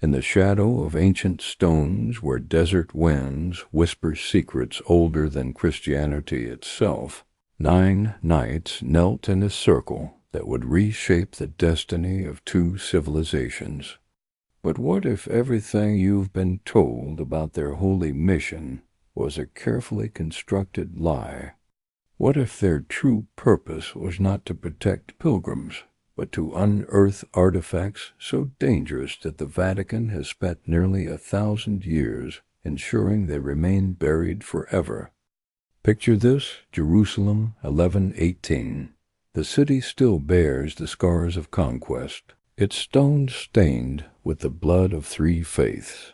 In the shadow of ancient stones where desert winds whisper secrets older than Christianity itself, 9 knights knelt in a circle that would reshape the destiny of 2 civilizations. But what if everything you've been told about their holy mission was a carefully constructed lie? What if their true purpose was not to protect pilgrims, but to unearth artifacts so dangerous that the Vatican has spent nearly 1,000 years ensuring they remain buried forever? Picture this: Jerusalem, 1118. The city still bears the scars of conquest, its stones stained with the blood of 3 faiths.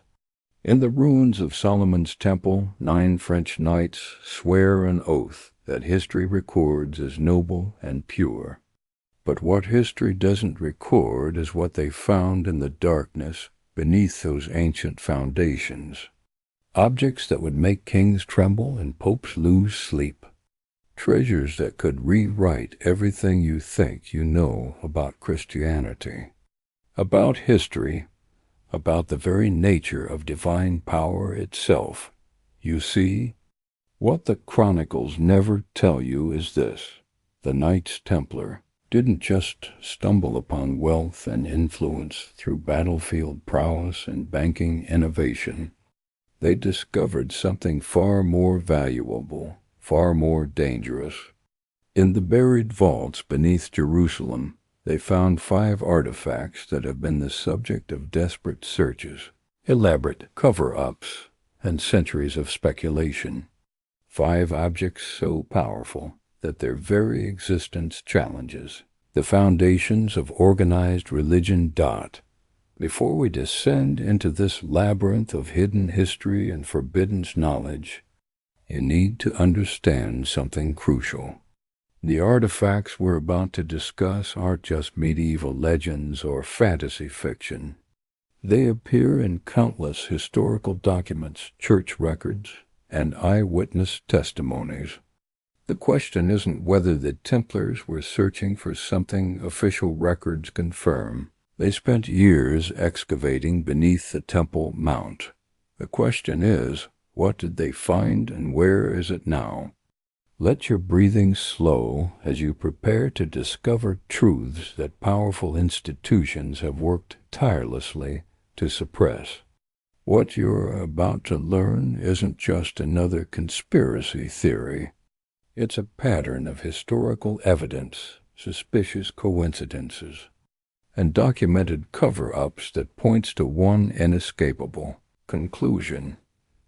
In the ruins of Solomon's Temple, 9 French knights swear an oath that history records as noble and pure. But what history doesn't record is what they found in the darkness beneath those ancient foundations. Objects that would make kings tremble and popes lose sleep. Treasures that could rewrite everything you think you know about Christianity, about history, about the very nature of divine power itself. You see, what the chronicles never tell you is this: the Knights Templar didn't just stumble upon wealth and influence through battlefield prowess and banking innovation. They discovered something far more valuable, far more dangerous. In the buried vaults beneath Jerusalem, they found 5 artifacts that have been the subject of desperate searches, elaborate cover-ups, and centuries of speculation. 5 objects so powerful that their very existence challenges the foundations of organized religion. Before we descend into this labyrinth of hidden history and forbidden knowledge, you need to understand something crucial. The artifacts we're about to discuss aren't just medieval legends or fantasy fiction. They appear in countless historical documents, church records, and eyewitness testimonies. The question isn't whether the Templars were searching for something official records confirm. They spent years excavating beneath the Temple Mount. The question is, what did they find and where is it now? Let your breathing slow as you prepare to discover truths that powerful institutions have worked tirelessly to suppress. What you're about to learn isn't just another conspiracy theory. It's a pattern of historical evidence, suspicious coincidences, and documented cover-ups that points to one inescapable conclusion.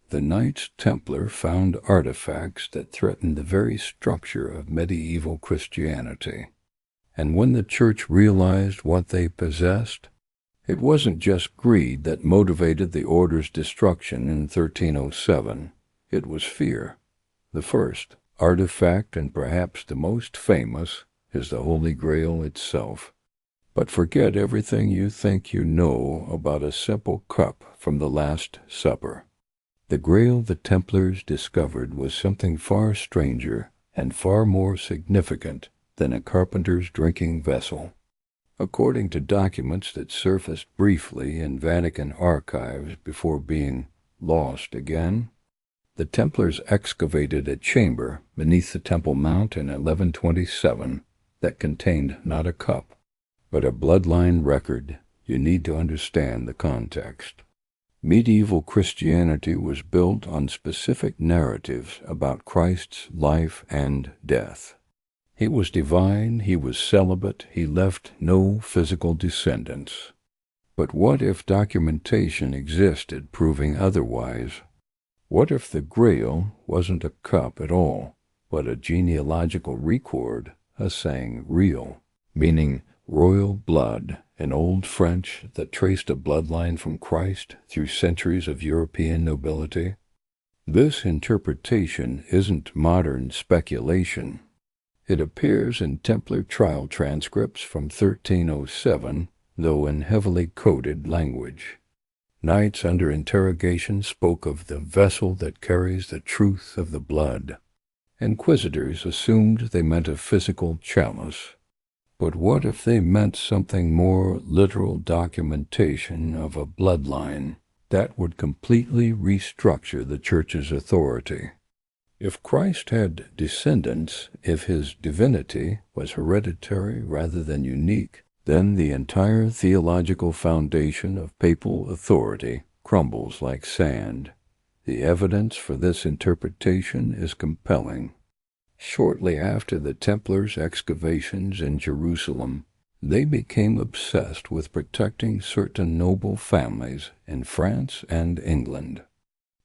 The Knights Templar found artifacts that threatened the very structure of medieval Christianity. And when the Church realized what they possessed, it wasn't just greed that motivated the Order's destruction in 1307. It was fear. The first artifact, and perhaps the most famous, is the Holy Grail itself. But forget everything you think you know about a simple cup from the Last Supper. The Grail the Templars discovered was something far stranger and far more significant than a carpenter's drinking vessel. According to documents that surfaced briefly in Vatican archives before being lost again, the Templars excavated a chamber beneath the Temple Mount in 1127 that contained not a cup, but a bloodline record. You need to understand the context. Medieval Christianity was built on specific narratives about Christ's life and death. He was divine, he was celibate, he left no physical descendants. But what if documentation existed proving otherwise? What if the Grail wasn't a cup at all, but a genealogical record, a sang real, meaning royal blood, in Old French that traced a bloodline from Christ through centuries of European nobility? This interpretation isn't modern speculation. It appears in Templar trial transcripts from 1307, though in heavily coded language. Knights under interrogation spoke of the vessel that carries the truth of the blood. Inquisitors assumed they meant a physical chalice. But what if they meant something more literal documentation of a bloodline that would completely restructure the Church's authority? If Christ had descendants, if his divinity was hereditary rather than unique, then the entire theological foundation of papal authority crumbles like sand. The evidence for this interpretation is compelling. Shortly after the Templars' excavations in Jerusalem, they became obsessed with protecting certain noble families in France and England.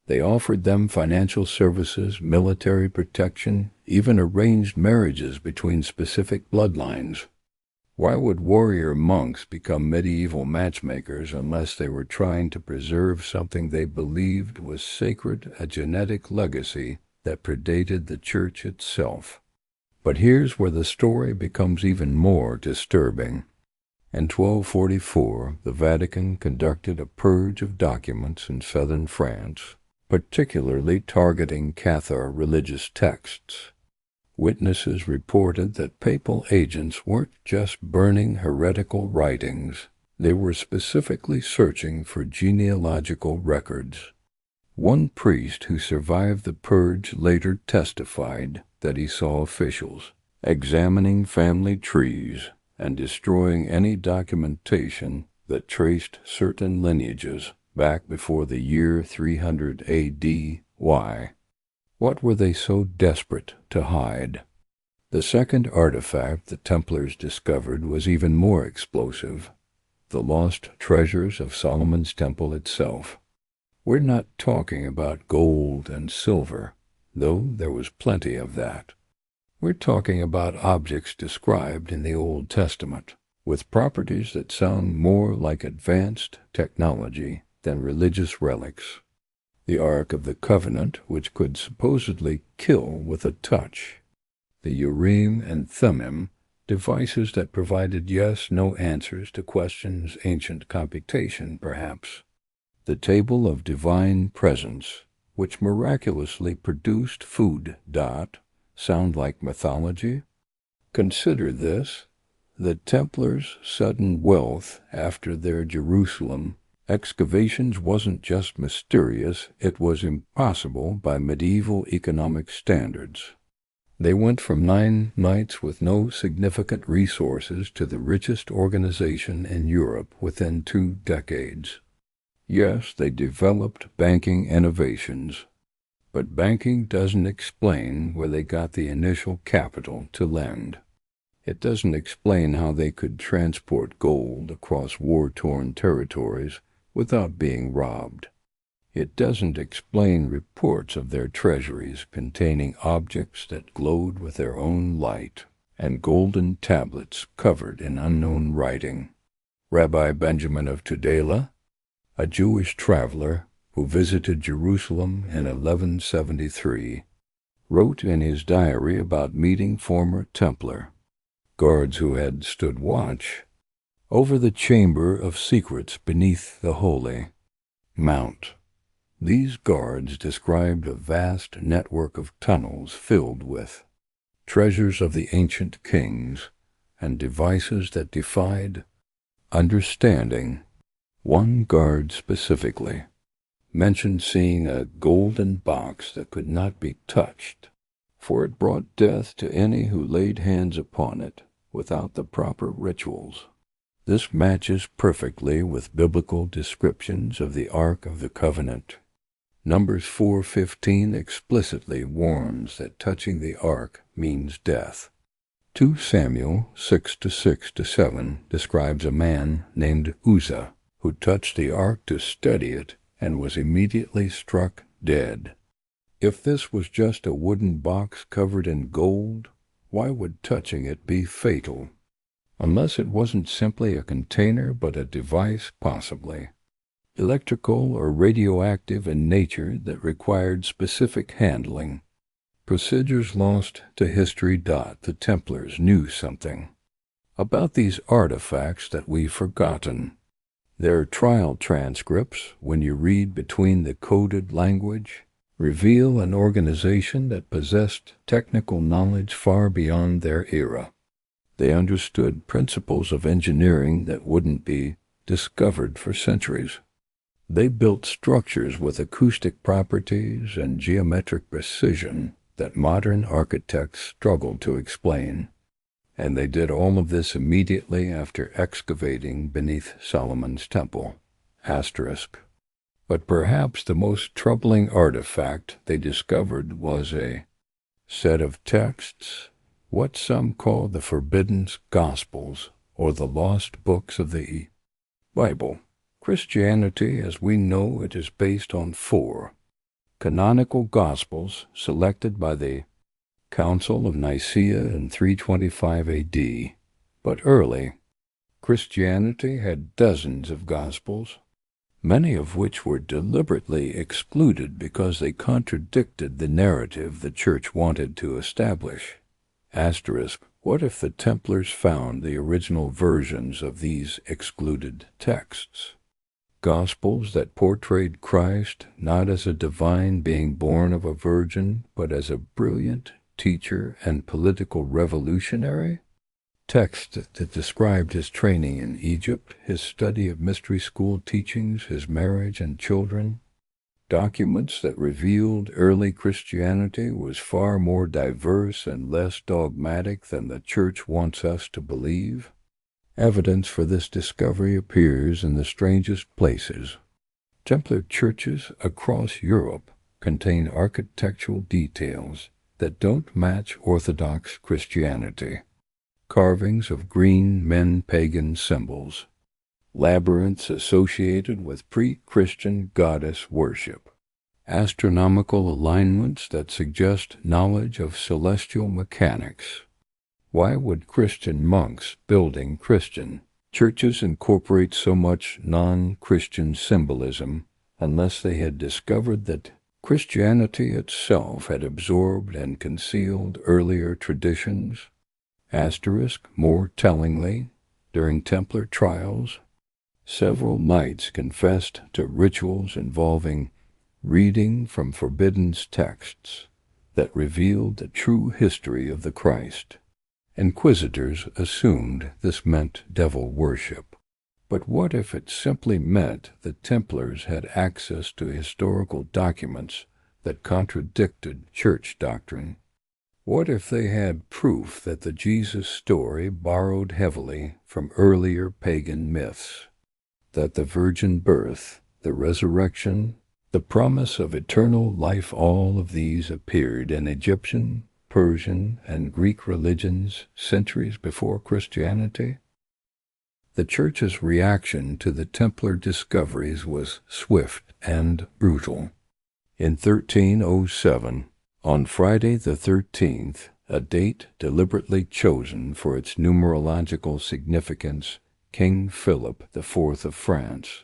They offered them financial services, military protection, even arranged marriages between specific bloodlines. Why would warrior monks become medieval matchmakers unless they were trying to preserve something they believed was sacred, a genetic legacy that predated the Church itself? But here's where the story becomes even more disturbing. In 1244, the Vatican conducted a purge of documents in southern France, particularly targeting Cathar religious texts. Witnesses reported that papal agents weren't just burning heretical writings, they were specifically searching for genealogical records. One priest who survived the purge later testified that he saw officials examining family trees and destroying any documentation that traced certain lineages back before the year 300 AD. Why? What were they so desperate to hide? The second artifact the Templars discovered was even more explosive: the lost treasures of Solomon's temple itself. We're not talking about gold and silver, though there was plenty of that. We're talking about objects described in the Old Testament, with properties that sound more like advanced technology than religious relics. The Ark of the Covenant, which could supposedly kill with a touch. The Urim and Thummim, devices that provided yes-no answers to questions ancient computation, perhaps. The Table of Divine Presence, which miraculously produced food. Sound like mythology? Consider this: the Templars' sudden wealth after their Jerusalem excavations wasn't just mysterious, it was impossible by medieval economic standards. They went from 9 knights with no significant resources to the richest organization in Europe within 2 decades. Yes, they developed banking innovations, but banking doesn't explain where they got the initial capital to lend. It doesn't explain how they could transport gold across war-torn territories without being robbed. It doesn't explain reports of their treasuries containing objects that glowed with their own light, and golden tablets covered in unknown writing. Rabbi Benjamin of Tudela, a Jewish traveler who visited Jerusalem in 1173, wrote in his diary about meeting former Templar guards who had stood watch over the chamber of secrets beneath the Holy Mount. These guards described a vast network of tunnels filled with treasures of the ancient kings and devices that defied understanding. One guard specifically mentioned seeing a golden box that could not be touched, for it brought death to any who laid hands upon it without the proper rituals. This matches perfectly with biblical descriptions of the Ark of the Covenant. Numbers 4:15 explicitly warns that touching the Ark means death. 2 Samuel 6:6-7 describes a man named Uzzah who touched the Ark to steady it and was immediately struck dead. If this was just a wooden box covered in gold, why would touching it be fatal? Unless it wasn't simply a container but a device, possibly electrical or radioactive in nature that required specific handling. Procedures lost to history. The Templars knew something about these artifacts that we've forgotten. Their trial transcripts, when you read between the coded language, reveal an organization that possessed technical knowledge far beyond their era. They understood principles of engineering that wouldn't be discovered for centuries. They built structures with acoustic properties and geometric precision that modern architects struggle to explain. And they did all of this immediately after excavating beneath Solomon's temple. But perhaps the most troubling artifact they discovered was a set of texts, what some call the Forbidden Gospels, or the lost books of the Bible. Christianity, as we know it, is based on 4 canonical Gospels selected by the Council of Nicaea in 325 A.D. But early Christianity had dozens of Gospels, many of which were deliberately excluded because they contradicted the narrative the Church wanted to establish. What if the Templars found the original versions of these excluded texts? Gospels that portrayed Christ not as a divine being born of a virgin, but as a brilliant teacher and political revolutionary? Texts that described his training in Egypt, his study of mystery school teachings, his marriage and children. Documents that revealed early Christianity was far more diverse and less dogmatic than the Church wants us to believe. Evidence for this discovery appears in the strangest places. Templar churches across Europe contain architectural details that don't match Orthodox Christianity. Carvings of green men-pagan symbols, labyrinths associated with pre-Christian goddess worship, astronomical alignments that suggest knowledge of celestial mechanics. Why would Christian monks building Christian churches incorporate so much non-Christian symbolism unless they had discovered that Christianity itself had absorbed and concealed earlier traditions? More tellingly, during Templar trials, several knights confessed to rituals involving reading from forbidden texts that revealed the true history of the Christ. Inquisitors assumed this meant devil worship. But what if it simply meant the Templars had access to historical documents that contradicted church doctrine? What if they had proof that the Jesus story borrowed heavily from earlier pagan myths? That the virgin birth, the resurrection, the promise of eternal life, all of these appeared in Egyptian, Persian, and Greek religions centuries before Christianity? The Church's reaction to the Templar discoveries was swift and brutal. In 1307, on Friday the 13th, a date deliberately chosen for its numerological significance, King Philip IV of France,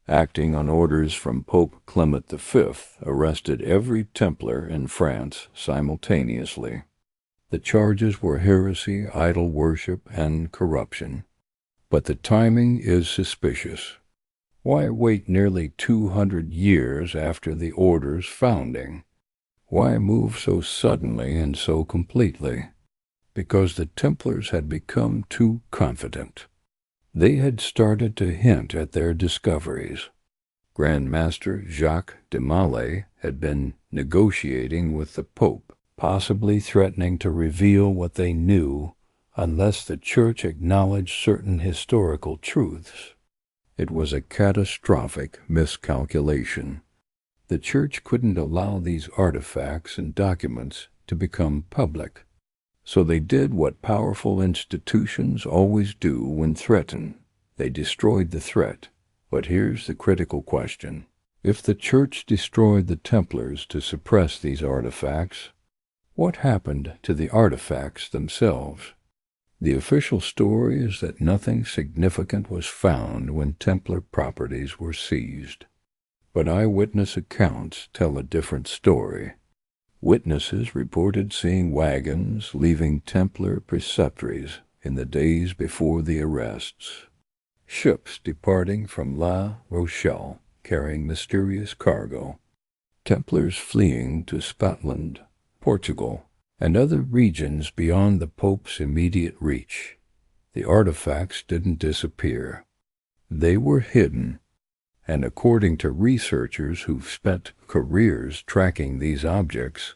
acting on orders from Pope Clement V, arrested every Templar in France simultaneously. The charges were heresy, idol worship, and corruption. But the timing is suspicious. Why wait nearly 200 years after the order's founding? Why move so suddenly and so completely? Because the Templars had become too confident. They had started to hint at their discoveries. Grand Master Jacques de Molay had been negotiating with the Pope, possibly threatening to reveal what they knew unless the Church acknowledged certain historical truths. It was a catastrophic miscalculation. The Church couldn't allow these artifacts and documents to become public. So they did what powerful institutions always do when threatened. They destroyed the threat. But here's the critical question. If the Church destroyed the Templars to suppress these artifacts, what happened to the artifacts themselves? The official story is that nothing significant was found when Templar properties were seized. But eyewitness accounts tell a different story. Witnesses reported seeing wagons leaving Templar preceptories in the days before the arrests, ships departing from La Rochelle carrying mysterious cargo, Templars fleeing to Scotland, Portugal, and other regions beyond the Pope's immediate reach. The artifacts didn't disappear. They were hidden, and according to researchers who've spent careers tracking these objects,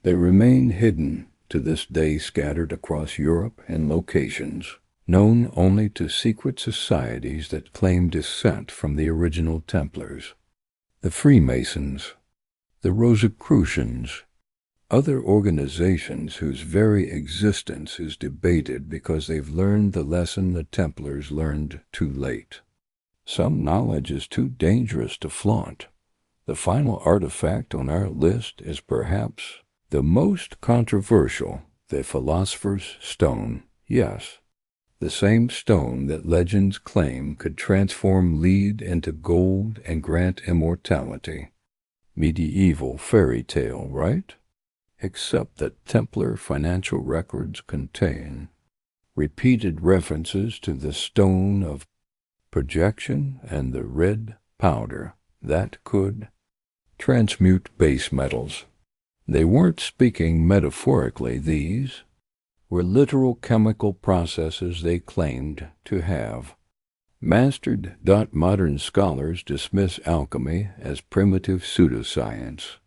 they remain hidden to this day, scattered across Europe in locations known only to secret societies that claim descent from the original Templars, the Freemasons, the Rosicrucians, other organizations whose very existence is debated because they've learned the lesson the Templars learned too late. Some knowledge is too dangerous to flaunt. The final artifact on our list is perhaps the most controversial, the Philosopher's Stone. Yes, the same stone that legends claim could transform lead into gold and grant immortality. Medieval fairy tale, right? Except that Templar financial records contain repeated references to the stone of projection and the red powder that could transmute base metals. They weren't speaking metaphorically. These were literal chemical processes they claimed to have mastered. Modern scholars dismiss alchemy as primitive pseudoscience,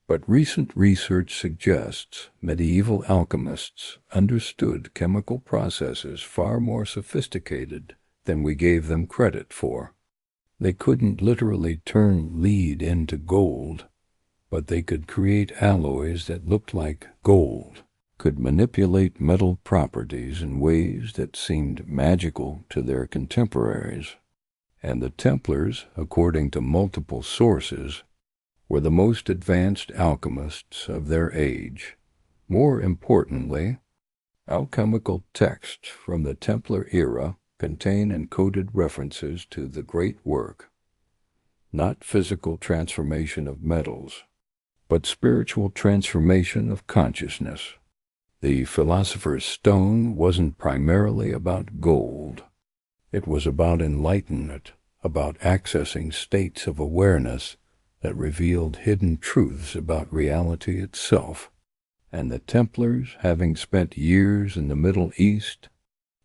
but recent research suggests medieval alchemists understood chemical processes far more sophisticated than we gave them credit for. They couldn't literally turn lead into gold, but they could create alloys that looked like gold, could manipulate metal properties in ways that seemed magical to their contemporaries. And the Templars, according to multiple sources, were the most advanced alchemists of their age. More importantly, alchemical texts from the Templar era contain encoded references to the great work, not physical transformation of metals, but spiritual transformation of consciousness. The Philosopher's Stone wasn't primarily about gold. It was about enlightenment, about accessing states of awareness that revealed hidden truths about reality itself. And the Templars, having spent years in the Middle East,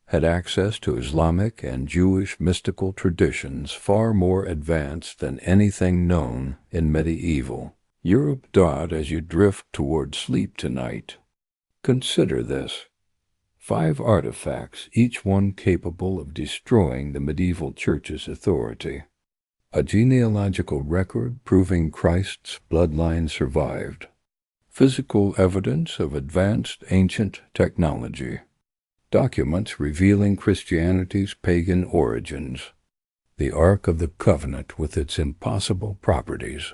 had access to Islamic and Jewish mystical traditions far more advanced than anything known in medieval Europe. As you drift toward sleep tonight, consider this. 5 artifacts, each one capable of destroying the medieval church's authority. A genealogical record proving Christ's bloodline survived. Physical evidence of advanced ancient technology. Documents revealing Christianity's pagan origins. The Ark of the Covenant with its impossible properties.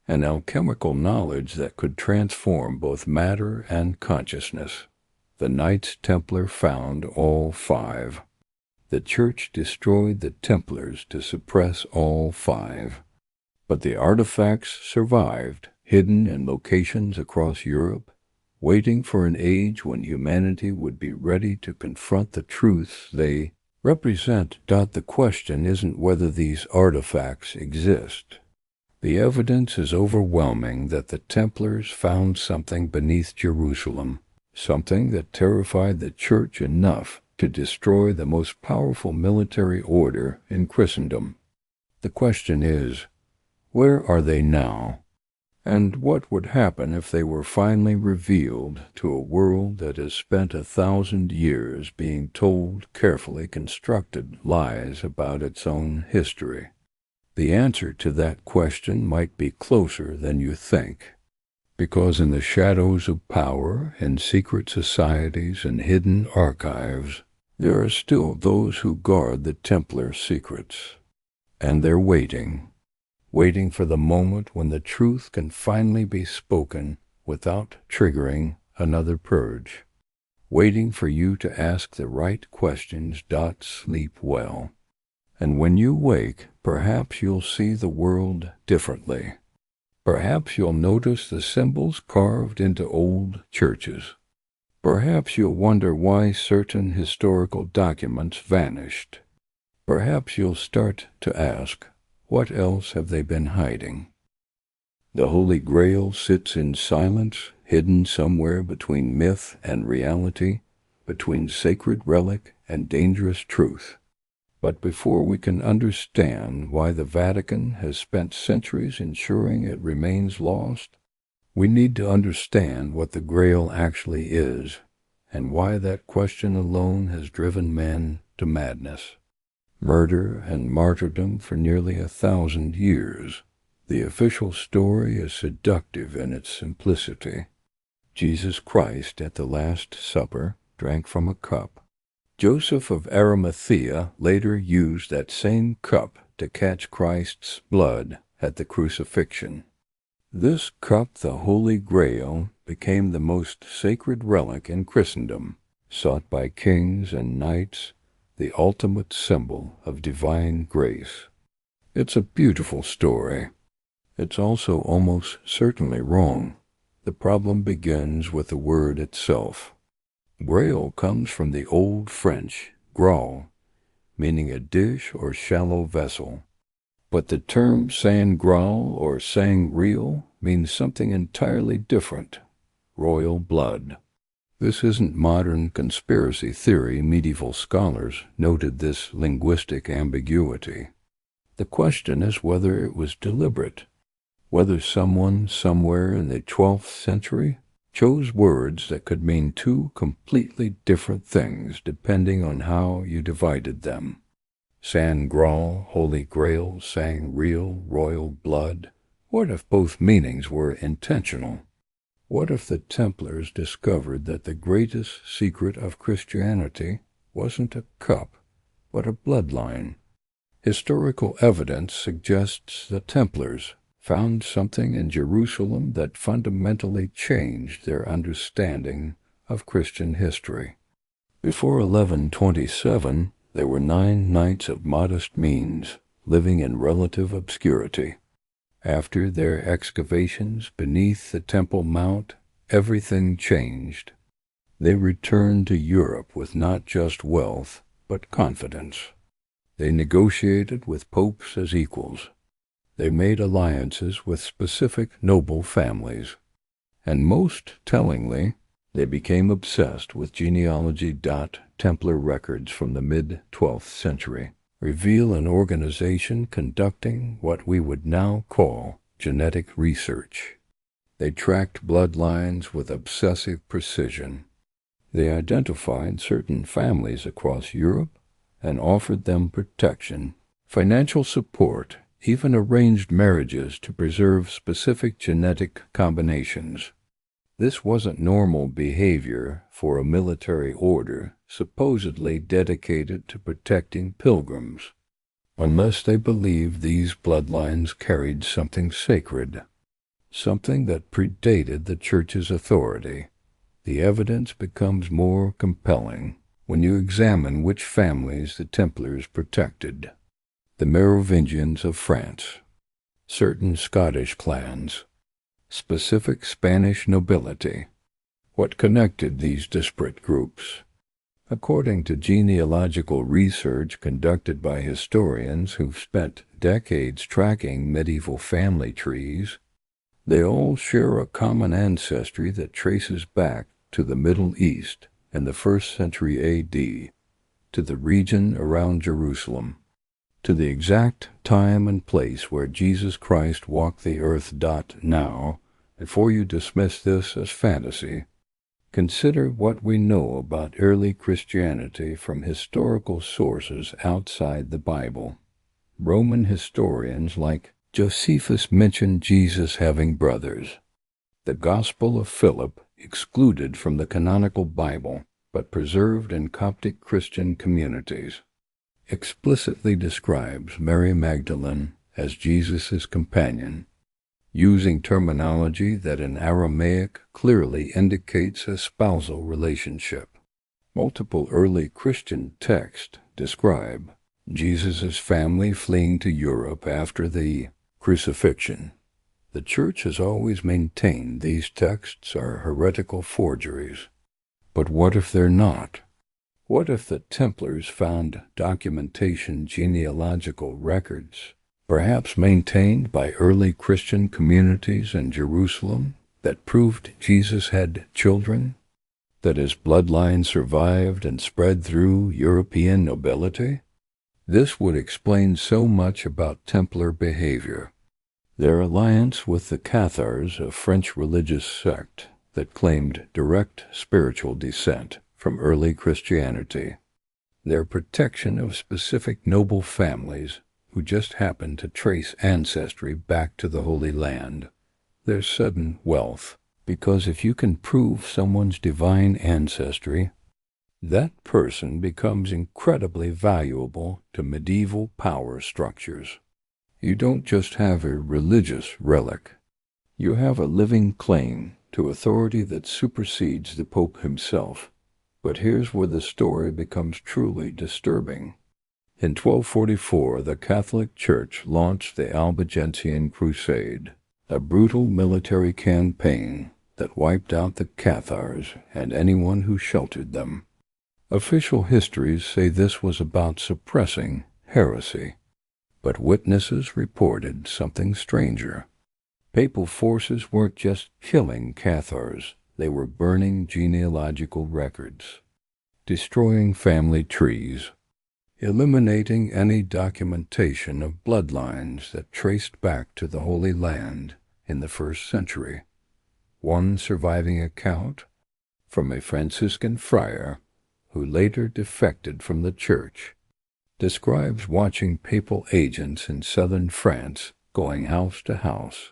An alchemical knowledge that could transform both matter and consciousness. The Knights Templar found all 5. The Church destroyed the Templars to suppress all 5. But the artifacts survived, hidden in locations across Europe, waiting for an age when humanity would be ready to confront the truths they represent. The question isn't whether these artifacts exist. The evidence is overwhelming that the Templars found something beneath Jerusalem, something that terrified the Church enough to destroy the most powerful military order in Christendom. The question is, where are they now? And what would happen if they were finally revealed to a world that has spent 1,000 years being told carefully constructed lies about its own history? The answer to that question might be closer than you think, because in the shadows of power, in secret societies and hidden archives, there are still those who guard the Templar secrets. And they're waiting for the moment when the truth can finally be spoken without triggering another purge. Waiting for you to ask the right questions. Sleep well. And when you wake, perhaps you'll see the world differently. Perhaps you'll notice the symbols carved into old churches. Perhaps you'll wonder why certain historical documents vanished. Perhaps you'll start to ask, what else have they been hiding? The Holy Grail sits in silence, hidden somewhere between myth and reality, between sacred relic and dangerous truth. But before we can understand why the Vatican has spent centuries ensuring it remains lost, we need to understand what the Grail actually is, and why that question alone has driven men to madness, murder, and martyrdom for nearly 1,000 years. The official story is seductive in its simplicity. Jesus Christ at the Last Supper drank from a cup. Joseph of Arimathea later used that same cup to catch Christ's blood at the crucifixion. This cup, the Holy Grail, became the most sacred relic in Christendom, sought by kings and knights, the ultimate symbol of divine grace. It's a beautiful story. It's also almost certainly wrong. The problem begins with the word itself. Grail comes from the Old French graal, meaning a dish or shallow vessel. But the term Saint Graal or Saint Real means something entirely different: royal blood. This isn't modern conspiracy theory. Medieval scholars noted this linguistic ambiguity. The question is whether it was deliberate, whether someone somewhere in the 12th century chose words that could mean two completely different things depending on how you divided them. Saint Graal, Holy Grail, Saint Real, royal blood. What if both meanings were intentional? What if the Templars discovered that the greatest secret of Christianity wasn't a cup, but a bloodline? Historical evidence suggests the Templars found something in Jerusalem that fundamentally changed their understanding of Christian history. Before 1127, there were 9 knights of modest means, living in relative obscurity. After their excavations beneath the Temple Mount, everything changed. They returned to Europe with not just wealth, but confidence. They negotiated with popes as equals. They made alliances with specific noble families. And most tellingly, they became obsessed with genealogy. Templar records from the mid-12th century reveal an organization conducting what we would now call genetic research. They tracked bloodlines with obsessive precision. They identified certain families across Europe and offered them protection, financial support, even arranged marriages to preserve specific genetic combinations. This wasn't normal behavior for a military order supposedly dedicated to protecting pilgrims, unless they believed these bloodlines carried something sacred, something that predated the Church's authority. The evidence becomes more compelling when you examine which families the Templars protected. The Merovingians of France, certain Scottish clans, specific Spanish nobility. What connected these disparate groups? According to genealogical research conducted by historians who've spent decades tracking medieval family trees, they all share a common ancestry that traces back to the Middle East in the 1st century A.D., to the region around Jerusalem, to the exact time and place where Jesus Christ walked the earth. Now, before you dismiss this as fantasy, consider what we know about early Christianity from historical sources outside the Bible. Roman historians like Josephus mention Jesus having brothers. The Gospel of Philip, excluded from the canonical Bible, but preserved in Coptic Christian communities, explicitly describes Mary Magdalene as Jesus' companion, using terminology that in Aramaic clearly indicates a spousal relationship. Multiple early Christian texts describe Jesus' family fleeing to Europe after the crucifixion. The Church has always maintained these texts are heretical forgeries. But what if they're not? What if the Templars found documentation, genealogical records, perhaps maintained by early Christian communities in Jerusalem, that proved Jesus had children, that his bloodline survived and spread through European nobility? This would explain so much about Templar behavior. Their alliance with the Cathars, a French religious sect that claimed direct spiritual descent from early Christianity. Their protection of specific noble families who just happened to trace ancestry back to the Holy Land. Their sudden wealth, because if you can prove someone's divine ancestry, that person becomes incredibly valuable to medieval power structures. You don't just have a religious relic. You have a living claim to authority that supersedes the Pope himself. But here's where the story becomes truly disturbing. In 1244, the Catholic Church launched the Albigensian Crusade, a brutal military campaign that wiped out the Cathars and anyone who sheltered them. Official histories say this was about suppressing heresy, but witnesses reported something stranger. Papal forces weren't just killing Cathars, they were burning genealogical records, destroying family trees, eliminating any documentation of bloodlines that traced back to the Holy Land in the 1st century. One surviving account from a Franciscan friar who later defected from the church describes watching papal agents in southern France going house to house,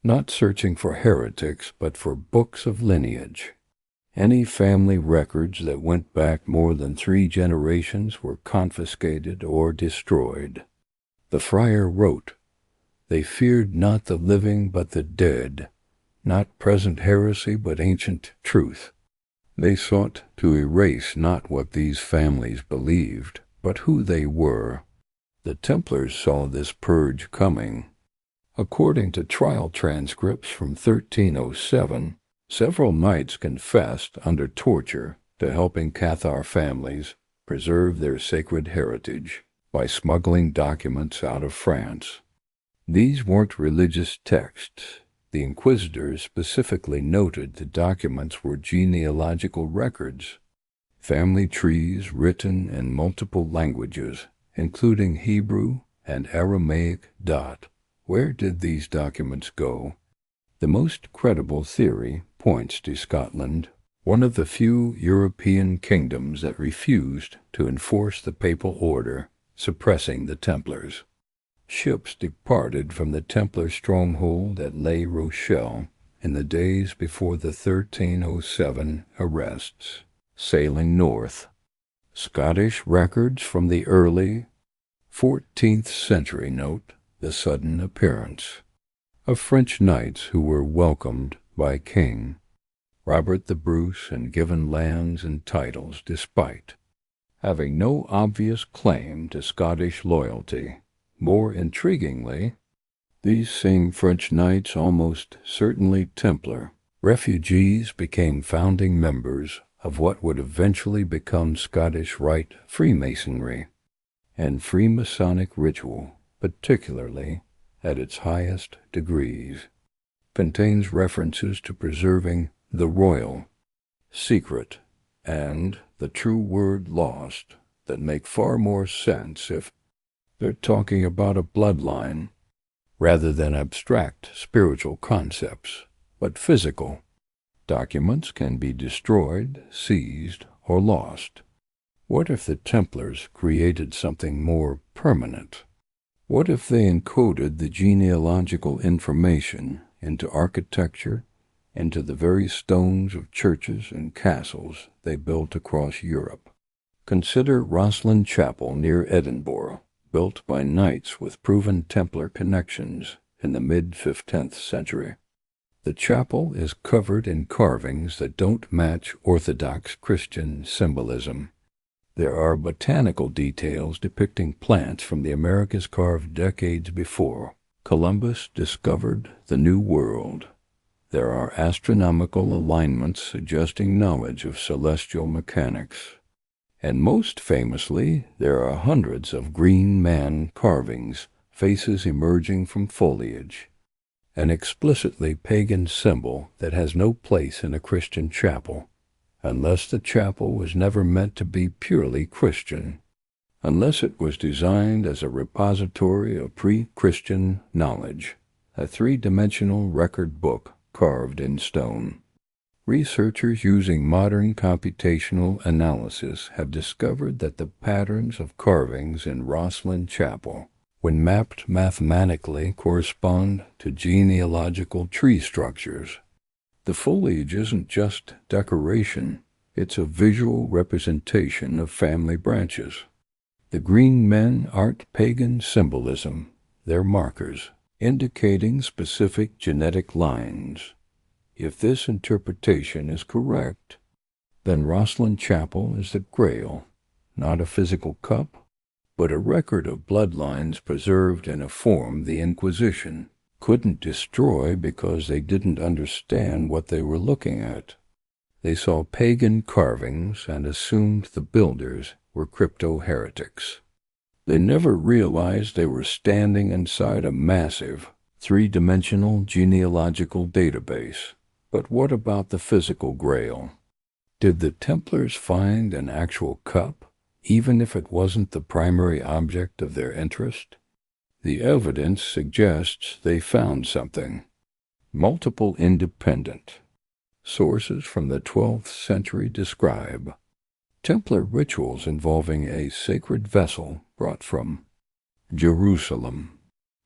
not searching for heretics but for books of lineage. Any family records that went back more than 3 generations were confiscated or destroyed. The friar wrote, "They feared not the living but the dead, not present heresy but ancient truth. They sought to erase not what these families believed, but who they were." The Templars saw this purge coming. According to trial transcripts from 1307, several knights confessed under torture to helping Cathar families preserve their sacred heritage by smuggling documents out of France. These weren't religious texts. The inquisitors specifically noted the documents were genealogical records, family trees written in multiple languages, including Hebrew and Aramaic. Where did these documents go? The most credible theory points to Scotland, one of the few European kingdoms that refused to enforce the papal order, suppressing the Templars. Ships departed from the Templar stronghold at Les Rochelle in the days before the 1307 arrests, sailing north. Scottish records from the early 14th century note the sudden appearance of French knights who were welcomed by King Robert the Bruce and given lands and titles despite having no obvious claim to Scottish loyalty. More intriguingly, these same French knights, almost certainly Templar, refugees, became founding members of what would eventually become Scottish Rite Freemasonry and Freemasonic ritual, particularly at its highest degrees, contains references to preserving the royal, secret, and the true word lost that make far more sense if they're talking about a bloodline rather than abstract spiritual concepts, but physical. Documents can be destroyed, seized, or lost. What if the Templars created something more permanent? What if they encoded the genealogical information into architecture, into the very stones of churches and castles they built across Europe? Consider Rosslyn Chapel near Edinburgh, built by knights with proven Templar connections in the mid-15th century. The chapel is covered in carvings that don't match Orthodox Christian symbolism. There are botanical details depicting plants from the Americas carved decades before Columbus discovered the New World. There are astronomical alignments suggesting knowledge of celestial mechanics. And most famously, there are hundreds of green man carvings, faces emerging from foliage. an explicitly pagan symbol that has no place in a Christian chapel, unless the chapel was never meant to be purely Christian, unless it was designed as a repository of pre-Christian knowledge, a three-dimensional record book carved in stone. Researchers using modern computational analysis have discovered that the patterns of carvings in Rosslyn Chapel, when mapped mathematically, correspond to genealogical tree structures. The foliage isn't just decoration, it's a visual representation of family branches. The green men aren't pagan symbolism, they're markers, indicating specific genetic lines. If this interpretation is correct, then Rosslyn Chapel is the Grail, not a physical cup, but a record of bloodlines preserved in a form the Inquisition couldn't destroy because they didn't understand what they were looking at. They saw pagan carvings and assumed the builders were crypto-heretics. They never realized they were standing inside a massive, three-dimensional genealogical database. But what about the physical Grail? Did the Templars find an actual cup, even if it wasn't the primary object of their interest? The evidence suggests they found something. Multiple independent sources from the 12th century describe Templar rituals involving a sacred vessel brought from Jerusalem.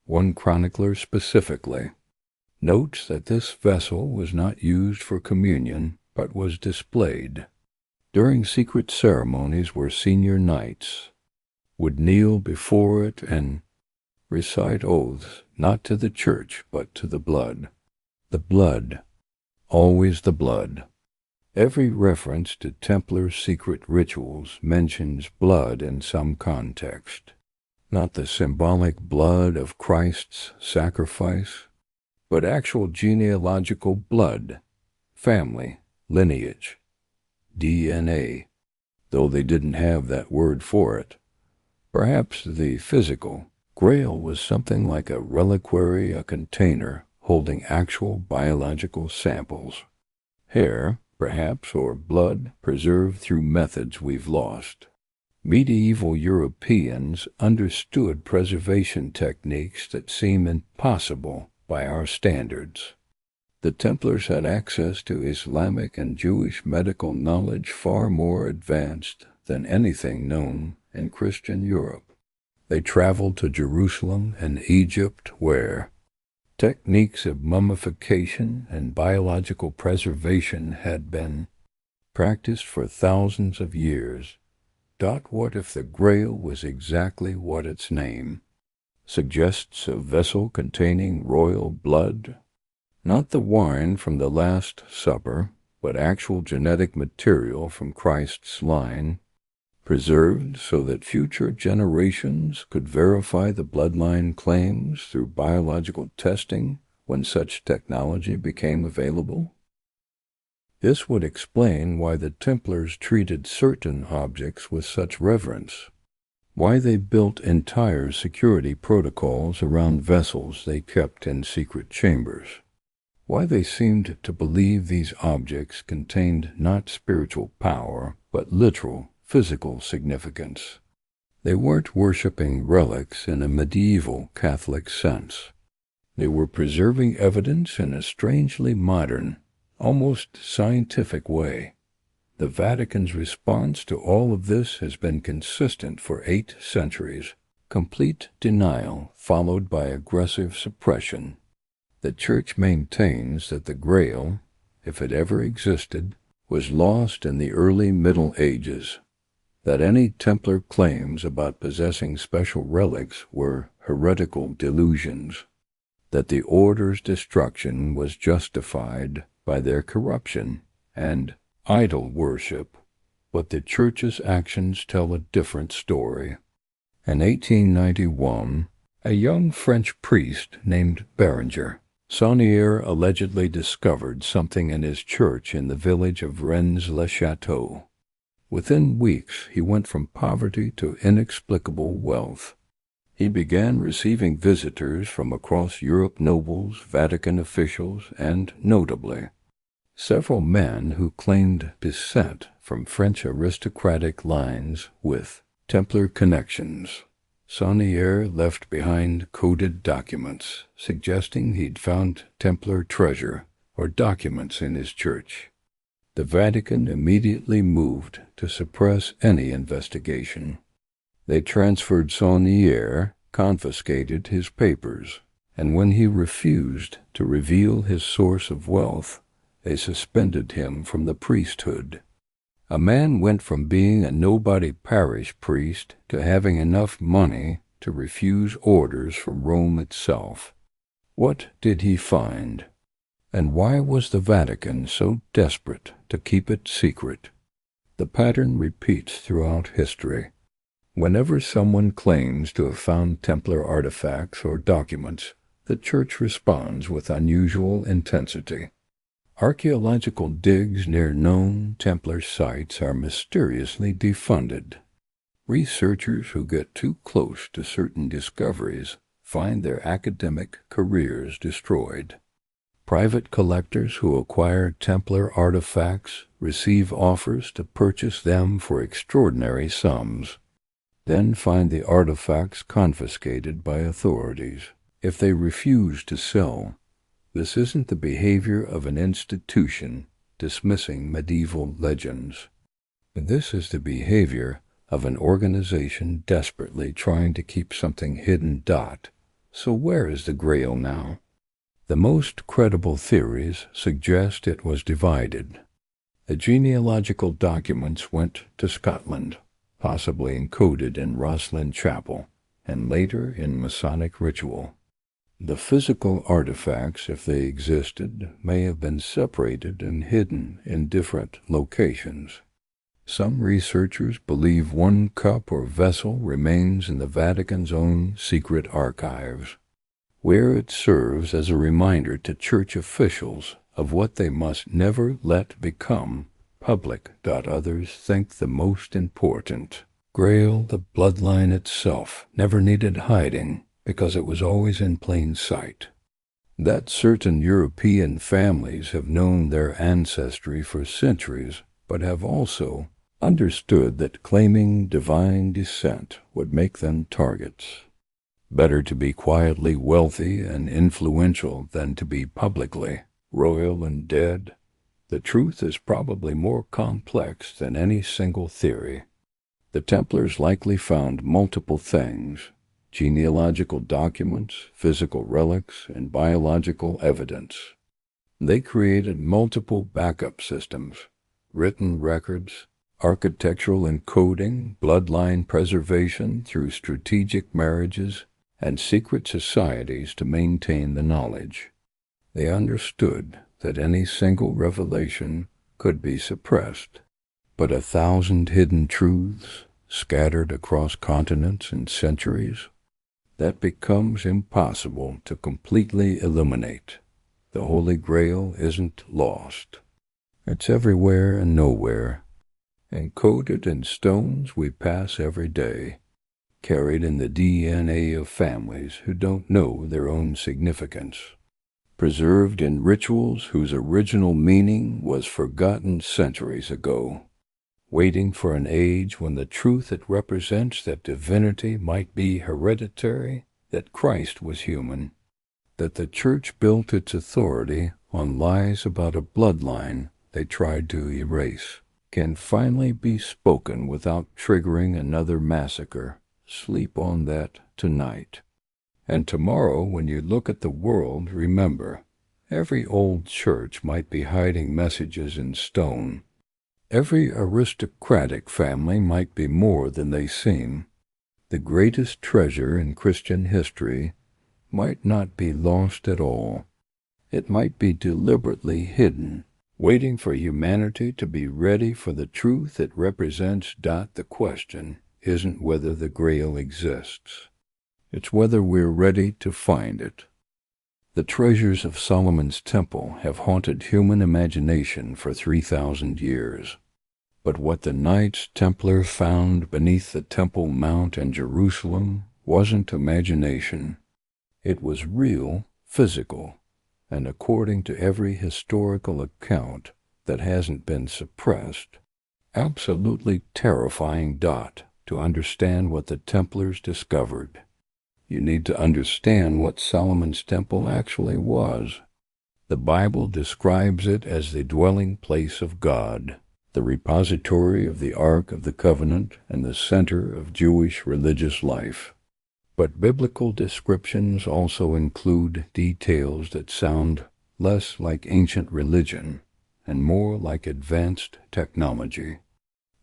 One chronicler specifically notes that this vessel was not used for communion, but was displayed during secret ceremonies where senior knights would kneel before it and recite oaths not to the church but to the blood. The blood, always the blood. Every reference to Templar secret rituals mentions blood in some context. Not the symbolic blood of Christ's sacrifice, but actual genealogical blood, family, lineage, DNA, though they didn't have that word for it. Perhaps the physical Grail was something like a reliquary, a container holding actual biological samples. Hair, perhaps, or blood preserved through methods we've lost. Medieval Europeans understood preservation techniques that seem impossible by our standards. The Templars had access to Islamic and Jewish medical knowledge far more advanced than anything known in Christian Europe. They traveled to Jerusalem and Egypt where techniques of mummification and biological preservation had been practiced for thousands of years. What if the Grail was exactly what its name suggests, a vessel containing royal blood? Not the wine from the Last Supper, but actual genetic material from Christ's line, preserved so that future generations could verify the bloodline claims through biological testing when such technology became available. This would explain why the Templars treated certain objects with such reverence, why they built entire security protocols around vessels they kept in secret chambers, why they seemed to believe these objects contained not spiritual power, but literal, physical significance. They weren't worshipping relics in a medieval Catholic sense. They were preserving evidence in a strangely modern, almost scientific way. The Vatican's response to all of this has been consistent for 8 centuries. Complete denial followed by aggressive suppression. The Church maintains that the Grail, if it ever existed, was lost in the early Middle Ages, that any Templar claims about possessing special relics were heretical delusions, that the Order's destruction was justified by their corruption and idol worship, but the Church's actions tell a different story. In 1891, a young French priest named Berenger Saunier allegedly discovered something in his church in the village of Rennes-le-Château. Within weeks, he went from poverty to inexplicable wealth. He began receiving visitors from across Europe, nobles, Vatican officials, and, notably, several men who claimed descent from French aristocratic lines with Templar connections. Saunier left behind coded documents suggesting he'd found Templar treasure or documents in his church. The Vatican immediately moved to suppress any investigation. They transferred Saunier, confiscated his papers, and when he refused to reveal his source of wealth, they suspended him from the priesthood. A man went from being a nobody parish priest to having enough money to refuse orders from Rome itself. What did he find? And why was the Vatican so desperate to keep it secret? The pattern repeats throughout history. Whenever someone claims to have found Templar artifacts or documents, the Church responds with unusual intensity. Archaeological digs near known Templar sites are mysteriously defunded. Researchers who get too close to certain discoveries find their academic careers destroyed. Private collectors who acquire Templar artifacts receive offers to purchase them for extraordinary sums, then find the artifacts confiscated by authorities if they refuse to sell. This isn't the behavior of an institution dismissing medieval legends. This is the behavior of an organization desperately trying to keep something hidden. So where is the Grail now? The most credible theories suggest it was divided. The genealogical documents went to Scotland, possibly encoded in Rosslyn Chapel, and later in Masonic ritual. The physical artifacts, if they existed, may have been separated and hidden in different locations. Some researchers believe one cup or vessel remains in the Vatican's own secret archives, where it serves as a reminder to church officials of what they must never let become public. Others think the most important Grail, the bloodline itself, never needed hiding because it was always in plain sight. That certain European families have known their ancestry for centuries, but have also understood that claiming divine descent would make them targets. Better to be quietly wealthy and influential than to be publicly royal and dead. The truth is probably more complex than any single theory. The Templars likely found multiple things: genealogical documents, physical relics, and biological evidence. They created multiple backup systems, written records, architectural encoding, bloodline preservation through strategic marriages, and secret societies to maintain the knowledge. They understood that any single revelation could be suppressed, but 1,000 hidden truths scattered across continents and centuries, that becomes impossible to completely eliminate. The Holy Grail isn't lost. It's everywhere and nowhere, encoded in stones we pass every day, carried in the DNA of families who don't know their own significance, preserved in rituals whose original meaning was forgotten centuries ago, waiting for an age when the truth it represents, that divinity might be hereditary, that Christ was human, that the Church built its authority on lies about a bloodline they tried to erase, can finally be spoken without triggering another massacre. Sleep on that tonight. And tomorrow, when you look at the world, remember, every old church might be hiding messages in stone. Every aristocratic family might be more than they seem. The greatest treasure in Christian history might not be lost at all. It might be deliberately hidden, waiting for humanity to be ready for the truth it represents. The question isn't whether the Grail exists. It's whether we're ready to find it. The treasures of Solomon's temple have haunted human imagination for 3,000 years. But what the Knights Templar found beneath the Temple Mount in Jerusalem wasn't imagination. It was real, physical, and according to every historical account that hasn't been suppressed, absolutely terrifying. To understand what the Templars discovered, you need to understand what Solomon's temple actually was. The Bible describes it as the dwelling place of God, the repository of the Ark of the Covenant, and the center of Jewish religious life. But biblical descriptions also include details that sound less like ancient religion and more like advanced technology.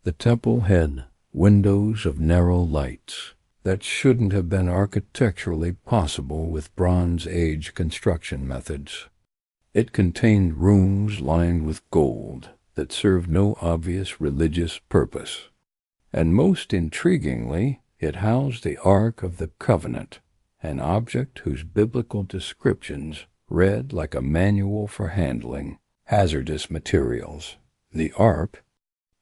The temple had windows of narrow lights that shouldn't have been architecturally possible with Bronze Age construction methods. It contained rooms lined with gold that served no obvious religious purpose. And most intriguingly, it housed the Ark of the Covenant, an object whose biblical descriptions read like a manual for handling hazardous materials. The Ark,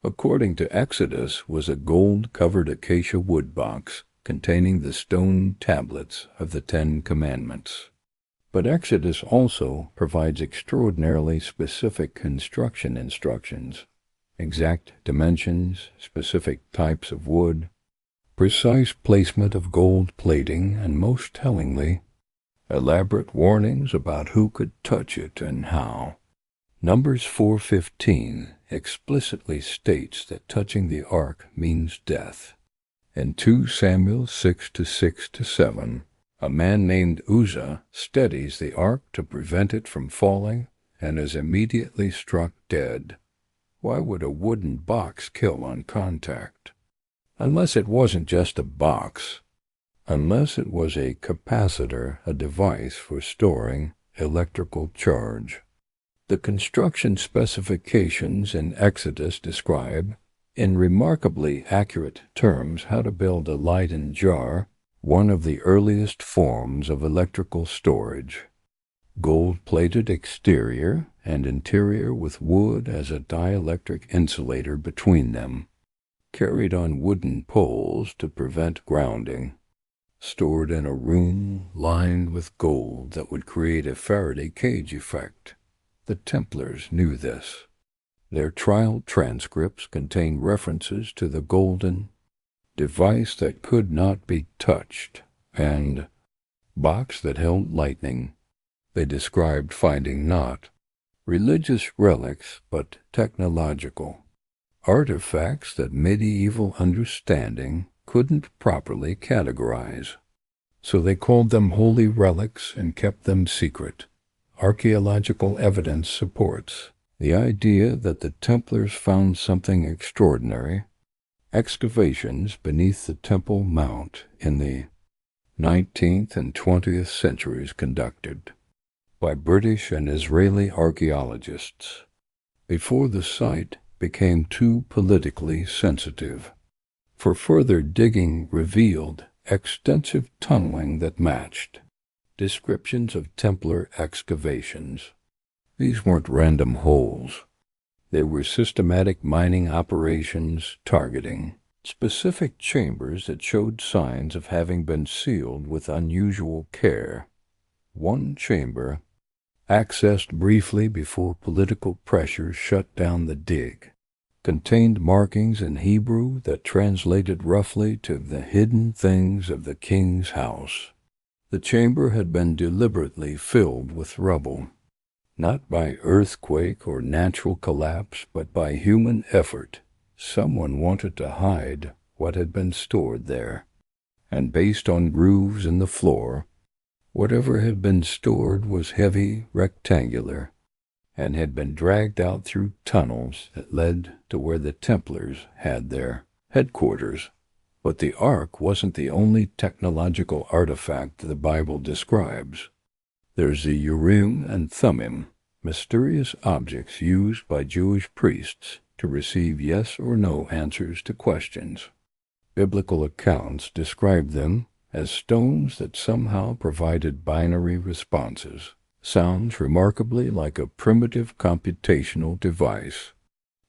according to Exodus, was a gold-covered acacia wood box containing the stone tablets of the Ten Commandments. But Exodus also provides extraordinarily specific construction instructions, exact dimensions, specific types of wood, precise placement of gold plating, and most tellingly, elaborate warnings about who could touch it and how. Numbers 4:15 explicitly states that touching the ark means death. In 2 Samuel 6:6-7, a man named Uzzah steadies the ark to prevent it from falling and is immediately struck dead. Why would a wooden box kill on contact? Unless it wasn't just a box. Unless it was a capacitor, a device for storing electrical charge. The construction specifications in Exodus describe, in remarkably accurate terms, how to build a Leyden jar, one of the earliest forms of electrical storage. Gold-plated exterior and interior with wood as a dielectric insulator between them, carried on wooden poles to prevent grounding, stored in a room lined with gold that would create a Faraday cage effect. The Templars knew this. Their trial transcripts contain references to the golden device that could not be touched and box that held lightning. They described finding not religious relics but technological artifacts that medieval understanding couldn't properly categorize. So they called them holy relics and kept them secret. Archaeological evidence supports the idea that the Templars found something extraordinary. Excavations beneath the Temple Mount in the 19th and 20th centuries conducted by British and Israeli archaeologists before the site became too politically sensitive. For further digging revealed extensive tunneling that matched descriptions of Templar excavations. These weren't random holes. They were systematic mining operations targeting specific chambers that showed signs of having been sealed with unusual care. One chamber, accessed briefly before political pressure shut down the dig, contained markings in Hebrew that translated roughly to the hidden things of the king's house. The chamber had been deliberately filled with rubble, not by earthquake or natural collapse, but by human effort. Someone wanted to hide what had been stored there, and based on grooves in the floor, whatever had been stored was heavy, rectangular, and had been dragged out through tunnels that led to where the Templars had their headquarters. But the Ark wasn't the only technological artifact the Bible describes. There's the Urim and Thummim, mysterious objects used by Jewish priests to receive yes or no answers to questions. Biblical accounts describe them as stones that somehow provided binary responses. Sounds remarkably like a primitive computational device.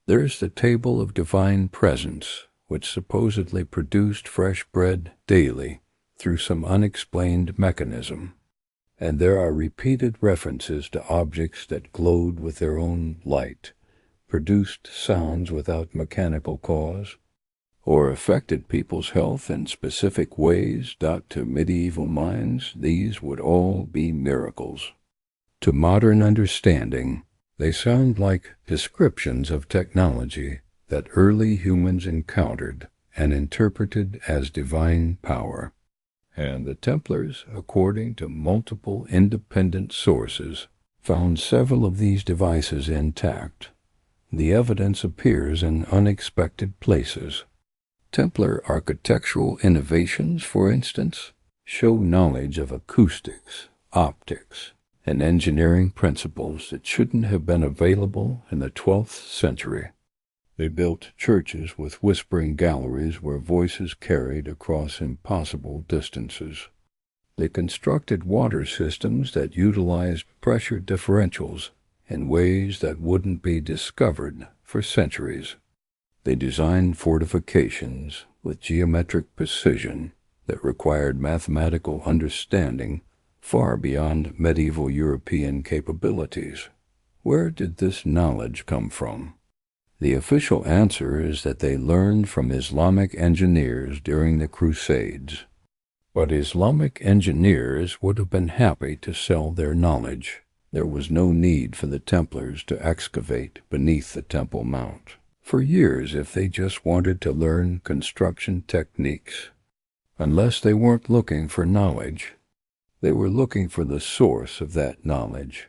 There's the table of divine presence, which supposedly produced fresh bread daily, through some unexplained mechanism, and there are repeated references to objects that glowed with their own light, produced sounds without mechanical cause, or affected people's health in specific ways that to medieval minds these would all be miracles. To modern understanding, they sound like descriptions of technology that early humans encountered and interpreted as divine power. And the Templars, according to multiple independent sources, found several of these devices intact. The evidence appears in unexpected places. Templar architectural innovations, for instance, show knowledge of acoustics, optics, and engineering principles that shouldn't have been available in the 12th century. They built churches with whispering galleries where voices carried across impossible distances. They constructed water systems that utilized pressure differentials in ways that wouldn't be discovered for centuries. They designed fortifications with geometric precision that required mathematical understanding far beyond medieval European capabilities. Where did this knowledge come from? The official answer is that they learned from Islamic engineers during the Crusades. But Islamic engineers would have been happy to sell their knowledge. There was no need for the Templars to excavate beneath the Temple Mount for years if they just wanted to learn construction techniques. Unless they weren't looking for knowledge, they were looking for the source of that knowledge.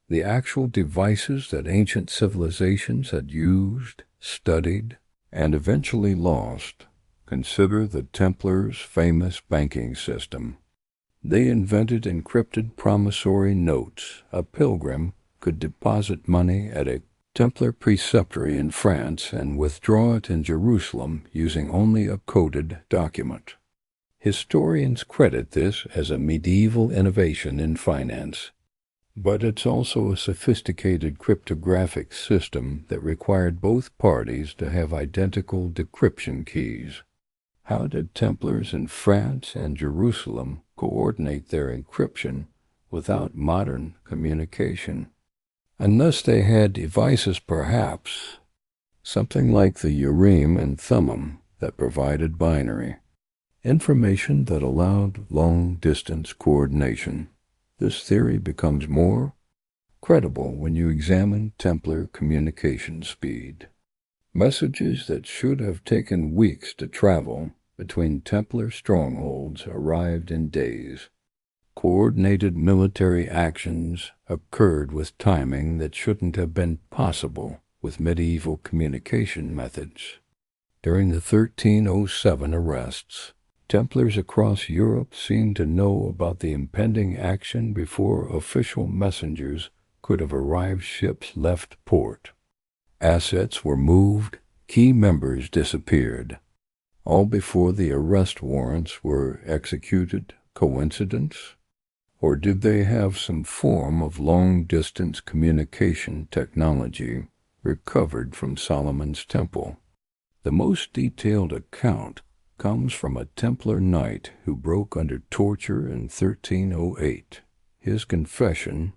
The actual devices that ancient civilizations had used, studied, and eventually lost. Consider the Templars' famous banking system. They invented encrypted promissory notes. A pilgrim could deposit money at a Templar preceptory in France and withdraw it in Jerusalem using only a coded document. Historians credit this as a medieval innovation in finance. But it's also a sophisticated cryptographic system that required both parties to have identical decryption keys. How did Templars in France and Jerusalem coordinate their encryption without modern communication? Unless they had devices, perhaps, something like the Urim and Thummim that provided binary information that allowed long-distance coordination. This theory becomes more credible when you examine Templar communication speed. Messages that should have taken weeks to travel between Templar strongholds arrived in days. Coordinated military actions occurred with timing that shouldn't have been possible with medieval communication methods. During the 1307 arrests, Templars across Europe seemed to know about the impending action before official messengers could have arrived. Ships left port. Assets were moved, key members disappeared, all before the arrest warrants were executed. Coincidence? Or did they have some form of long-distance communication technology recovered from Solomon's Temple? The most detailed account comes from a Templar knight who broke under torture in 1308. His confession,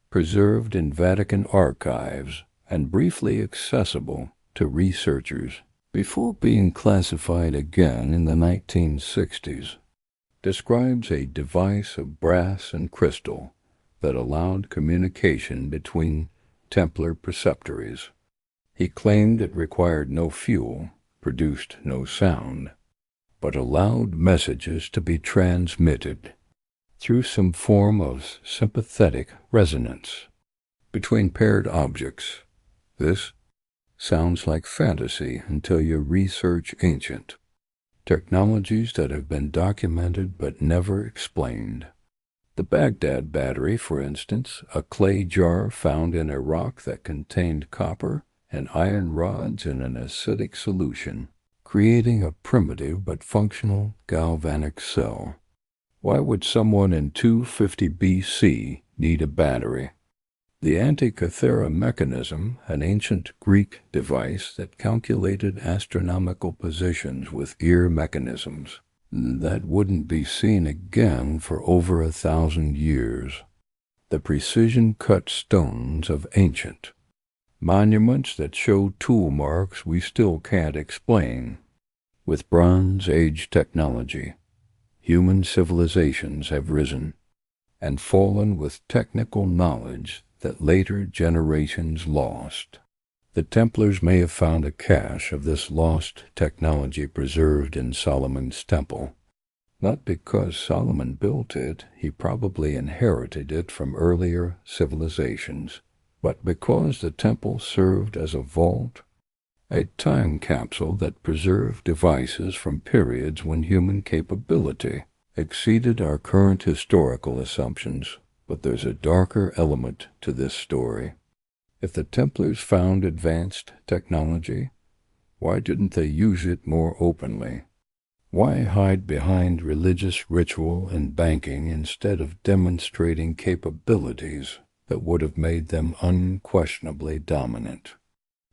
preserved in Vatican archives and briefly accessible to researchers before being classified again in the 1960s, describes a device of brass and crystal that allowed communication between Templar preceptories. He claimed it required no fuel, produced no sound, but allowed messages to be transmitted through some form of sympathetic resonance between paired objects. This sounds like fantasy until you research ancient technologies that have been documented but never explained. The Baghdad battery, for instance, a clay jar found in a rock that contained copper and iron rods in an acidic solution, creating a primitive but functional galvanic cell. Why would someone in 250 BC need a battery? The Antikythera mechanism, an ancient Greek device that calculated astronomical positions with ear mechanisms, that wouldn't be seen again for over 1,000 years. The precision-cut stones of ancient monuments that show tool marks we still can't explain. With Bronze Age technology, human civilizations have risen and fallen with technical knowledge that later generations lost. The Templars may have found a cache of this lost technology preserved in Solomon's temple. Not because Solomon built it, he probably inherited it from earlier civilizations, but because the temple served as a vault, a time capsule that preserved devices from periods when human capability exceeded our current historical assumptions. But there's a darker element to this story. If the Templars found advanced technology, why didn't they use it more openly? Why hide behind religious ritual and banking instead of demonstrating capabilities that would have made them unquestionably dominant?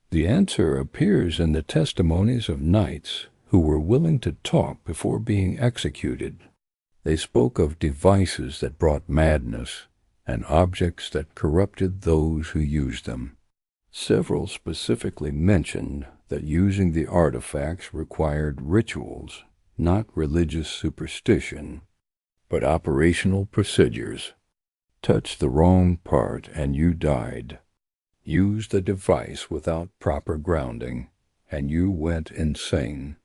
The answer appears in the testimonies of knights who were willing to talk before being executed. They spoke of devices that brought madness and objects that corrupted those who used them. Several specifically mentioned that using the artifacts required rituals, not religious superstition, but operational procedures. Touch the wrong part and you died. Use the device without proper grounding, and you went insane.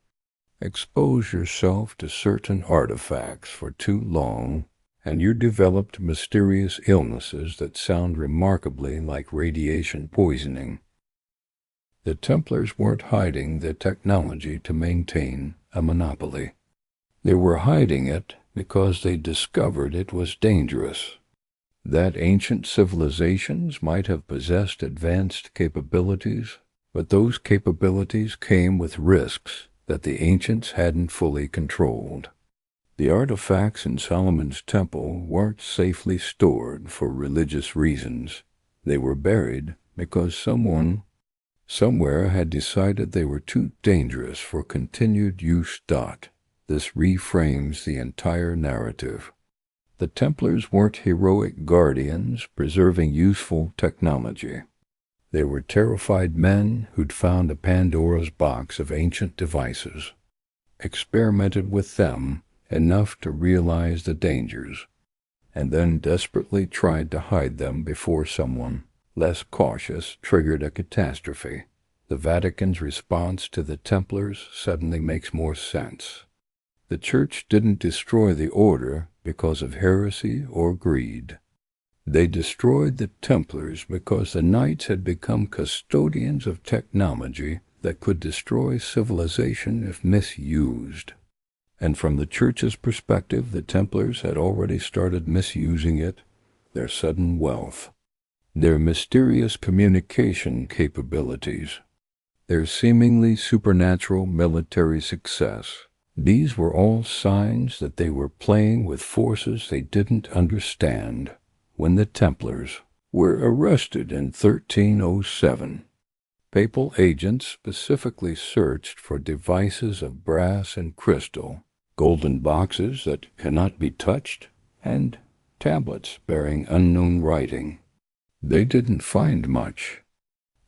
Expose yourself to certain artifacts for too long, and you developed mysterious illnesses that sound remarkably like radiation poisoning. The Templars weren't hiding the technology to maintain a monopoly. They were hiding it because they discovered it was dangerous. That ancient civilizations might have possessed advanced capabilities, but those capabilities came with risks that the ancients hadn't fully controlled. The artifacts in Solomon's temple weren't safely stored for religious reasons. They were buried because someone somewhere had decided they were too dangerous for continued use. This reframes the entire narrative. The Templars weren't heroic guardians preserving useful technology. They were terrified men who'd found a Pandora's box of ancient devices, experimented with them enough to realize the dangers, and then desperately tried to hide them before someone less cautious triggered a catastrophe. The Vatican's response to the Templars suddenly makes more sense. The Church didn't destroy the order because of heresy or greed. They destroyed the Templars because the Knights had become custodians of technology that could destroy civilization if misused. And from the Church's perspective, the Templars had already started misusing it, their sudden wealth, their mysterious communication capabilities, their seemingly supernatural military success. These were all signs that they were playing with forces they didn't understand. When the Templars were arrested in 1307, papal agents specifically searched for devices of brass and crystal, golden boxes that cannot be touched, and tablets bearing unknown writing. They didn't find much.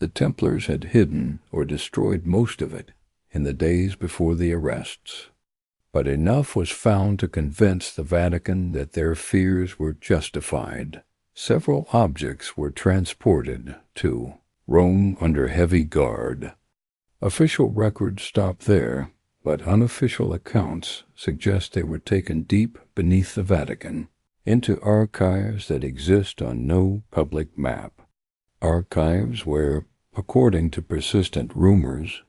The Templars had hidden or destroyed most of it in the days before the arrests. But enough was found to convince the Vatican that their fears were justified. Several objects were transported to Rome under heavy guard. Official records stop there, but unofficial accounts suggest they were taken deep beneath the Vatican, into archives that exist on no public map. Archives where, according to persistent rumors,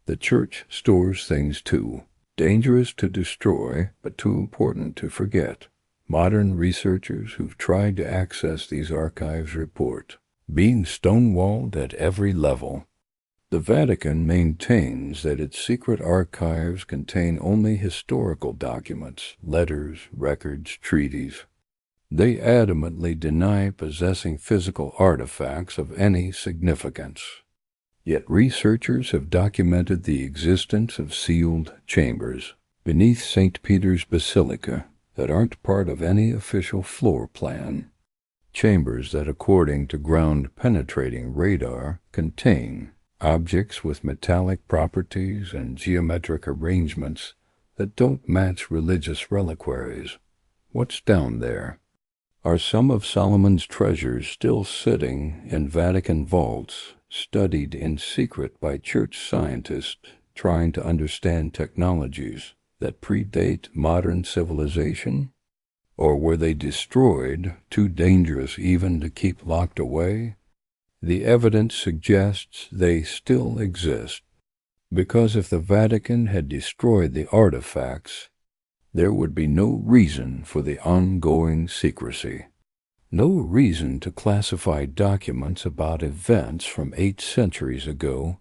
the Church stores things too. Dangerous to destroy, but too important to forget. Modern researchers who've tried to access these archives report being stonewalled at every level. The Vatican maintains that its secret archives contain only historical documents, letters, records, treaties. They adamantly deny possessing physical artifacts of any significance. Yet researchers have documented the existence of sealed chambers, beneath St. Peter's Basilica that aren't part of any official floor plan. Chambers that, according to ground-penetrating radar, contain objects with metallic properties and geometric arrangements that don't match religious reliquaries. What's down there? Are some of Solomon's treasures still sitting in Vatican vaults, studied in secret by church scientists trying to understand technologies that predate modern civilization? Or were they destroyed, too dangerous even to keep locked away? The evidence suggests they still exist, because if the Vatican had destroyed the artifacts, there would be no reason for the ongoing secrecy. No reason to classify documents about events from 8 centuries ago.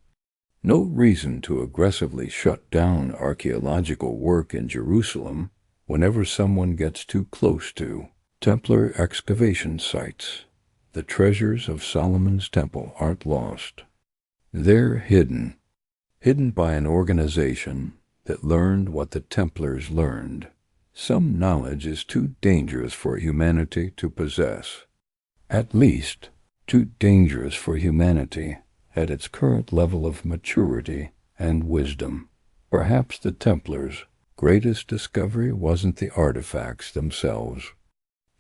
No reason to aggressively shut down archaeological work in Jerusalem whenever someone gets too close to Templar excavation sites. The treasures of Solomon's Temple aren't lost. They're hidden by an organization that learned what the Templars learned. Some knowledge is too dangerous for humanity to possess. At least, too dangerous for humanity at its current level of maturity and wisdom. Perhaps the Templars' greatest discovery wasn't the artifacts themselves.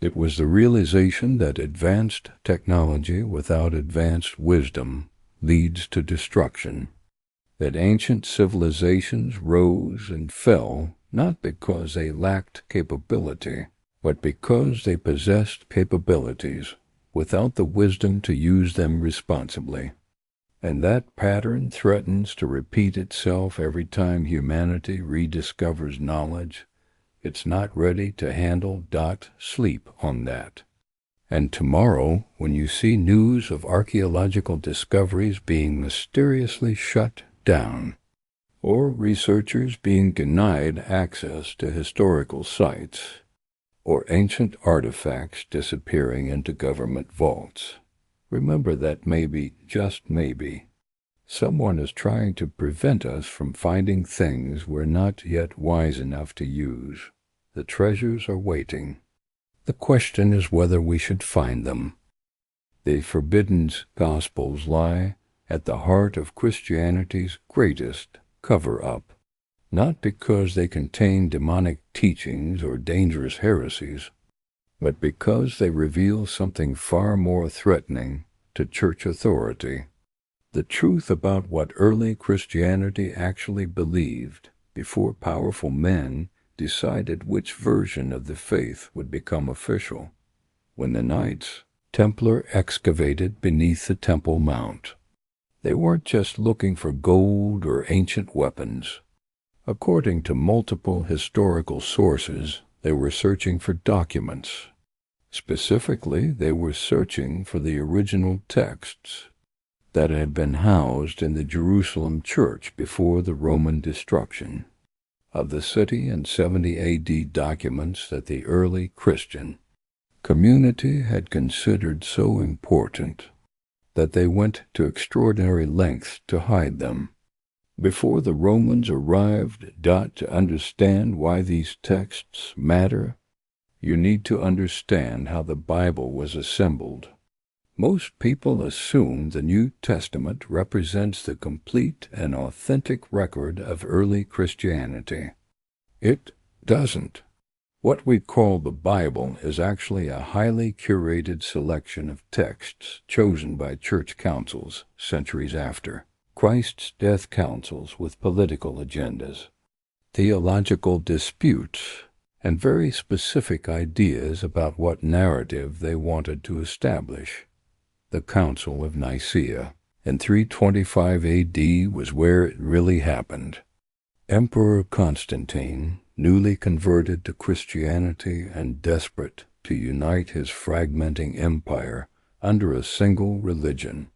It was the realization that advanced technology without advanced wisdom leads to destruction. That ancient civilizations rose and fell not because they lacked capability, but because they possessed capabilities without the wisdom to use them responsibly. And that pattern threatens to repeat itself every time humanity rediscovers knowledge it's not ready to handle. Sleep on that. And tomorrow, when you see news of archaeological discoveries being mysteriously shut down, or researchers being denied access to historical sites, or ancient artifacts disappearing into government vaults, remember that maybe, just maybe, someone is trying to prevent us from finding things we're not yet wise enough to use. The treasures are waiting. The question is whether we should find them. The forbidden Gospels lie at the heart of Christianity's greatest cover-up, not because they contain demonic teachings or dangerous heresies, but because they reveal something far more threatening to church authority. The truth about what early Christianity actually believed before powerful men decided which version of the faith would become official. When the Knights Templar excavated beneath the Temple Mount, they weren't just looking for gold or ancient weapons. According to multiple historical sources, they were searching for documents. Specifically, they were searching for the original texts that had been housed in the Jerusalem church before the Roman destruction of the city in 70 AD, documents that the early Christian community had considered so important that they went to extraordinary lengths to hide them. Before the Romans arrived, to understand why these texts matter, you need to understand how the Bible was assembled. Most people assume the New Testament represents the complete and authentic record of early Christianity. It doesn't. What we call the Bible is actually a highly curated selection of texts chosen by church councils centuries after Christ's death, councils with political agendas, theological disputes, and very specific ideas about what narrative they wanted to establish. The Council of Nicaea in 325 AD was where it really happened. Emperor Constantine, newly converted to Christianity and desperate to unite his fragmenting empire under a single religion,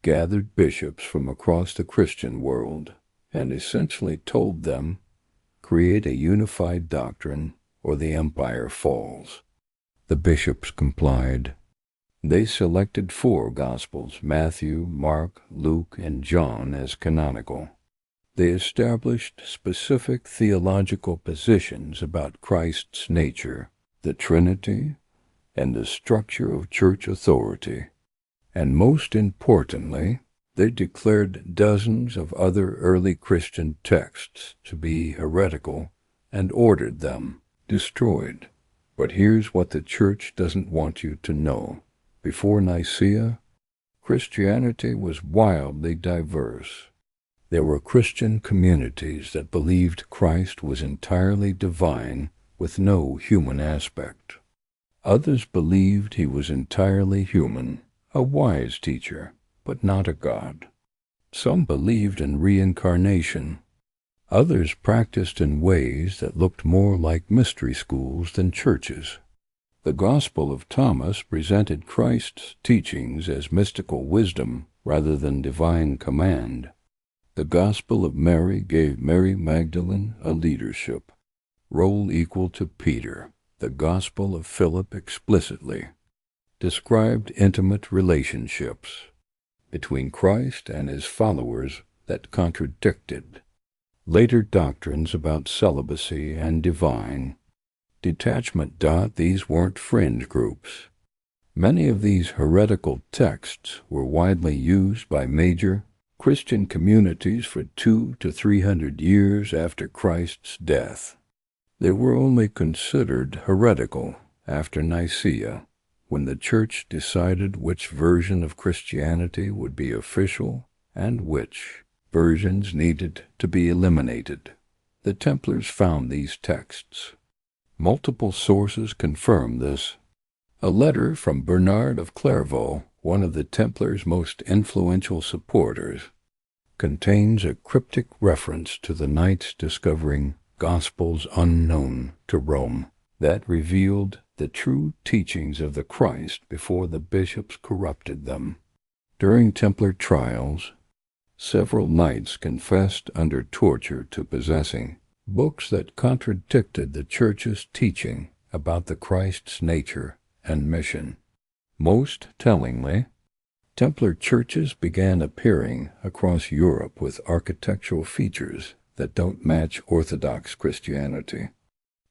gathered bishops from across the Christian world and essentially told them, create a unified doctrine or the empire falls. The bishops complied. They selected 4 Gospels, Matthew, Mark, Luke, and John, as canonical. They established specific theological positions about Christ's nature, the Trinity, and the structure of church authority. And most importantly, they declared dozens of other early Christian texts to be heretical and ordered them destroyed. But here's what the church doesn't want you to know. Before Nicaea, Christianity was wildly diverse. There were Christian communities that believed Christ was entirely divine with no human aspect. Others believed he was entirely human, a wise teacher, but not a god. Some believed in reincarnation. Others practiced in ways that looked more like mystery schools than churches. The Gospel of Thomas presented Christ's teachings as mystical wisdom rather than divine command. The Gospel of Mary gave Mary Magdalene a leadership role equal to Peter. The Gospel of Philip explicitly described intimate relationships between Christ and his followers that contradicted later doctrines about celibacy and divine detachment. These weren't fringe groups. Many of these heretical texts were widely used by major Christian communities for 200 to 300 years after Christ's death. They were only considered heretical after Nicaea, when the Church decided which version of Christianity would be official and which versions needed to be eliminated. The Templars found these texts. Multiple sources confirm this. A letter from Bernard of Clairvaux, one of the Templars' most influential supporters, contains a cryptic reference to the Knights discovering Gospels unknown to Rome that revealed the true teachings of the Christ before the bishops corrupted them. During Templar trials, several knights confessed under torture to possessing books that contradicted the Church's teaching about the Christ's nature and mission. Most tellingly, Templar churches began appearing across Europe with architectural features that don't match Orthodox Christianity.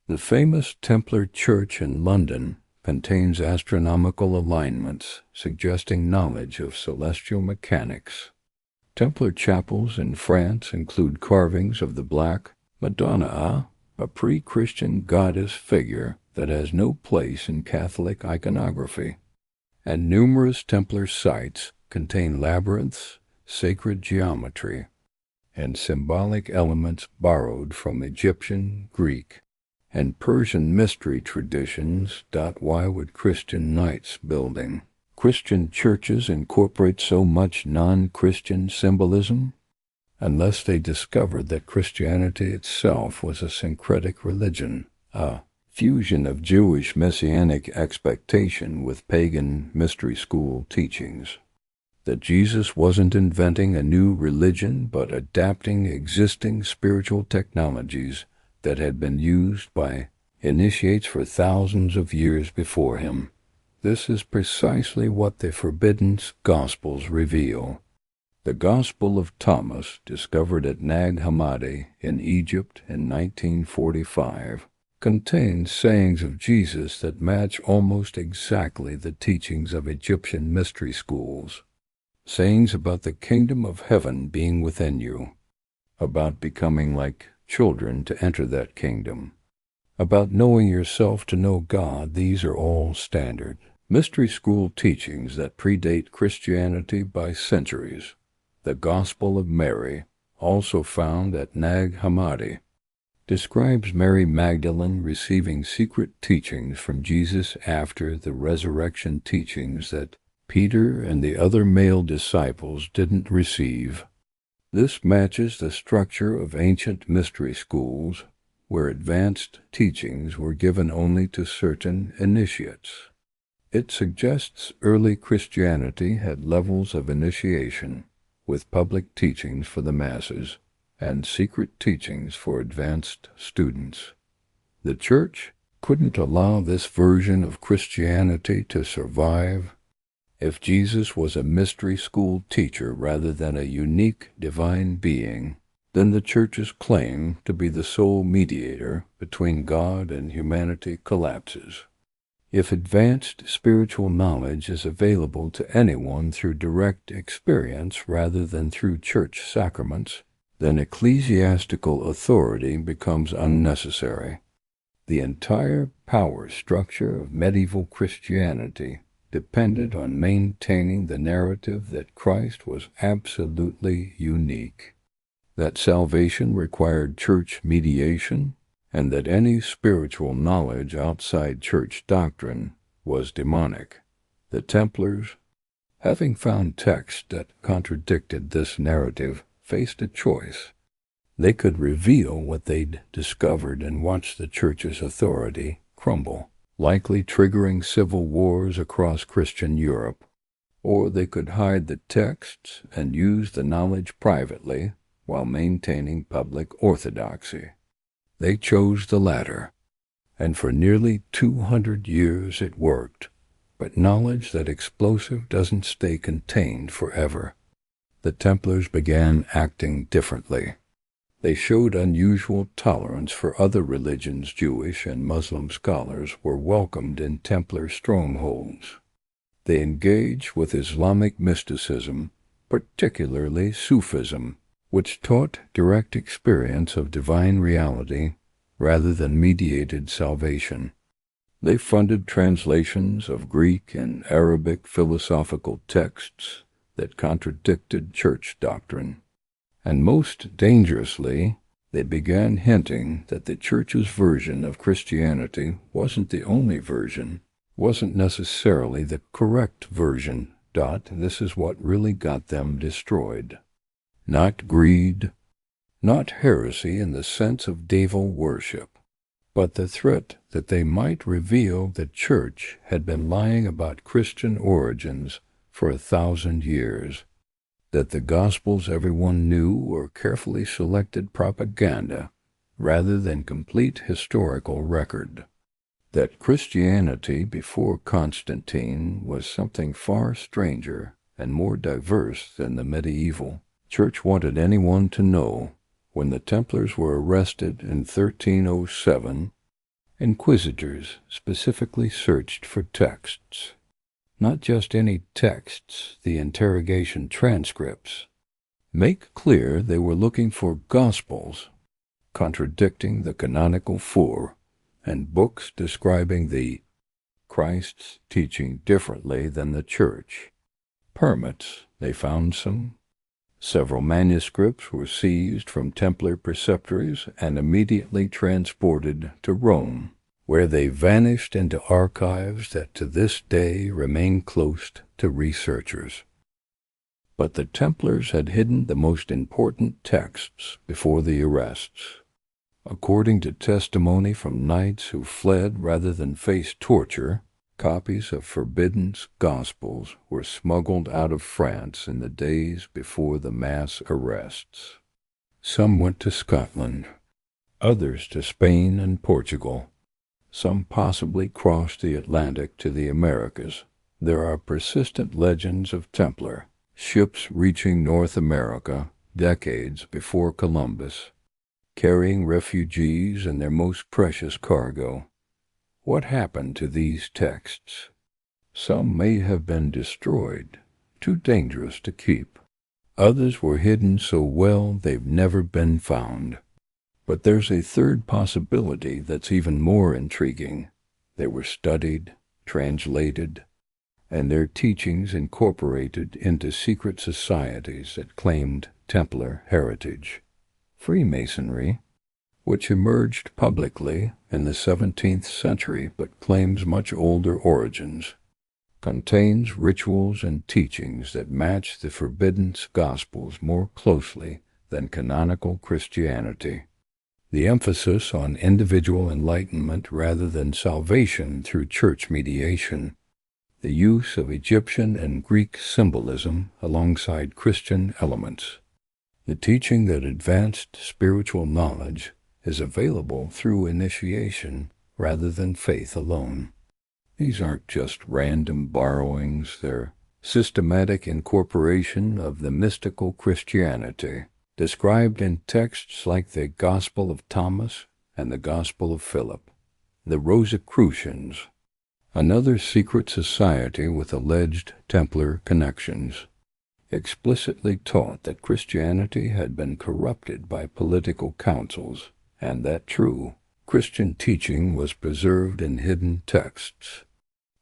The famous Templar church in London contains astronomical alignments suggesting knowledge of celestial mechanics. Templar chapels in France include carvings of the Black Madonna, a pre-Christian goddess figure that has no place in Catholic iconography. And numerous Templar sites contain labyrinths, sacred geometry, and symbolic elements borrowed from Egyptian, Greek, and Persian mystery traditions. Why would Christian knights building Christian churches incorporate so much non-Christian symbolism? Unless they discovered that Christianity itself was a syncretic religion, a fusion of Jewish messianic expectation with pagan mystery school teachings. That Jesus wasn't inventing a new religion but adapting existing spiritual technologies that had been used by initiates for thousands of years before him. This is precisely what the Forbidden Gospels reveal. The Gospel of Thomas, discovered at Nag Hammadi in Egypt in 1945, contains sayings of Jesus that match almost exactly the teachings of Egyptian mystery schools. Sayings about the kingdom of heaven being within you, about becoming like children to enter that kingdom, about knowing yourself to know God. These are all standard mystery school teachings that predate Christianity by centuries. The Gospel of Mary, also found at Nag Hammadi, describes Mary Magdalene receiving secret teachings from Jesus after the resurrection teachings that Peter and the other male disciples didn't receive. This matches the structure of ancient mystery schools, where advanced teachings were given only to certain initiates. It suggests early Christianity had levels of initiation, with public teachings for the masses and secret teachings for advanced students. The Church couldn't allow this version of Christianity to survive. If Jesus was a mystery school teacher rather than a unique divine being, then the Church's claim to be the sole mediator between God and humanity collapses. If advanced spiritual knowledge is available to anyone through direct experience rather than through church sacraments, then ecclesiastical authority becomes unnecessary. The entire power structure of medieval Christianity depended on maintaining the narrative that Christ was absolutely unique, that salvation required church mediation, and that any spiritual knowledge outside church doctrine was demonic. The Templars, having found texts that contradicted this narrative, faced a choice. They could reveal what they'd discovered and watch the Church's authority crumble, likely triggering civil wars across Christian Europe. Or they could hide the texts and use the knowledge privately while maintaining public orthodoxy. They chose the latter, and for nearly 200 years it worked. But knowledge that explosive doesn't stay contained forever. The Templars began acting differently. They showed unusual tolerance for other religions. Jewish and Muslim scholars were welcomed in Templar strongholds. They engaged with Islamic mysticism, particularly Sufism, which taught direct experience of divine reality rather than mediated salvation. They funded translations of Greek and Arabic philosophical texts that contradicted church doctrine. And most dangerously, they began hinting that the Church's version of Christianity wasn't the only version, wasn't necessarily the correct version. This is what really got them destroyed. Not greed, not heresy in the sense of devil worship, but the threat that they might reveal the Church had been lying about Christian origins for 1,000 years, that the Gospels everyone knew were carefully selected propaganda rather than complete historical record, that Christianity before Constantine was something far stranger and more diverse than the medieval Church wanted anyone to know. When the Templars were arrested in 1307, inquisitors specifically searched for texts. Not just any texts, the interrogation transcripts. Make clear they were looking for Gospels, contradicting the canonical four, and books describing the Christ's teaching differently than the Church. Permits, they found some. Several manuscripts were seized from Templar preceptories and immediately transported to Rome, where they vanished into archives that to this day remain close to researchers. But the Templars had hidden the most important texts before the arrests. According to testimony from knights who fled rather than face torture, copies of forbidden Gospels were smuggled out of France in the days before the mass arrests. Some went to Scotland, others to Spain and Portugal. Some possibly crossed the Atlantic to the Americas. There are persistent legends of Templar ships reaching North America decades before Columbus, carrying refugees and their most precious cargo. What happened to these texts? Some may have been destroyed, too dangerous to keep. Others were hidden so well they've never been found. But there's a third possibility that's even more intriguing. They were studied, translated, and their teachings incorporated into secret societies that claimed Templar heritage. Freemasonry, which emerged publicly in the 17th century but claims much older origins, contains rituals and teachings that match the forbidden Gospels more closely than canonical Christianity. The emphasis on individual enlightenment rather than salvation through church mediation, the use of Egyptian and Greek symbolism alongside Christian elements, the teaching that advanced spiritual knowledge is available through initiation rather than faith alone. These aren't just random borrowings, they're systematic incorporation of the mystical Christianity described in texts like the Gospel of Thomas and the Gospel of Philip. The Rosicrucians, another secret society with alleged Templar connections, explicitly taught that Christianity had been corrupted by political councils and that true Christian teaching was preserved in hidden texts.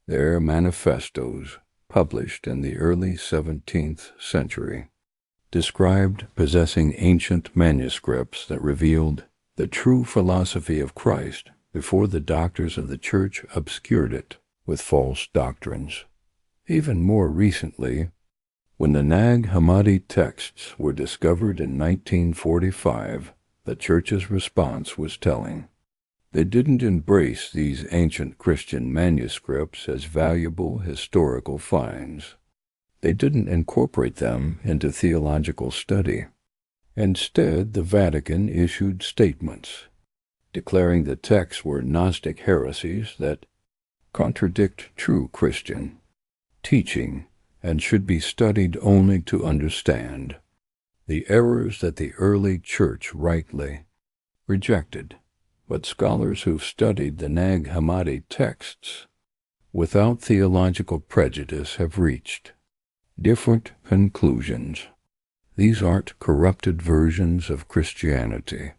Their manifestos, published in the early 17th century, described possessing ancient manuscripts that revealed the true philosophy of Christ before the doctors of the Church obscured it with false doctrines. Even more recently, when the Nag Hammadi texts were discovered in 1945, the Church's response was telling. They didn't embrace these ancient Christian manuscripts as valuable historical finds. They didn't incorporate them into theological study. Instead, the Vatican issued statements declaring the texts were Gnostic heresies that contradict true Christian teaching and should be studied only to understand the errors that the early Church rightly rejected. But scholars who've studied the Nag Hammadi texts without theological prejudice have reached different conclusions. These aren't corrupted versions of Christianity.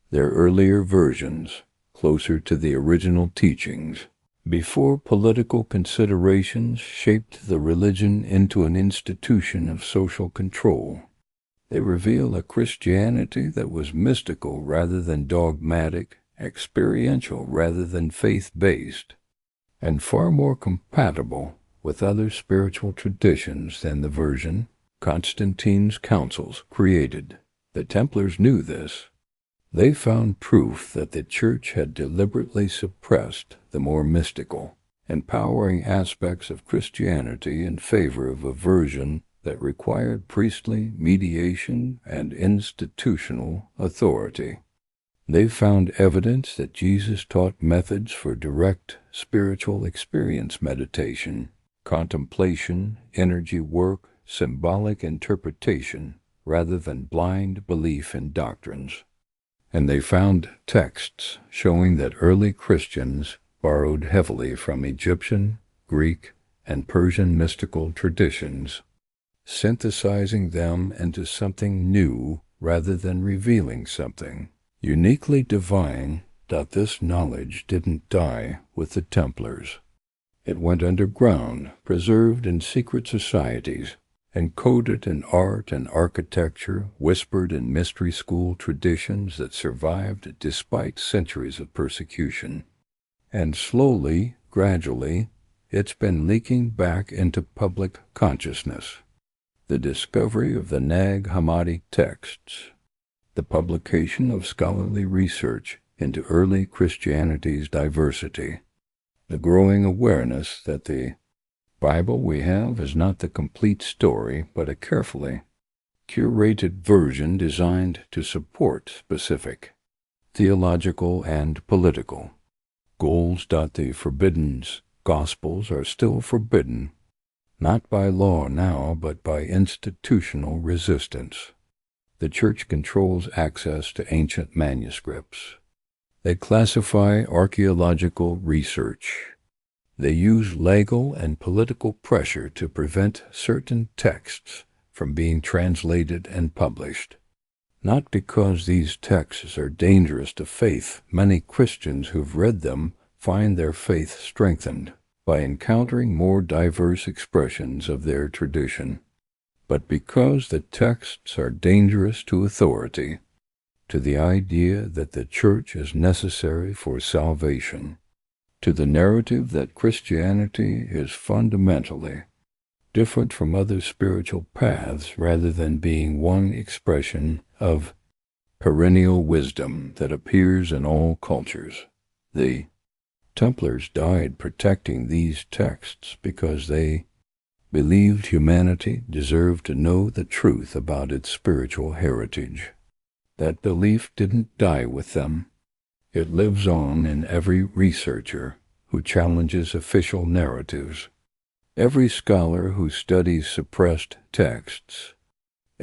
They're earlier versions, closer to the original teachings, before political considerations shaped the religion into an institution of social control. They reveal a Christianity that was mystical rather than dogmatic, experiential rather than faith-based, and far more compatible with other spiritual traditions than the version Constantine's councils created. The Templars knew this. They found proof that the Church had deliberately suppressed the more mystical, empowering aspects of Christianity in favor of a version that required priestly mediation and institutional authority. They found evidence that Jesus taught methods for direct spiritual experience meditation, contemplation, energy work, symbolic interpretation, rather than blind belief in doctrines. And they found texts showing that early Christians borrowed heavily from Egyptian, Greek, and Persian mystical traditions, synthesizing them into something new rather than revealing something uniquely divine. This knowledge didn't die with the Templars. It went underground, preserved in secret societies, encoded in art and architecture, whispered in mystery school traditions that survived despite centuries of persecution. And slowly, gradually, it's been leaking back into public consciousness. The discovery of the Nag Hammadi texts, the publication of scholarly research into early Christianity's diversity, the growing awareness that the Bible we have is not the complete story, but a carefully curated version designed to support specific theological and political goals. The forbidden Gospels are still forbidden, not by law now, but by institutional resistance. The Church controls access to ancient manuscripts. They classify archaeological research. They use legal and political pressure to prevent certain texts from being translated and published. Not because these texts are dangerous to faith. Many Christians who've read them find their faith strengthened by encountering more diverse expressions of their tradition. But because the texts are dangerous to authority, to the idea that the Church is necessary for salvation, to the narrative that Christianity is fundamentally different from other spiritual paths rather than being one expression of perennial wisdom that appears in all cultures. The Templars died protecting these texts because they believed humanity deserved to know the truth about its spiritual heritage. That belief didn't die with them. It lives on in every researcher who challenges official narratives, every scholar who studies suppressed texts,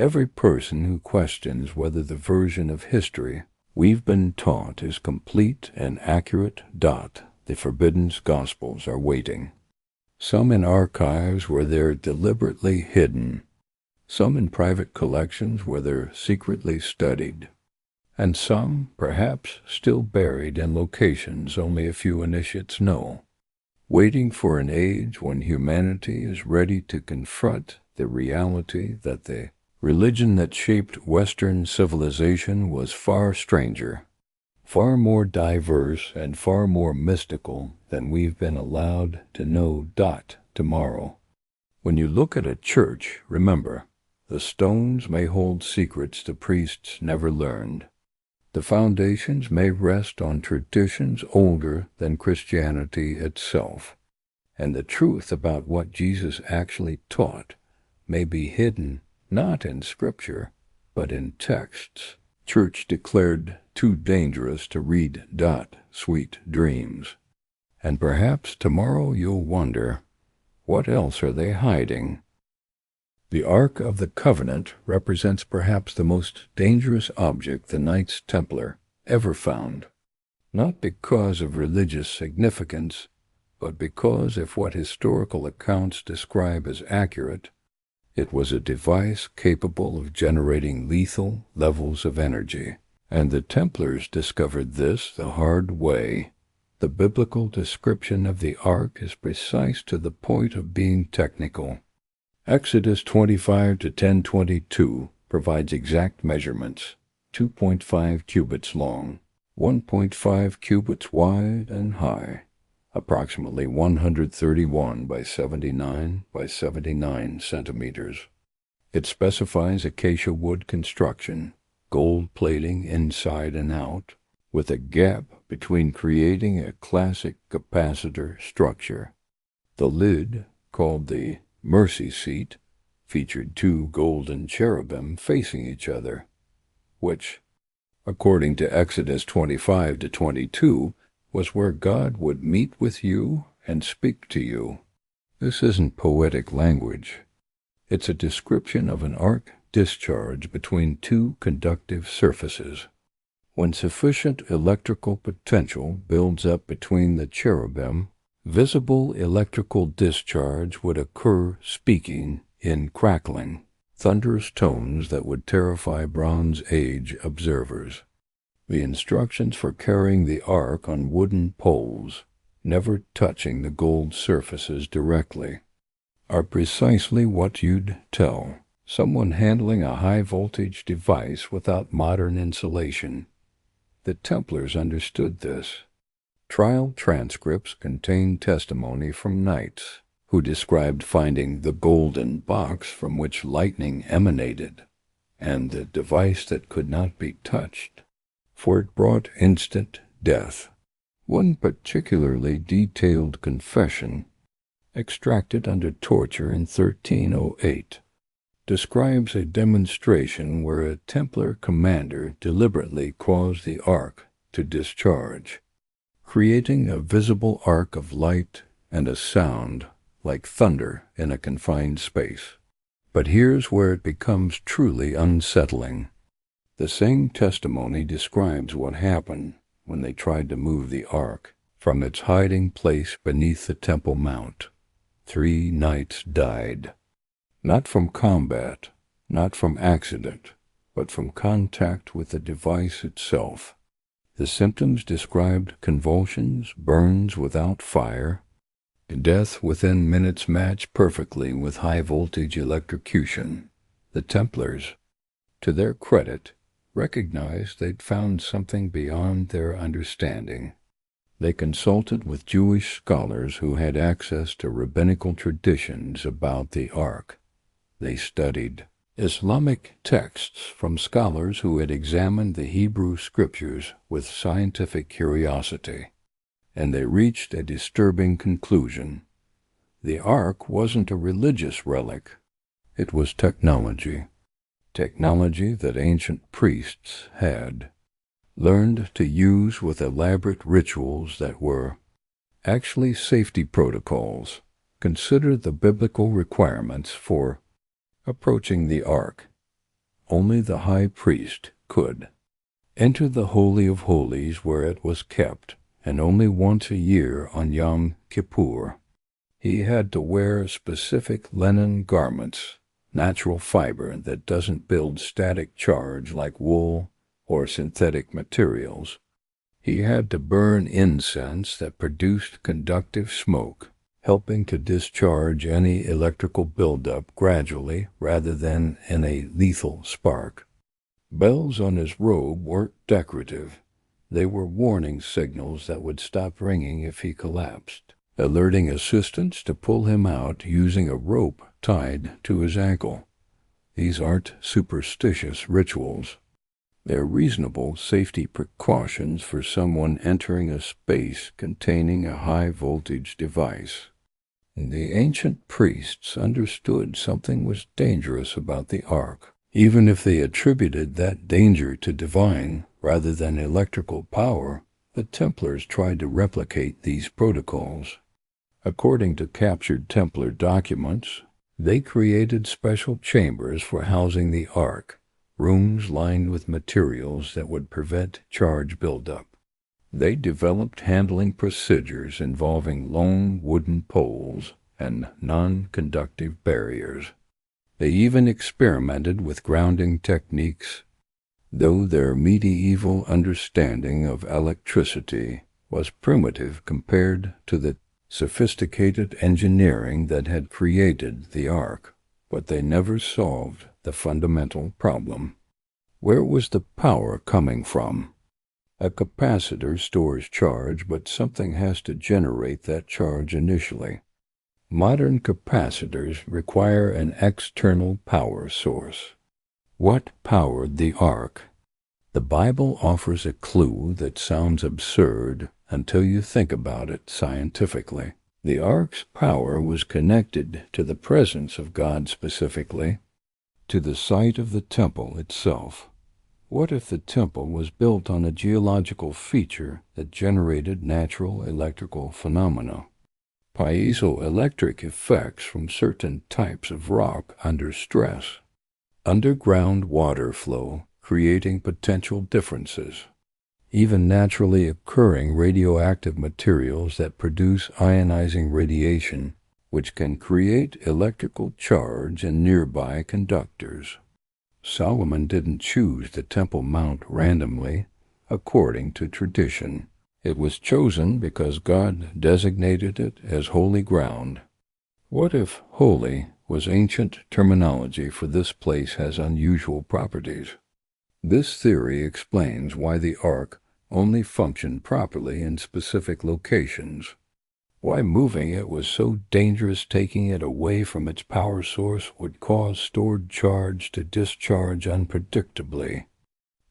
Every person who questions whether the version of history we've been taught is complete and accurate, the forbidden Gospels are waiting. Some in archives where they're deliberately hidden, some in private collections where they're secretly studied, and some, perhaps, still buried in locations only a few initiates know, waiting for an age when humanity is ready to confront the reality that the religion that shaped Western civilization was far stranger, far more diverse, and far more mystical than we've been allowed to know. Tomorrow. When you look at a church, remember, the stones may hold secrets the priests never learned. The foundations may rest on traditions older than Christianity itself, and the truth about what Jesus actually taught may be hidden not in Scripture, but in texts church declared too dangerous to read. Sweet dreams. And perhaps tomorrow you'll wonder, what else are they hiding? The Ark of the Covenant represents perhaps the most dangerous object the Knights Templar ever found, not because of religious significance, but because, if what historical accounts describe as accurate, it was a device capable of generating lethal levels of energy. And the Templars discovered this the hard way. The biblical description of the Ark is precise to the point of being technical. Exodus 25 to 10:22 provides exact measurements, 2.5 cubits long, 1.5 cubits wide and high, approximately 131 by 79 by 79 centimeters. It specifies acacia wood construction, gold plating inside and out, with a gap between creating a classic capacitor structure. The lid, called the mercy seat, featured two golden cherubim facing each other, which, according to Exodus 25 to 22, was where God would meet with you and speak to you. This isn't poetic language. It's a description of an arc discharge between two conductive surfaces. When sufficient electrical potential builds up between the cherubim, visible electrical discharge would occur, speaking in crackling, thunderous tones that would terrify Bronze Age observers. The instructions for carrying the ark on wooden poles, never touching the gold surfaces directly, are precisely what you'd tell someone handling a high-voltage device without modern insulation. The Templars understood this. Trial transcripts contain testimony from knights who described finding the golden box from which lightning emanated, and the device that could not be touched, for it brought instant death. One particularly detailed confession, extracted under torture in 1308, describes a demonstration where a Templar commander deliberately caused the ark to discharge, creating a visible arc of light and a sound like thunder in a confined space. But here's where it becomes truly unsettling. The same testimony describes what happened when they tried to move the ark from its hiding place beneath the Temple Mount. 3 knights died. Not from combat, not from accident, but from contact with the device itself. The symptoms described convulsions, burns without fire. Death within minutes matched perfectly with high-voltage electrocution. The Templars, to their credit, recognized they'd found something beyond their understanding. They consulted with Jewish scholars who had access to rabbinical traditions about the Ark. They studied Islamic texts from scholars who had examined the Hebrew scriptures with scientific curiosity, and they reached a disturbing conclusion. The Ark wasn't a religious relic. It was technology. Technology that ancient priests had learned to use with elaborate rituals that were actually safety protocols. Consider the biblical requirements for approaching the Ark. only the high priest could. Enter the Holy of Holies where it was kept, and only once a year on Yom Kippur. He had to wear specific linen garments, natural fiber that doesn't build static charge like wool or synthetic materials. He had to burn incense that produced conductive smoke, helping to discharge any electrical buildup gradually rather than in a lethal spark. Bells on his robe weren't decorative. They were warning signals that would stop ringing if he collapsed, alerting assistants to pull him out using a rope tied to his ankle. These aren't superstitious rituals. They're reasonable safety precautions for someone entering a space containing a high-voltage device. The ancient priests understood something was dangerous about the Ark, even if they attributed that danger to divine rather than electrical power. The Templars tried to replicate these protocols. According to captured Templar documents, they created special chambers for housing the Ark, rooms lined with materials that would prevent charge buildup. They developed handling procedures involving long wooden poles and non-conductive barriers. They even experimented with grounding techniques, though their medieval understanding of electricity was primitive compared to the sophisticated engineering that had created the Ark. But they never solved the fundamental problem. Where was the power coming from? A capacitor stores charge, but something has to generate that charge initially. Modern capacitors require an external power source. What powered the Ark? The Bible offers a clue that sounds absurd until you think about it scientifically. The Ark's power was connected to the presence of God specifically, to the site of the temple itself. What if the temple was built on a geological feature that generated natural electrical phenomena? Piezoelectric effects from certain types of rock under stress. Underground water flow creating potential differences. Even naturally occurring radioactive materials that produce ionizing radiation, which can create electrical charge in nearby conductors. Solomon didn't choose the Temple Mount randomly, according to tradition. It was chosen because God designated it as holy ground. What if holy was ancient terminology for this place has unusual properties? This theory explains why the Ark only functioned properly in specific locations. Why moving it was so dangerous. Taking it away from its power source would cause stored charge to discharge unpredictably.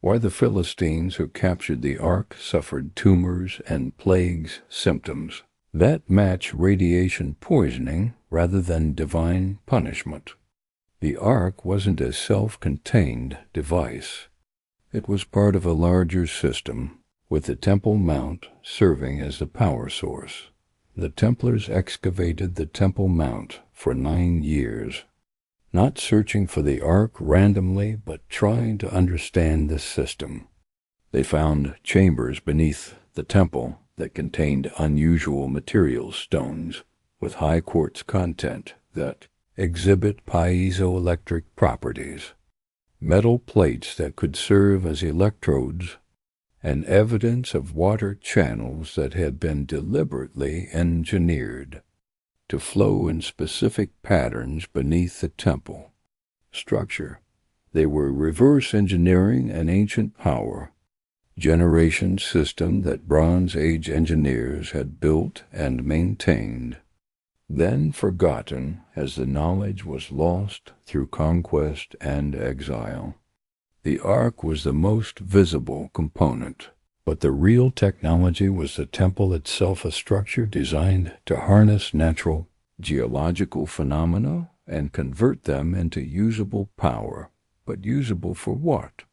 Why the Philistines who captured the Ark suffered tumors and plagues symptoms that match radiation poisoning rather than divine punishment. The Ark wasn't a self-contained device. It was part of a larger system, with the Temple Mount serving as the power source. The Templars excavated the Temple Mount for 9 years, not searching for the Ark randomly, but trying to understand the system. They found chambers beneath the temple that contained unusual material stones with high quartz content that exhibit piezoelectric properties, metal plates that could serve as electrodes, and evidence of water channels that had been deliberately engineered to flow in specific patterns beneath the temple structure. They were reverse engineering an ancient power generation system that Bronze Age engineers had built and maintained, then forgotten as the knowledge was lost through conquest and exile. The Ark was the most visible component, but the real technology was the temple itself, a structure designed to harness natural geological phenomena and convert them into usable power. But usable for what?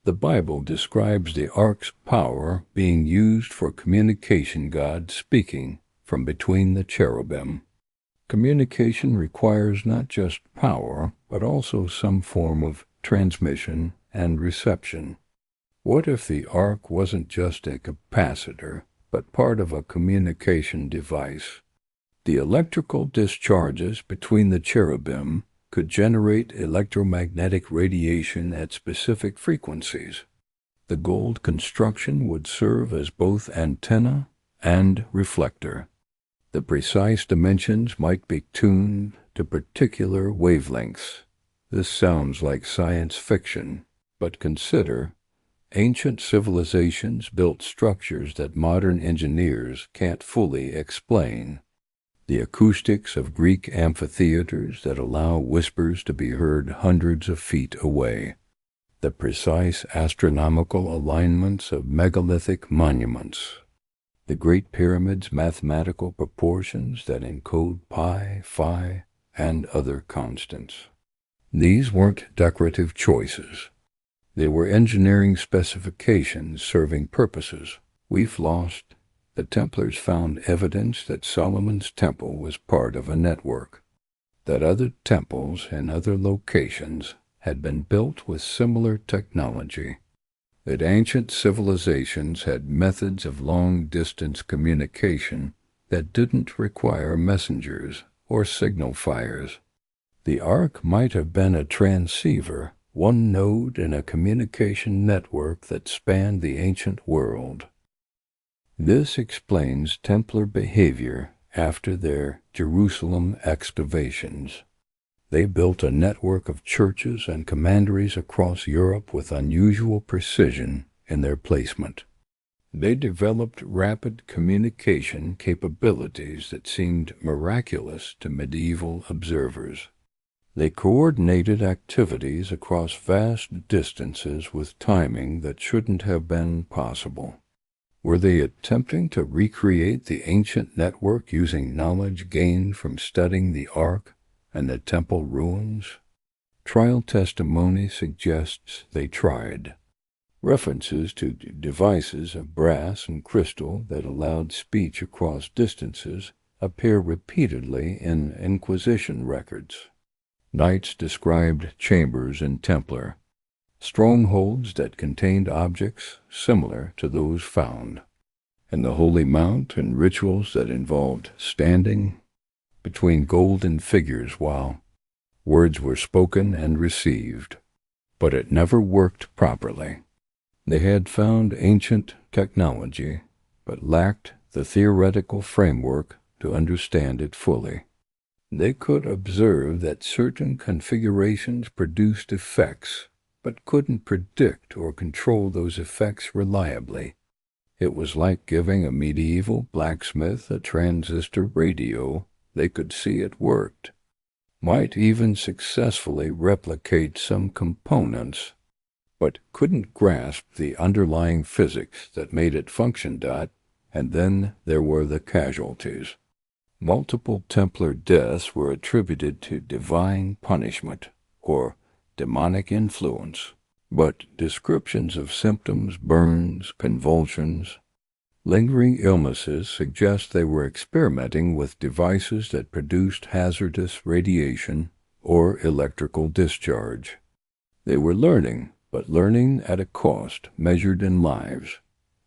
The Bible describes the Ark's power being used for communication, God speaking from between the cherubim. Communication requires not just power, but also some form of transmission, and reception. What if the ark wasn't just a capacitor, but part of a communication device? The electrical discharges between the cherubim could generate electromagnetic radiation at specific frequencies. The gold construction would serve as both antenna and reflector. The precise dimensions might be tuned to particular wavelengths. This sounds like science fiction, but consider ancient civilizations built structures that modern engineers can't fully explain. The acoustics of Greek amphitheaters that allow whispers to be heard hundreds of feet away. The precise astronomical alignments of megalithic monuments. The Great Pyramid's mathematical proportions that encode pi, phi, and other constants. These weren't decorative choices. They were engineering specifications serving purposes we've lost. The Templars found evidence that Solomon's temple was part of a network, that other temples in other locations had been built with similar technology, that ancient civilizations had methods of long-distance communication that didn't require messengers or signal fires. The Ark might have been a transceiver, one node in a communication network that spanned the ancient world. This explains Templar behavior after their Jerusalem excavations. They built a network of churches and commanderies across Europe with unusual precision in their placement. They developed rapid communication capabilities that seemed miraculous to medieval observers. They coordinated activities across vast distances with timing that shouldn't have been possible. Were they attempting to recreate the ancient network using knowledge gained from studying the Ark and the temple ruins? Trial testimony suggests they tried. References to devices of brass and crystal that allowed speech across distances appear repeatedly in Inquisition records. Knights described chambers in Templar, strongholds that contained objects similar to those found, and the Holy Mount and rituals that involved standing between golden figures while words were spoken and received. But it never worked properly. They had found ancient technology, but lacked the theoretical framework to understand it fully. They could observe that certain configurations produced effects, but couldn't predict or control those effects reliably. It was like giving a medieval blacksmith a transistor radio. They could see it worked, might even successfully replicate some components, but couldn't grasp the underlying physics that made it function. And then there were the casualties. Multiple Templar deaths were attributed to divine punishment or demonic influence, but descriptions of symptoms, burns, convulsions, lingering illnesses suggest they were experimenting with devices that produced hazardous radiation or electrical discharge. They were learning, but learning at a cost measured in lives.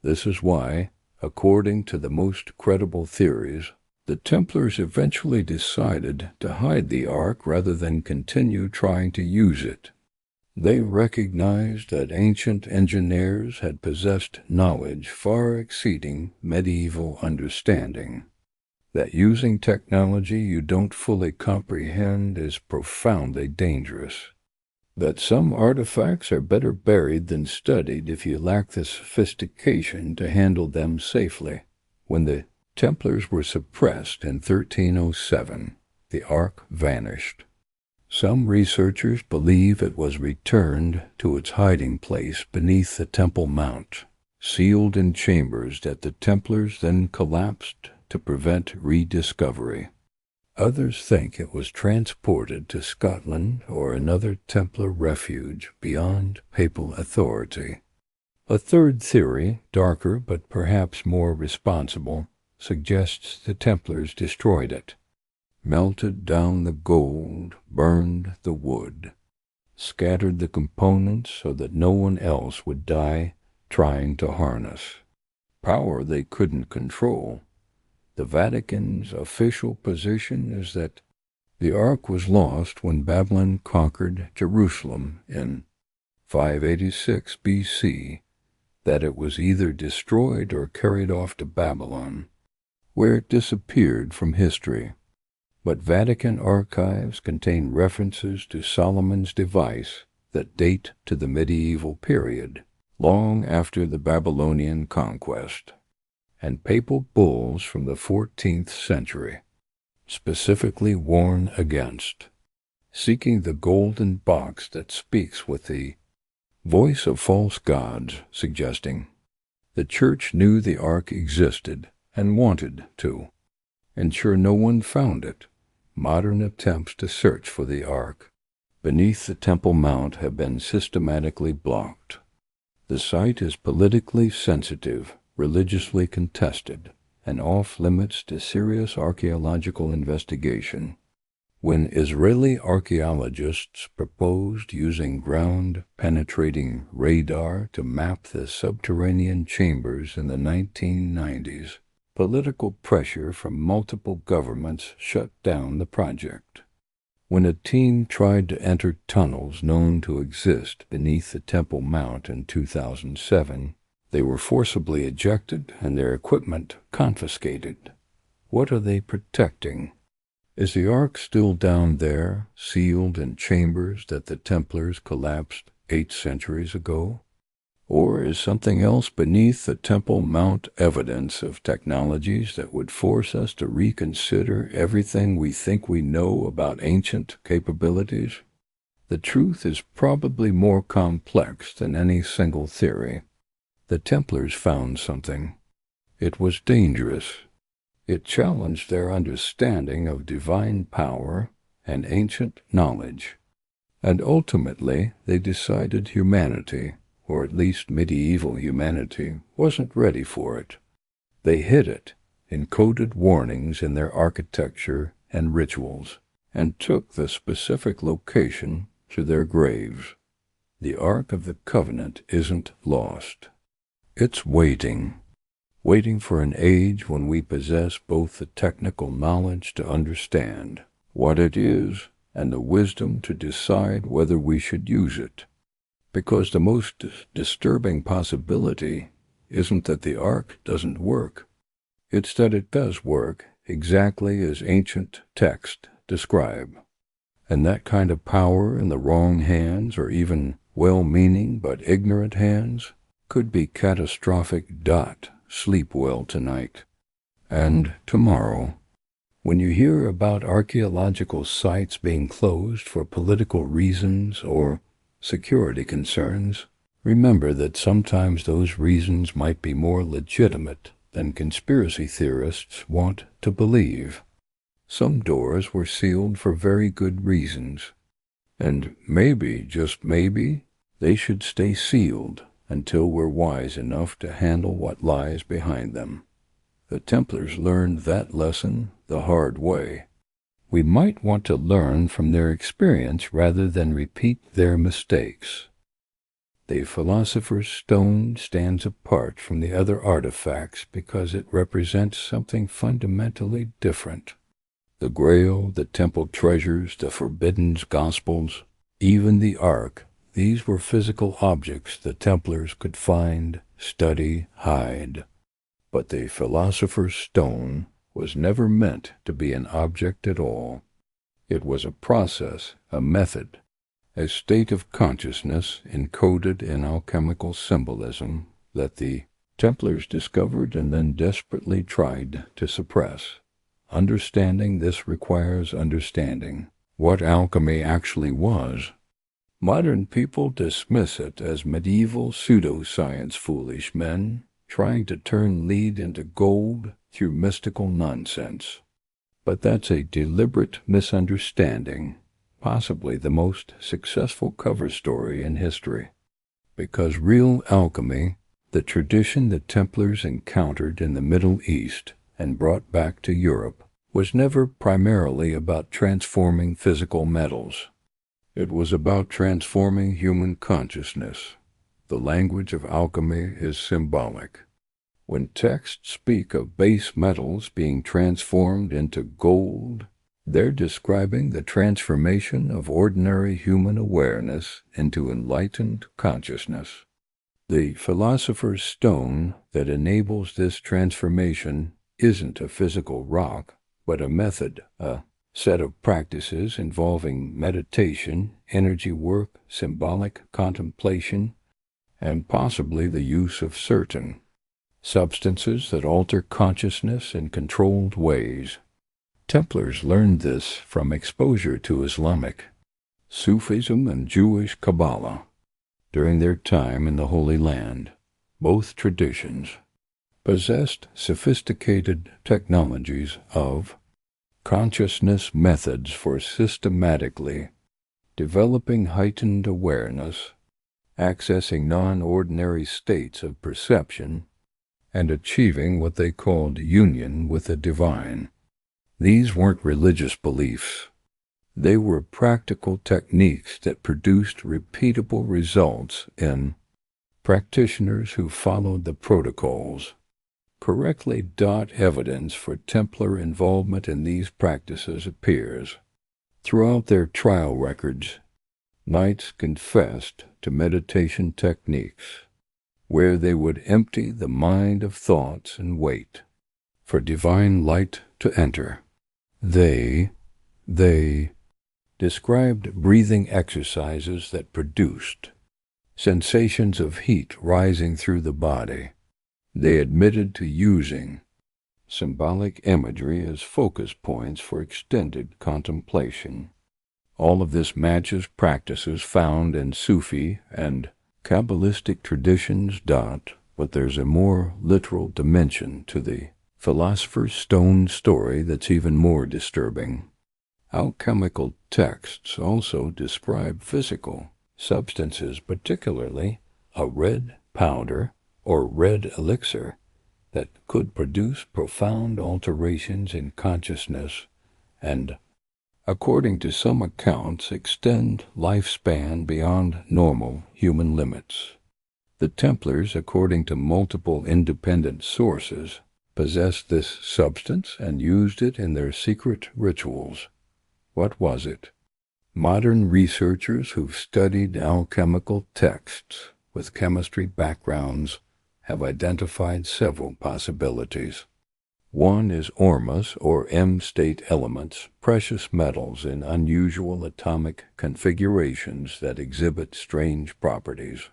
This is why, according to the most credible theories, the Templars eventually decided to hide the Ark rather than continue trying to use it. They recognized that ancient engineers had possessed knowledge far exceeding medieval understanding, that using technology you don't fully comprehend is profoundly dangerous, that some artifacts are better buried than studied if you lack the sophistication to handle them safely. When the Templars were suppressed in 1307, the Ark vanished. Some researchers believe it was returned to its hiding place beneath the Temple Mount, sealed in chambers that the Templars then collapsed to prevent rediscovery. Others think it was transported to Scotland or another Templar refuge beyond papal authority. A third theory, darker but perhaps more responsible, suggests the Templars destroyed it, melted down the gold, burned the wood. scattered the components so that no one else would die trying to harness. Power they couldn't control. The Vatican's official position is that the Ark was lost when Babylon conquered Jerusalem in 586 BC, that it was either destroyed or carried off to Babylon, where it disappeared from history. But Vatican archives contain references to Solomon's device that date to the medieval period, long after the Babylonian conquest, and papal bulls from the 14th century, specifically warn against seeking the golden box that speaks with the voice of false gods, suggesting the Church knew the Ark existed and wanted to ensure no one found it. Modern attempts to search for the Ark beneath the Temple Mount have been systematically blocked. The site is politically sensitive, religiously contested, and off-limits to serious archaeological investigation. When Israeli archaeologists proposed using ground-penetrating radar to map the subterranean chambers in the 1990s, political pressure from multiple governments shut down the project. When a team tried to enter tunnels known to exist beneath the Temple Mount in 2007, they were forcibly ejected and their equipment confiscated. What are they protecting? Is the Ark still down there, sealed in chambers that the Templars collapsed 8 centuries ago? Or is something else beneath the Temple Mount evidence of technologies that would force us to reconsider everything we think we know about ancient capabilities? The truth is probably more complex than any single theory. The Templars found something. It was dangerous. It challenged their understanding of divine power and ancient knowledge. And ultimately, they decided humanity, or at least medieval humanity, wasn't ready for it. They hid it, encoded warnings in their architecture and rituals, and took the specific location to their graves. The Ark of the Covenant isn't lost. It's waiting for an age when we possess both the technical knowledge to understand what it is and the wisdom to decide whether we should use it. Because the most disturbing possibility isn't that the Ark doesn't work. It's that it does work exactly as ancient texts describe. And that kind of power in the wrong hands, or even well-meaning but ignorant hands, could be catastrophic. Sleep well tonight. And tomorrow, when you hear about archaeological sites being closed for political reasons or security concerns, remember that sometimes those reasons might be more legitimate than conspiracy theorists want to believe. Some doors were sealed for very good reasons, and maybe, just maybe, they should stay sealed until we're wise enough to handle what lies behind them. The Templars learned that lesson the hard way. We might want to learn from their experience rather than repeat their mistakes. The Philosopher's Stone stands apart from the other artifacts because it represents something fundamentally different. The Grail, the Temple treasures, the Forbidden Gospels, even the Ark, these were physical objects the Templars could find, study, hide. But the Philosopher's Stone was never meant to be an object at all. It was a process, a method, a state of consciousness encoded in alchemical symbolism that the Templars discovered and then desperately tried to suppress. Understanding this requires understanding what alchemy actually was. Modern people dismiss it as medieval pseudoscience foolish men trying to turn lead into gold through mystical nonsense. But that's a deliberate misunderstanding, possibly the most successful cover story in history. Because real alchemy, the tradition the Templars encountered in the Middle East and brought back to Europe, was never primarily about transforming physical metals. It was about transforming human consciousness. The language of alchemy is symbolic. When texts speak of base metals being transformed into gold, they're describing the transformation of ordinary human awareness into enlightened consciousness. The philosopher's stone that enables this transformation isn't a physical rock, but a method, a set of practices involving meditation, energy work, symbolic contemplation, and possibly the use of certain substances that alter consciousness in controlled ways. Templars learned this from exposure to Islamic, Sufism, and Jewish Kabbalah during their time in the Holy Land. Both traditions possessed sophisticated technologies of consciousness methods for systematically developing heightened awareness, accessing non-ordinary states of perception, and achieving what they called union with the divine. These weren't religious beliefs. They were practical techniques that produced repeatable results in practitioners who followed the protocols. Correctly evidence for Templar involvement in these practices appears. Throughout their trial records, knights confessed to meditation techniques, where they would empty the mind of thoughts and wait for divine light to enter. They described breathing exercises that produced sensations of heat rising through the body. They admitted to using symbolic imagery as focus points for extended contemplation. All of this matches practices found in Sufi and Kabbalistic traditions, but there's a more literal dimension to the philosopher's stone story that's even more disturbing. Alchemical texts also describe physical substances, particularly a red powder or red elixir that could produce profound alterations in consciousness and, according to some accounts, extend lifespan beyond normal human limits. The Templars, according to multiple independent sources, possessed this substance and used it in their secret rituals. What was it? Modern researchers who've studied alchemical texts with chemistry backgrounds have identified several possibilities. One is ormus, or M-state elements, precious metals in unusual atomic configurations that exhibit strange properties.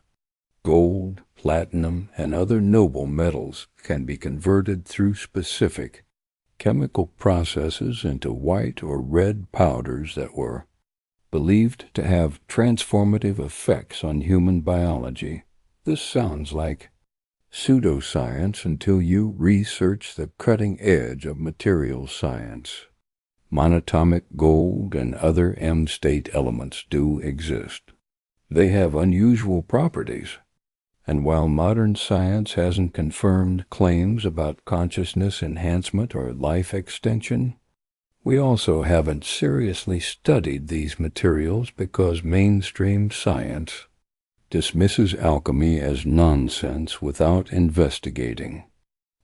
Gold, platinum, and other noble metals can be converted through specific chemical processes into white or red powders that were believed to have transformative effects on human biology. This sounds like pseudoscience until you research the cutting edge of materials science. Monatomic gold and other M-state elements do exist. They have unusual properties, and while modern science hasn't confirmed claims about consciousness enhancement or life extension, we also haven't seriously studied these materials because mainstream science dismisses alchemy as nonsense without investigating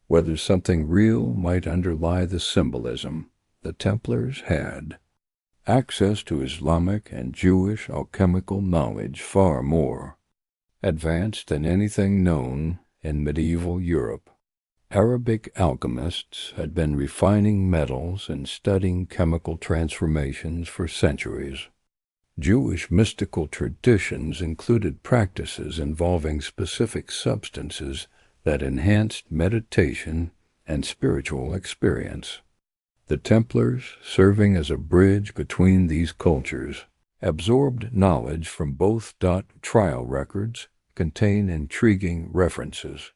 whether something real might underlie the symbolism. The Templars had access to Islamic and Jewish alchemical knowledge far more advanced than anything known in medieval Europe. Arabic alchemists had been refining metals and studying chemical transformations for centuries. Jewish mystical traditions included practices involving specific substances that enhanced meditation and spiritual experience. The Templars, serving as a bridge between these cultures, absorbed knowledge from both. Trial records contain intriguing references.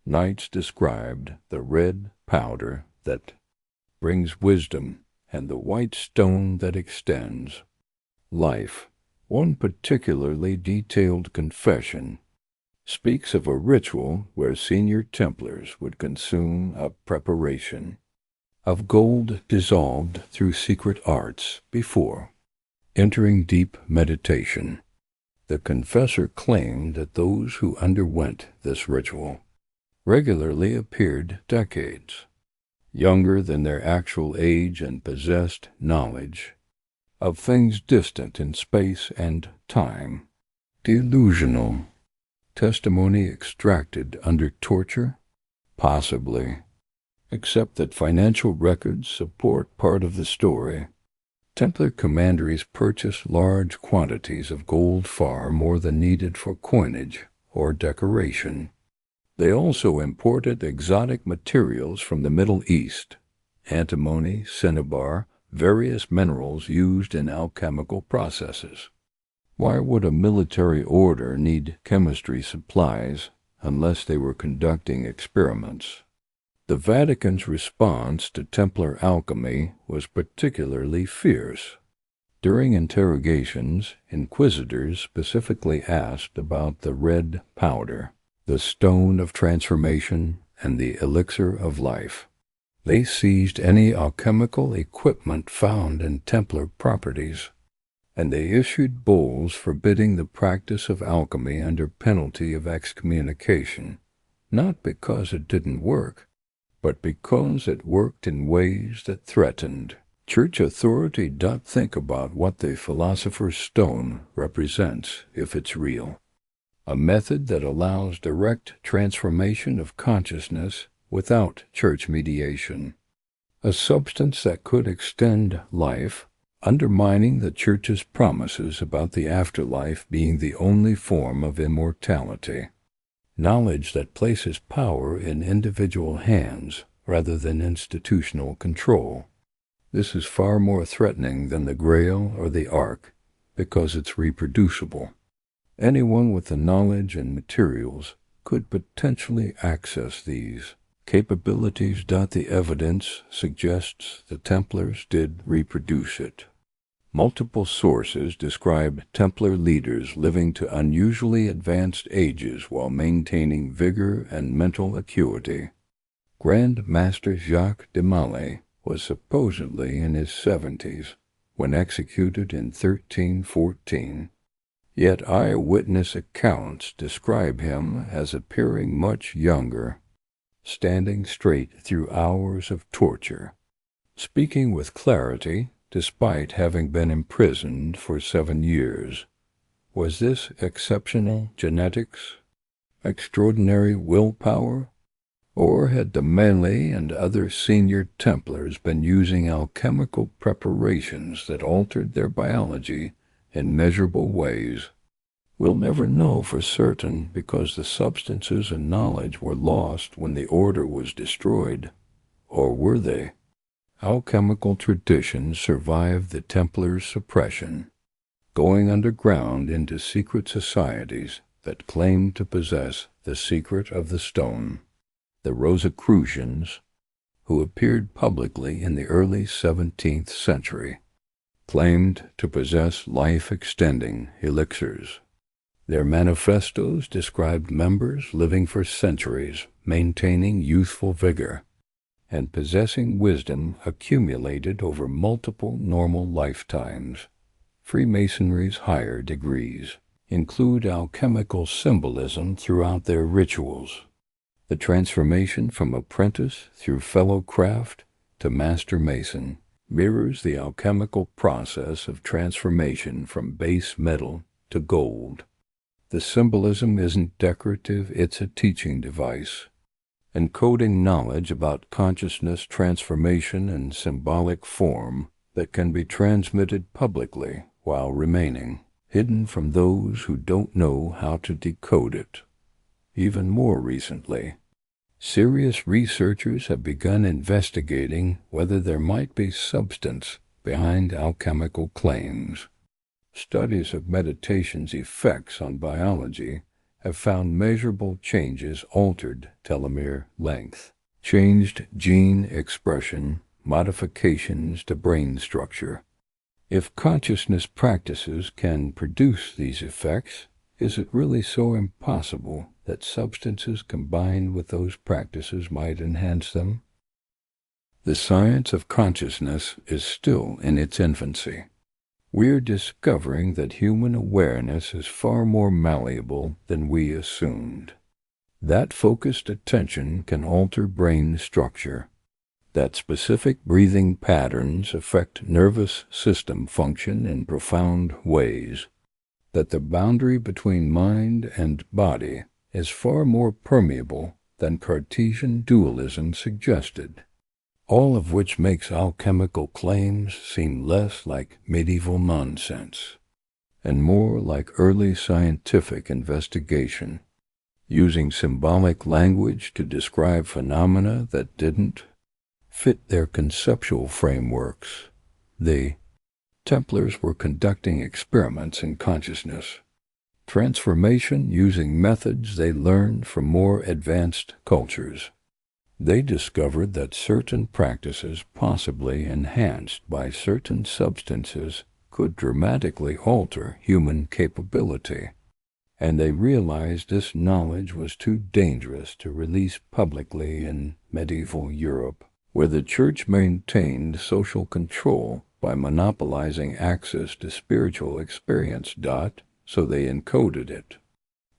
Knights described the red powder that brings wisdom and the white stone that extends life. One particularly detailed confession speaks of a ritual where senior Templars would consume a preparation of gold dissolved through secret arts before Entering deep meditation, the confessor claimed that those who underwent this ritual regularly appeared decades younger than their actual age and possessed knowledge of things distant in space and time. Delusional. Testimony extracted under torture? Possibly. Except that financial records support part of the story. Templar commanderies purchased large quantities of gold, far more than needed for coinage or decoration. They also imported exotic materials from the Middle East, antimony, cinnabar, various minerals used in alchemical processes. Why would a military order need chemistry supplies unless they were conducting experiments? The Vatican's response to Templar alchemy was particularly fierce. During interrogations, inquisitors specifically asked about the red powder, the stone of transformation, and the elixir of life. They seized any alchemical equipment found in Templar properties, and they issued bulls forbidding the practice of alchemy under penalty of excommunication, not because it didn't work, but because it worked in ways that threatened. Church authority doth think about what the philosopher's stone represents if it's real. A method that allows direct transformation of consciousness without church mediation. A substance that could extend life, undermining the church's promises about the afterlife being the only form of immortality. Knowledge that places power in individual hands rather than institutional control. This is far more threatening than the Grail or the Ark because it's reproducible. Anyone with the knowledge and materials could potentially access these capabilities. The evidence suggests the Templars did reproduce it. Multiple sources describe Templar leaders living to unusually advanced ages while maintaining vigor and mental acuity. Grand Master Jacques de Molay was supposedly in his 70s when executed in 1314. Yet eyewitness accounts describe him as appearing much younger, standing straight through hours of torture, speaking with clarity despite having been imprisoned for 7 years. Was this exceptional genetics? Extraordinary willpower? Or had the Malay and other senior Templars been using alchemical preparations that altered their biology in measurable ways? We'll never know for certain because the substances and knowledge were lost when the order was destroyed. Or were they? Alchemical traditions survived the Templars' suppression, going underground into secret societies that claimed to possess the secret of the stone. The Rosicrucians, who appeared publicly in the early 17th century, claimed to possess life-extending elixirs. Their manifestos described members living for centuries, maintaining youthful vigor, and possessing wisdom accumulated over multiple normal lifetimes. Freemasonry's higher degrees include alchemical symbolism throughout their rituals. The transformation from apprentice through fellow craft to master mason mirrors the alchemical process of transformation from base metal to gold. The symbolism isn't decorative, it's a teaching device, encoding knowledge about consciousness transformation in symbolic form that can be transmitted publicly while remaining hidden from those who don't know how to decode it. Even more recently, serious researchers have begun investigating whether there might be substance behind alchemical claims. Studies of meditation's effects on biology have found measurable changes, altered telomere length, changed gene expression, modifications to brain structure. If consciousness practices can produce these effects, is it really so impossible that substances combined with those practices might enhance them? The science of consciousness is still in its infancy. We're discovering that human awareness is far more malleable than we assumed. That focused attention can alter brain structure. That specific breathing patterns affect nervous system function in profound ways. That the boundary between mind and body is far more permeable than Cartesian dualism suggested. All of which makes alchemical claims seem less like medieval nonsense and more like early scientific investigation, using symbolic language to describe phenomena that didn't fit their conceptual frameworks. The Templars were conducting experiments in consciousness, transformation using methods they learned from more advanced cultures. They discovered that certain practices, possibly enhanced by certain substances, could dramatically alter human capability, and they realized this knowledge was too dangerous to release publicly in medieval Europe, where the Church maintained social control by monopolizing access to spiritual experience. So they encoded it.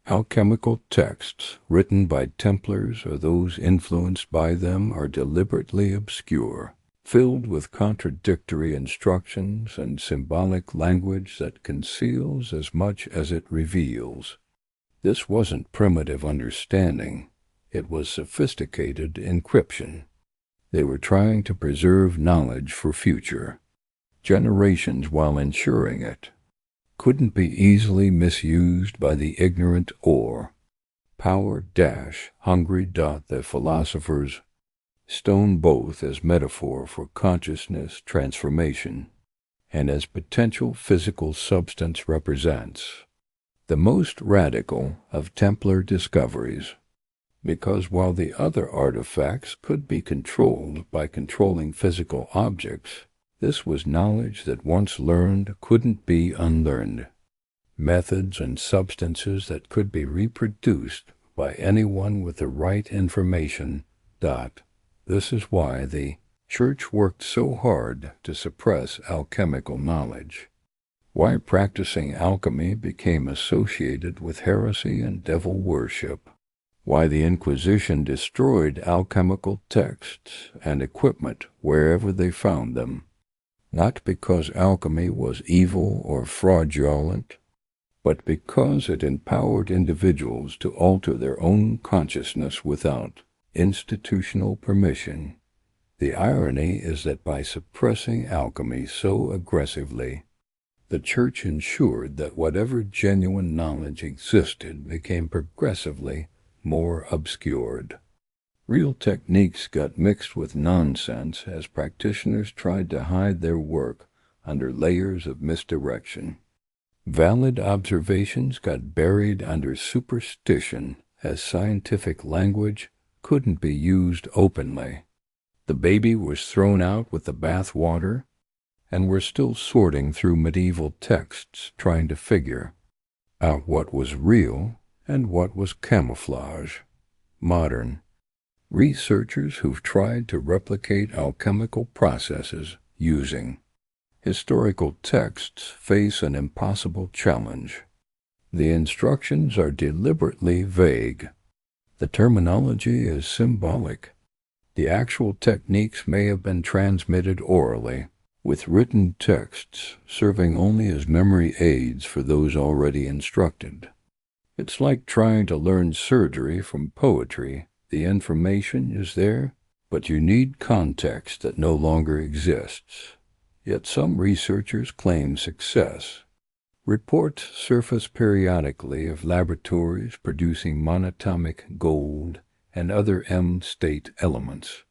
Alchemical texts written by Templars or those influenced by them are deliberately obscure, filled with contradictory instructions and symbolic language that conceals as much as it reveals. This wasn't primitive understanding, it was sophisticated encryption. They were trying to preserve knowledge for future generations while ensuring it couldn't be easily misused by the ignorant or power-hungry. The philosophers stone both as metaphor for consciousness transformation and as potential physical substance represents the most radical of Templar discoveries, because while the other artifacts could be controlled by controlling physical objects, this was knowledge that once learned couldn't be unlearned. Methods and substances that could be reproduced by anyone with the right information. This is why the Church worked so hard to suppress alchemical knowledge. Why practicing alchemy became associated with heresy and devil worship. Why the Inquisition destroyed alchemical texts and equipment wherever they found them. Not because alchemy was evil or fraudulent, but because it empowered individuals to alter their own consciousness without institutional permission. The irony is that by suppressing alchemy so aggressively, the Church ensured that whatever genuine knowledge existed became progressively more obscured. Real techniques got mixed with nonsense as practitioners tried to hide their work under layers of misdirection. Valid observations got buried under superstition as scientific language couldn't be used openly. The baby was thrown out with the bathwater, and we're still sorting through medieval texts trying to figure out what was real and what was camouflage. Modern researchers who've tried to replicate alchemical processes using historical texts face an impossible challenge. The instructions are deliberately vague. The terminology is symbolic. The actual techniques may have been transmitted orally, with written texts serving only as memory aids for those already instructed. It's like trying to learn surgery from poetry. The information is there, but you need context that no longer exists. Yet some researchers claim success. Reports surface periodically of laboratories producing monatomic gold and other M-state elements.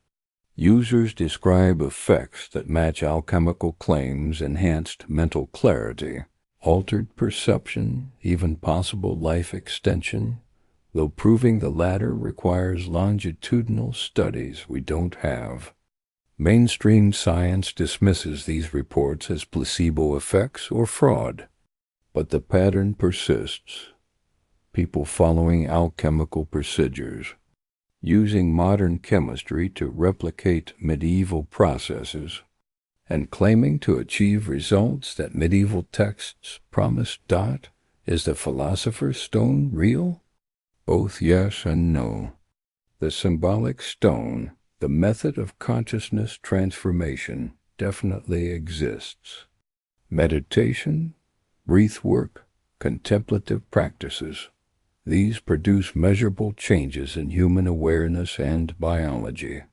Users describe effects that match alchemical claims: enhanced mental clarity, altered perception, even possible life extension, though proving the latter requires longitudinal studies we don't have. Mainstream science dismisses these reports as placebo effects or fraud, but the pattern persists. People following alchemical procedures, using modern chemistry to replicate medieval processes, and claiming to achieve results that medieval texts promised. Is the Philosopher's Stone real? Both yes and no. The symbolic stone, the method of consciousness transformation, definitely exists. Meditation, breath work, contemplative practices, these produce measurable changes in human awareness and biology.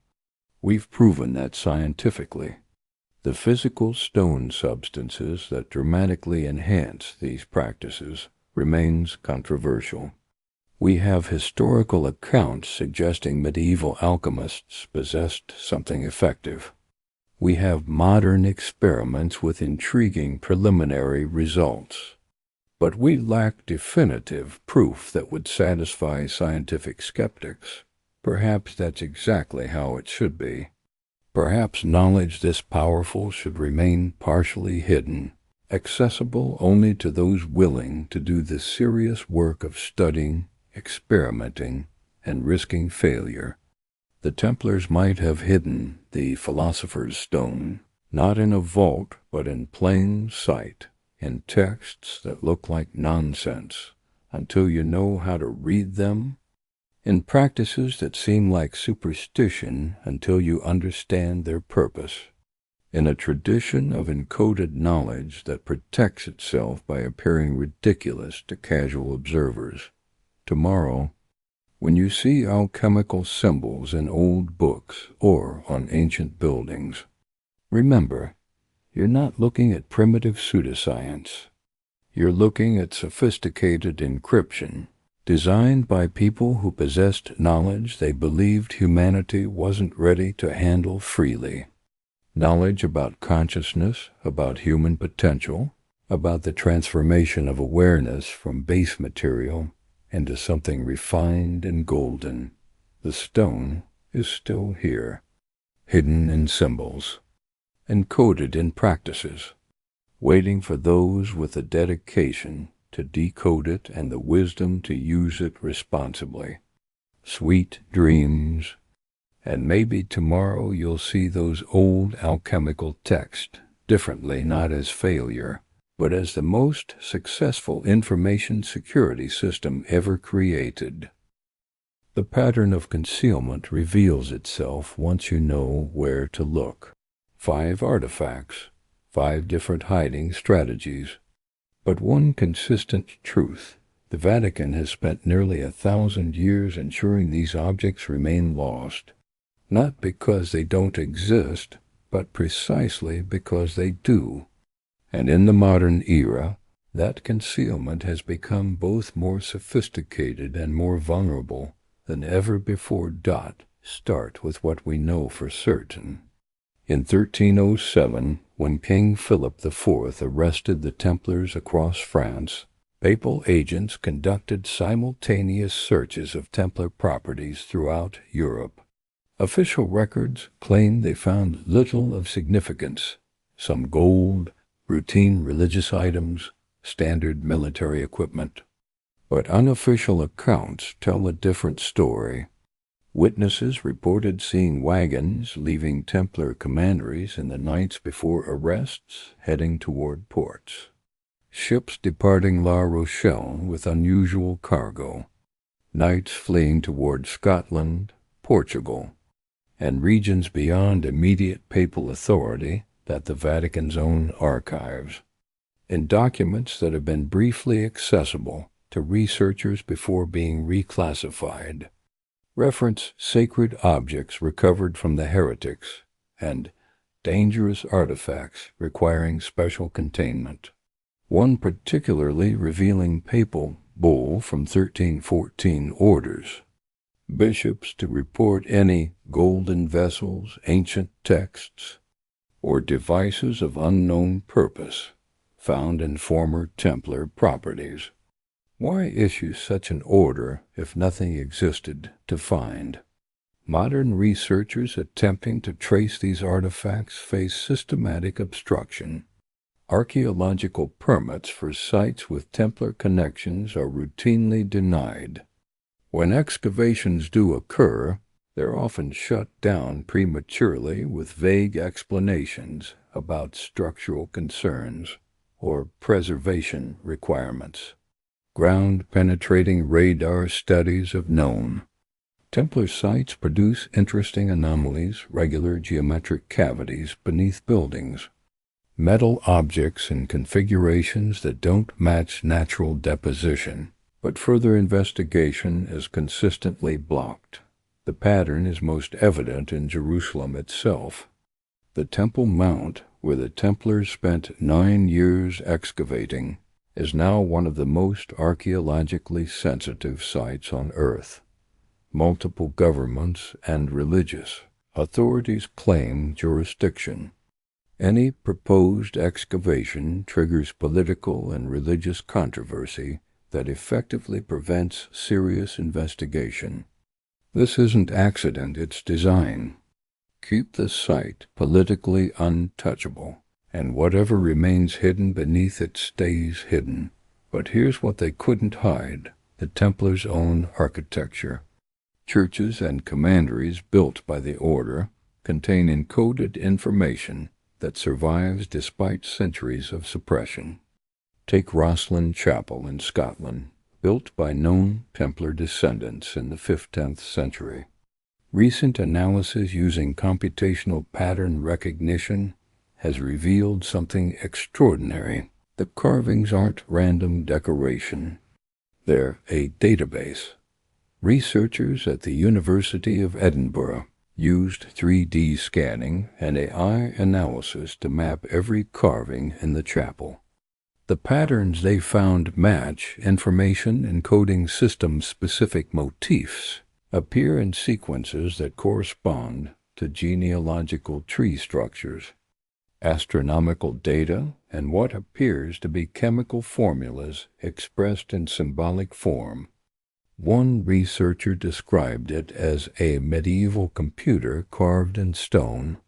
We've proven that scientifically. The physical stone substances that dramatically enhance these practices remains controversial. We have historical accounts suggesting medieval alchemists possessed something effective. We have modern experiments with intriguing preliminary results. But we lack definitive proof that would satisfy scientific skeptics. Perhaps that's exactly how it should be. Perhaps knowledge this powerful should remain partially hidden, accessible only to those willing to do the serious work of studying, experimenting, and risking failure. The Templars might have hidden the Philosopher's Stone, not in a vault, but in plain sight, in texts that look like nonsense, until you know how to read them, in practices that seem like superstition until you understand their purpose, in a tradition of encoded knowledge that protects itself by appearing ridiculous to casual observers. Tomorrow, when you see alchemical symbols in old books or on ancient buildings, remember, you're not looking at primitive pseudoscience. You're looking at sophisticated encryption, designed by people who possessed knowledge they believed humanity wasn't ready to handle freely. Knowledge about consciousness, about human potential, about the transformation of awareness from base material into something refined and golden. The stone is still here, hidden in symbols, encoded in practices, waiting for those with the dedication to decode it and the wisdom to use it responsibly. Sweet dreams, and maybe tomorrow you'll see those old alchemical texts differently, not as failure, but as the most successful information security system ever created. The pattern of concealment reveals itself once you know where to look. 5 artifacts, 5 different hiding strategies, but one consistent truth. The Vatican has spent nearly 1,000 years ensuring these objects remain lost, not because they don't exist, but precisely because they do. And in the modern era, that concealment has become both more sophisticated and more vulnerable than ever before. Start with what we know for certain. In 1307, when King Philip IV arrested the Templars across France, papal agents conducted simultaneous searches of Templar properties throughout Europe. Official records claimed they found little of significance, some gold, routine religious items, standard military equipment. But unofficial accounts tell a different story. Witnesses reported seeing wagons leaving Templar commanderies in the nights before arrests heading toward ports, ships departing La Rochelle with unusual cargo, knights fleeing toward Scotland, Portugal, and regions beyond immediate papal authority that the Vatican's own archives, in documents that have been briefly accessible to researchers before being reclassified. Reference sacred objects recovered from the heretics and dangerous artifacts requiring special containment. One particularly revealing papal bull from 1314 orders bishops to report any golden vessels, ancient texts, or devices of unknown purpose found in former Templar properties. Why issue such an order if nothing existed to find? Modern researchers attempting to trace these artifacts face systematic obstruction. Archaeological permits for sites with Templar connections are routinely denied. When excavations do occur, they're often shut down prematurely with vague explanations about structural concerns or preservation requirements. Ground-penetrating radar studies have known Templar sites produce interesting anomalies, regular geometric cavities beneath buildings, metal objects in configurations that don't match natural deposition, but further investigation is consistently blocked. The pattern is most evident in Jerusalem itself. The Temple Mount, where the Templars spent 9 years excavating, is now one of the most archaeologically sensitive sites on Earth. Multiple governments and religious authorities claim jurisdiction. Any proposed excavation triggers political and religious controversy that effectively prevents serious investigation. This isn't accident, it's design. Keep the site politically untouchable, and whatever remains hidden beneath it stays hidden. But here's what they couldn't hide: the Templars' own architecture. Churches and commanderies built by the order contain encoded information that survives despite centuries of suppression. Take Rosslyn Chapel in Scotland, built by known Templar descendants in the 5th–10th century. Recent analysis using computational pattern recognition has revealed something extraordinary. The carvings aren't random decoration. They're a database. Researchers at the University of Edinburgh used 3D scanning and AI analysis to map every carving in the chapel. The patterns they found match information encoding system-specific motifs, appear in sequences that correspond to genealogical tree structures, astronomical data, and what appears to be chemical formulas expressed in symbolic form. One researcher described it as a medieval computer carved in stone,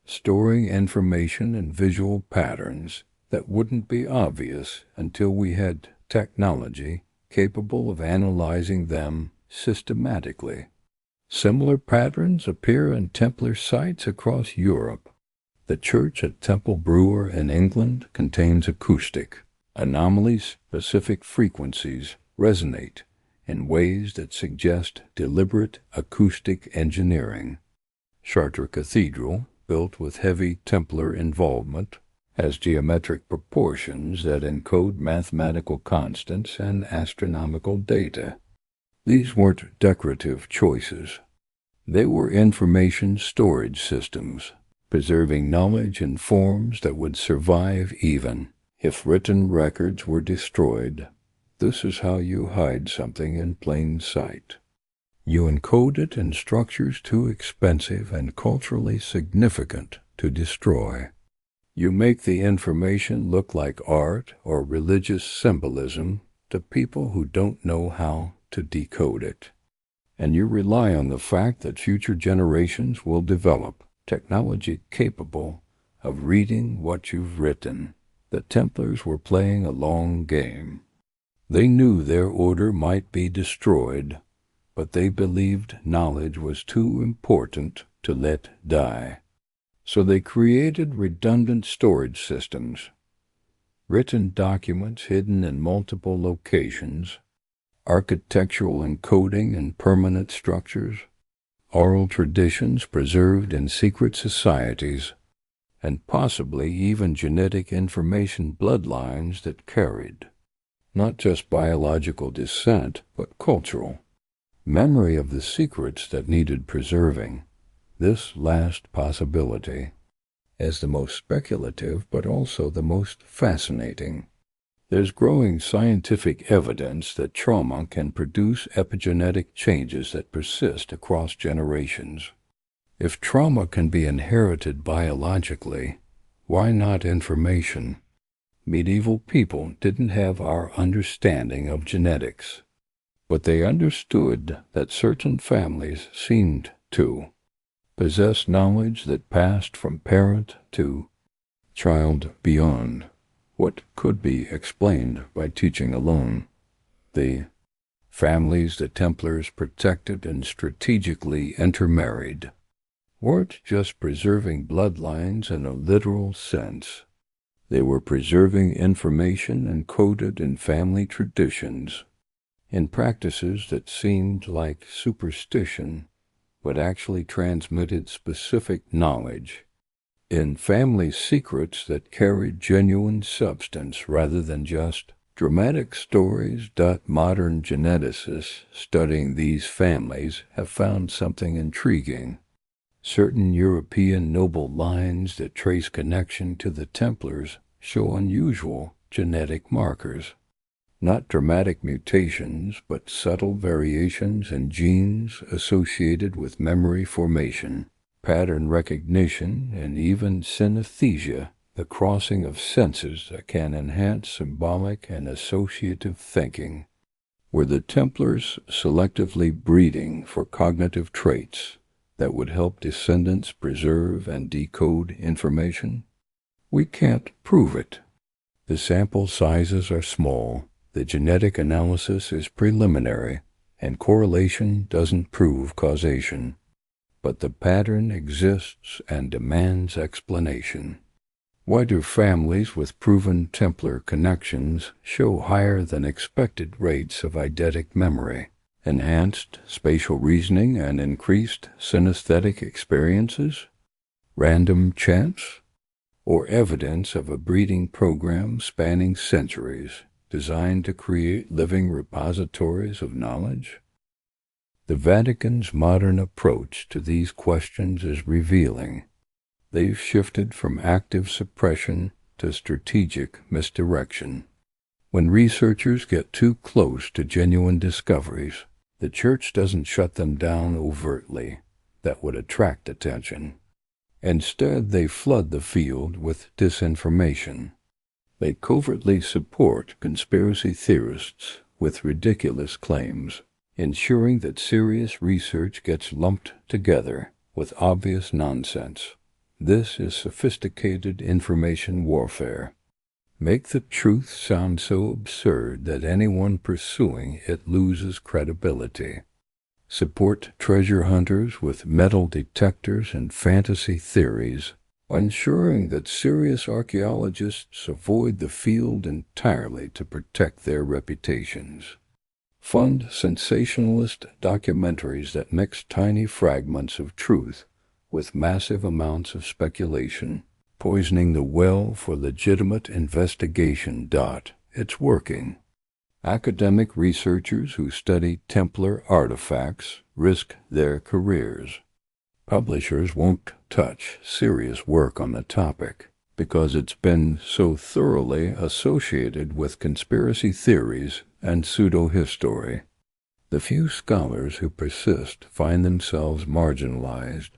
storing information in visual patterns that wouldn't be obvious until we had technology capable of analyzing them systematically. Similar patterns appear in Templar sites across Europe. The church at Temple Brewer in England contains acoustic anomalies. Specific frequencies resonate in ways that suggest deliberate acoustic engineering. Chartres Cathedral, built with heavy Templar involvement, has geometric proportions that encode mathematical constants and astronomical data. These weren't decorative choices. They were information storage systems, preserving knowledge in forms that would survive even if written records were destroyed. This is how you hide something in plain sight. You encode it in structures too expensive and culturally significant to destroy. You make the information look like art or religious symbolism to people who don't know how to decode it. And you rely on the fact that future generations will develop technology capable of reading what you've written. The Templars were playing a long game. They knew their order might be destroyed, but they believed knowledge was too important to let die. So they created redundant storage systems, written documents hidden in multiple locations, architectural encoding in permanent structures, oral traditions preserved in secret societies, and possibly even genetic information bloodlines that carried not just biological descent, but cultural memory of the secrets that needed preserving. This last possibility is the most speculative, but also the most fascinating. There's growing scientific evidence that trauma can produce epigenetic changes that persist across generations. If trauma can be inherited biologically, why not information? Medieval people didn't have our understanding of genetics, but they understood that certain families seemed to possess knowledge that passed from parent to child beyond what could be explained by teaching alone. The families the Templars protected and strategically intermarried weren't just preserving bloodlines in a literal sense. They were preserving information encoded in family traditions, in practices that seemed like superstition, but actually transmitted specific knowledge, in family secrets that carried genuine substance rather than just dramatic stories. Modern geneticists studying these families have found something intriguing. Certain European noble lines that trace connection to the Templars show unusual genetic markers. Not dramatic mutations, but subtle variations in genes associated with memory formation, pattern recognition, and even synesthesia, the crossing of senses that can enhance symbolic and associative thinking. Were the Templars selectively breeding for cognitive traits that would help descendants preserve and decode information? We can't prove it. The sample sizes are small, the genetic analysis is preliminary, and correlation doesn't prove causation. But the pattern exists and demands explanation. Why do families with proven Templar connections show higher than expected rates of eidetic memory, enhanced spatial reasoning, and increased synesthetic experiences? Random chance? Or evidence of a breeding program spanning centuries, designed to create living repositories of knowledge? The Vatican's modern approach to these questions is revealing. They've shifted from active suppression to strategic misdirection. When researchers get too close to genuine discoveries, the Church doesn't shut them down overtly. That would attract attention. Instead, they flood the field with disinformation. They covertly support conspiracy theorists with ridiculous claims, ensuring that serious research gets lumped together with obvious nonsense. This is sophisticated information warfare. Make the truth sound so absurd that anyone pursuing it loses credibility. Support treasure hunters with metal detectors and fantasy theories, ensuring that serious archaeologists avoid the field entirely to protect their reputations. Fund sensationalist documentaries that mix tiny fragments of truth with massive amounts of speculation, poisoning the well for legitimate investigation. It's working. Academic researchers who study Templar artifacts risk their careers. Publishers won't touch serious work on the topic because it's been so thoroughly associated with conspiracy theories and pseudo-history. The few scholars who persist find themselves marginalized,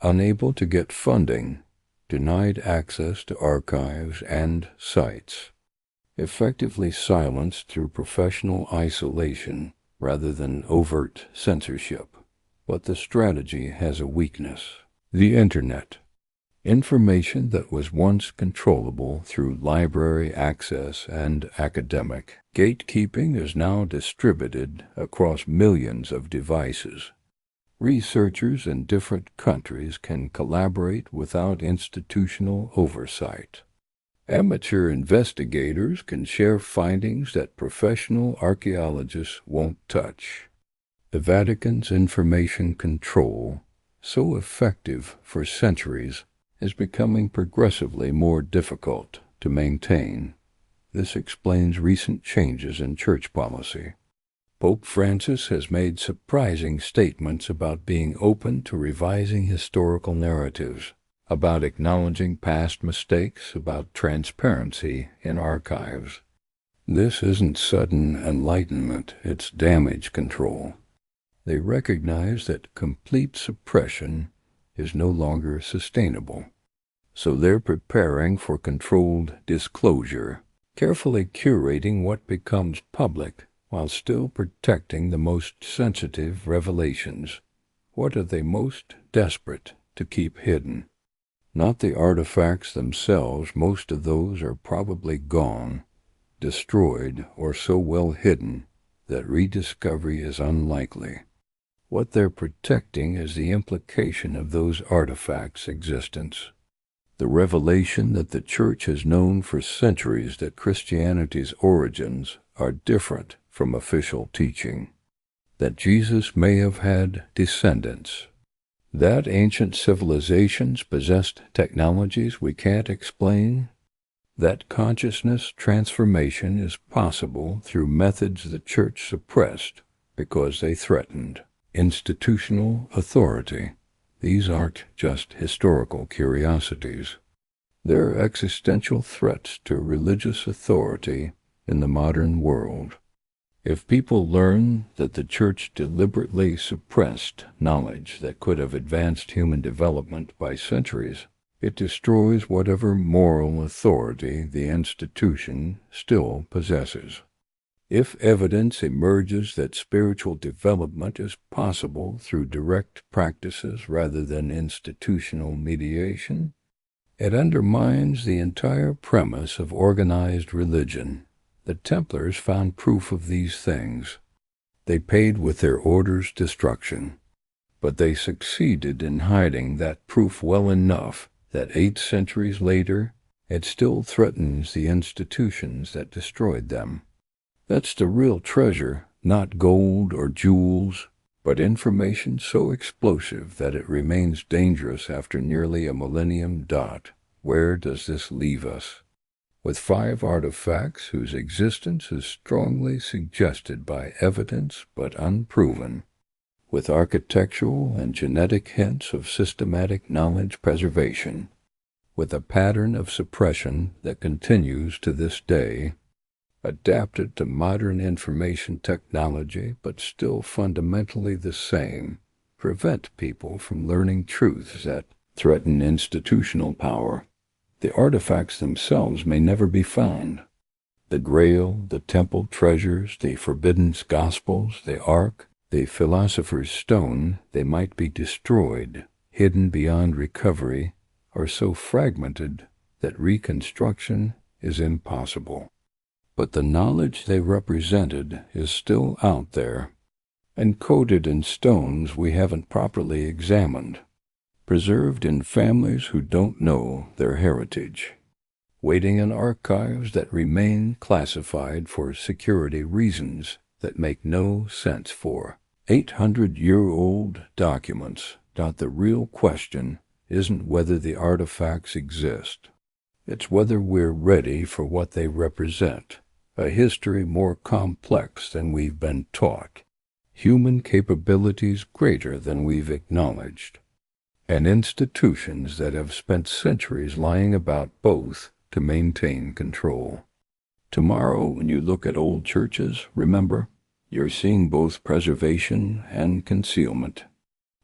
unable to get funding, denied access to archives and sites, effectively silenced through professional isolation rather than overt censorship. But the strategy has a weakness: the Internet. Information that was once controllable through library access and academic gatekeeping is now distributed across millions of devices. Researchers in different countries can collaborate without institutional oversight. Amateur investigators can share findings that professional archaeologists won't touch. The Vatican's information control, so effective for centuries, is becoming progressively more difficult to maintain. This explains recent changes in church policy. Pope Francis has made surprising statements about being open to revising historical narratives, about acknowledging past mistakes, about transparency in archives. This isn't sudden enlightenment, it's damage control. They recognize that complete suppression is no longer sustainable. So they're preparing for controlled disclosure, carefully curating what becomes public while still protecting the most sensitive revelations. What are they most desperate to keep hidden? Not the artifacts themselves. Most of those are probably gone, destroyed, or so well hidden that rediscovery is unlikely. What they're protecting is the implication of those artifacts' existence. The revelation that the Church has known for centuries that Christianity's origins are different from official teaching, that Jesus may have had descendants, that ancient civilizations possessed technologies we can't explain, that consciousness transformation is possible through methods the Church suppressed because they threatened institutional authority. These aren't just historical curiosities. They're existential threats to religious authority in the modern world. If people learn that the Church deliberately suppressed knowledge that could have advanced human development by centuries, it destroys whatever moral authority the institution still possesses. If evidence emerges that spiritual development is possible through direct practices rather than institutional mediation, it undermines the entire premise of organized religion. The Templars found proof of these things. They paid with their order's destruction, but they succeeded in hiding that proof well enough that 8 centuries later it still threatens the institutions that destroyed them. That's the real treasure, not gold or jewels, but information so explosive that it remains dangerous after nearly a millennium. Where does this leave us? With 5 artifacts whose existence is strongly suggested by evidence but unproven, with architectural and genetic hints of systematic knowledge preservation, with a pattern of suppression that continues to this day, adapted to modern information technology but still fundamentally the same, prevent people from learning truths that threaten institutional power. The artifacts themselves may never be found. The Grail, the temple treasures, the forbidden Gospels, the Ark, the Philosopher's Stone, they might be destroyed, hidden beyond recovery, or so fragmented that reconstruction is impossible. But the knowledge they represented is still out there, encoded in stones we haven't properly examined, preserved in families who don't know their heritage, waiting in archives that remain classified for security reasons that make no sense for 800-year-old documents. The real question isn't whether the artifacts exist. It's whether we're ready for what they represent. A history more complex than we've been taught, human capabilities greater than we've acknowledged, and institutions that have spent centuries lying about both to maintain control. Tomorrow, when you look at old churches, remember, you're seeing both preservation and concealment.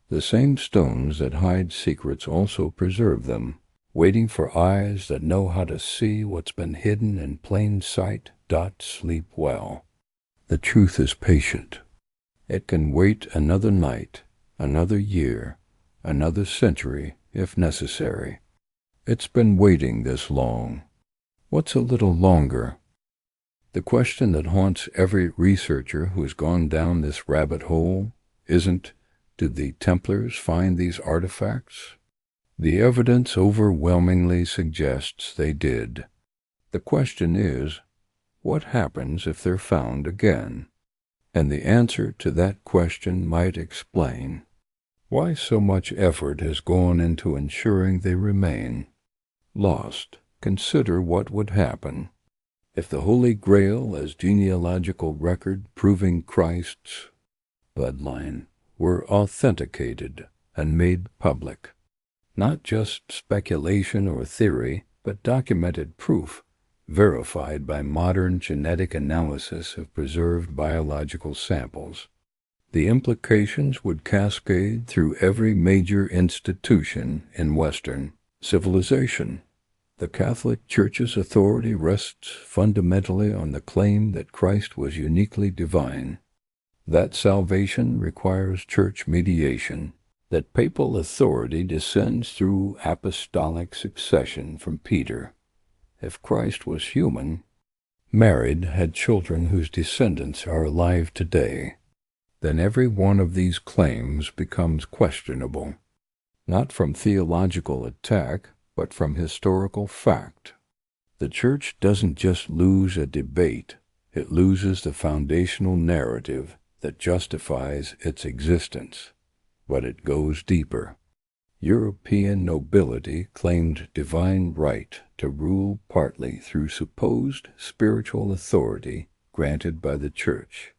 The same stones that hide secrets also preserve them, waiting for eyes that know how to see what's been hidden in plain sight. Sleep well. The truth is patient. It can wait another night, another year, another century, if necessary. It's been waiting this long. What's a little longer? The question that haunts every researcher who's gone down this rabbit hole isn't, did the Templars find these artifacts? The evidence overwhelmingly suggests they did. The question is, what happens if they're found again? And the answer to that question might explain why so much effort has gone into ensuring they remain. Lost, consider what would happen if the Holy Grail as genealogical record proving Christ's bloodline were authenticated and made public. Not just speculation or theory, but documented proof, verified by modern genetic analysis of preserved biological samples. The implications would cascade through every major institution in Western civilization. The Catholic Church's authority rests fundamentally on the claim that Christ was uniquely divine, that salvation requires church mediation, that papal authority descends through apostolic succession from Peter. If Christ was human, married, had children whose descendants are alive today, then every one of these claims becomes questionable, not from theological attack, but from historical fact. The Church doesn't just lose a debate, it loses the foundational narrative that justifies its existence. But it goes deeper. European nobility claimed divine right to rule partly through supposed spiritual authority granted by the Church.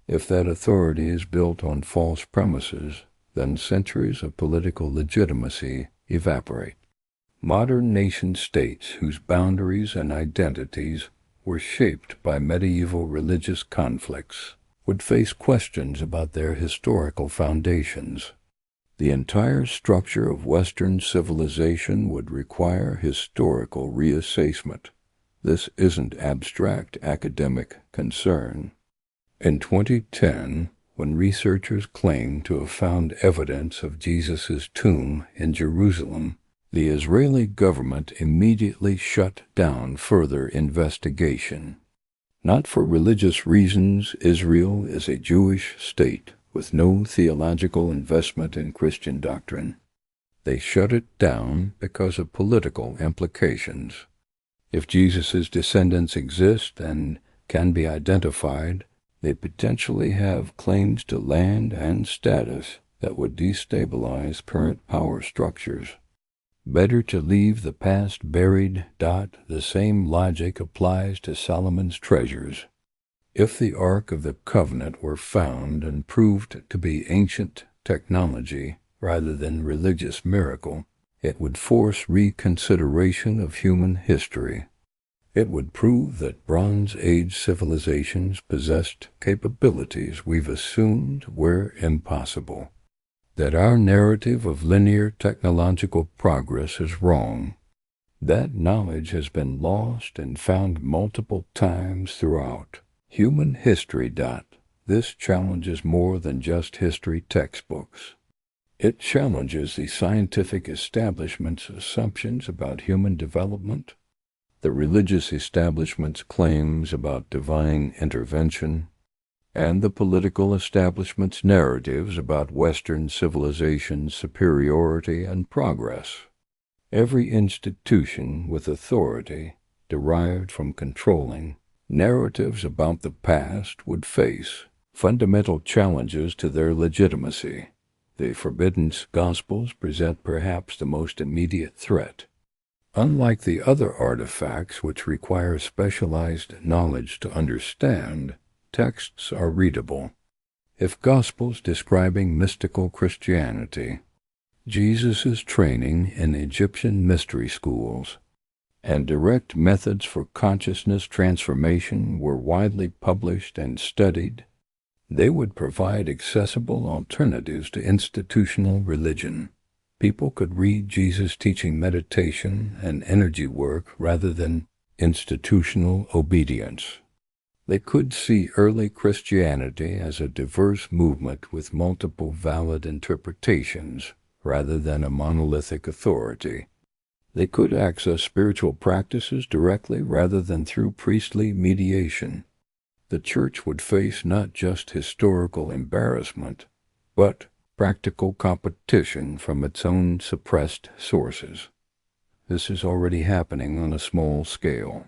If that authority is built on false premises, then centuries of political legitimacy evaporate. Modern nation-states whose boundaries and identities were shaped by medieval religious conflicts would face questions about their historical foundations. The entire structure of Western civilization would require historical reassessment. This isn't abstract academic concern. In 2010, when researchers claimed to have found evidence of Jesus' tomb in Jerusalem, the Israeli government immediately shut down further investigation. Not for religious reasons, Israel is a Jewish state with no theological investment in Christian doctrine. They shut it down because of political implications. If Jesus' descendants exist and can be identified, they potentially have claims to land and status that would destabilize current power structures. Better to leave the past buried. The same logic applies to Solomon's treasures. If the Ark of the Covenant were found and proved to be ancient technology rather than religious miracle, it would force reconsideration of human history. It would prove that Bronze Age civilizations possessed capabilities we've assumed were impossible, that our narrative of linear technological progress is wrong. That knowledge has been lost and found multiple times throughout human history. This challenges more than just history textbooks. It challenges the scientific establishment's assumptions about human development, the religious establishment's claims about divine intervention, and the political establishment's narratives about Western civilization's superiority and progress. Every institution with authority derived from controlling narratives about the past would face fundamental challenges to their legitimacy. The Forbidden Gospels present perhaps the most immediate threat. Unlike the other artifacts which require specialized knowledge to understand, texts are readable. If Gospels describing mystical Christianity, Jesus' training in Egyptian mystery schools, and direct methods for consciousness transformation were widely published and studied, they would provide accessible alternatives to institutional religion. People could read Jesus teaching meditation and energy work rather than institutional obedience. They could see early Christianity as a diverse movement with multiple valid interpretations rather than a monolithic authority. They could access spiritual practices directly rather than through priestly mediation. The Church would face not just historical embarrassment, but practical competition from its own suppressed sources. This is already happening on a small scale.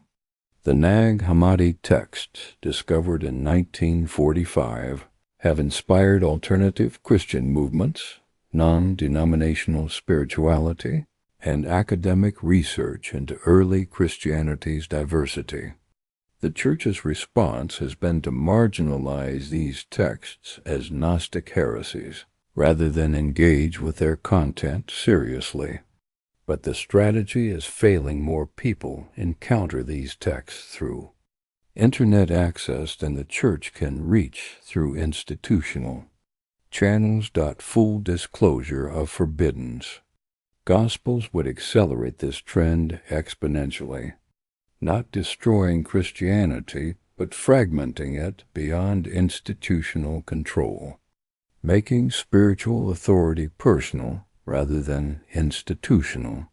The Nag Hammadi texts, discovered in 1945, have inspired alternative Christian movements, non-denominational spirituality, and academic research into early Christianity's diversity. The Church's response has been to marginalize these texts as Gnostic heresies, rather than engage with their content seriously. But the strategy is failing more people encounter these texts through internet access than the Church can reach through institutional channels. Full disclosure of forbiddens. Gospels would accelerate this trend exponentially, not destroying Christianity, but fragmenting it beyond institutional control, making spiritual authority personal rather than institutional.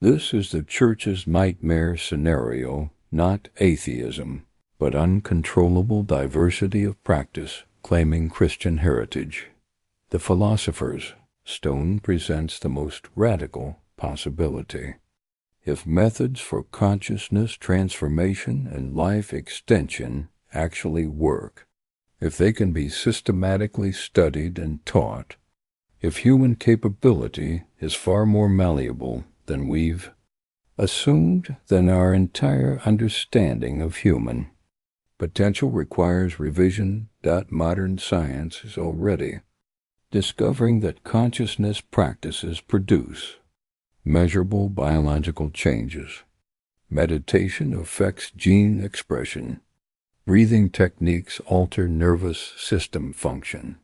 This is the Church's nightmare scenario, not atheism, but uncontrollable diversity of practice claiming Christian heritage. The philosopher's stone presents the most radical possibility. If methods for consciousness transformation and life extension actually work, if they can be systematically studied and taught, if human capability is far more malleable than we've assumed, then our entire understanding of human potential requires revision. Modern science is already discovering that consciousness practices produce measurable biological changes. Meditation affects gene expression. Breathing techniques alter nervous system function.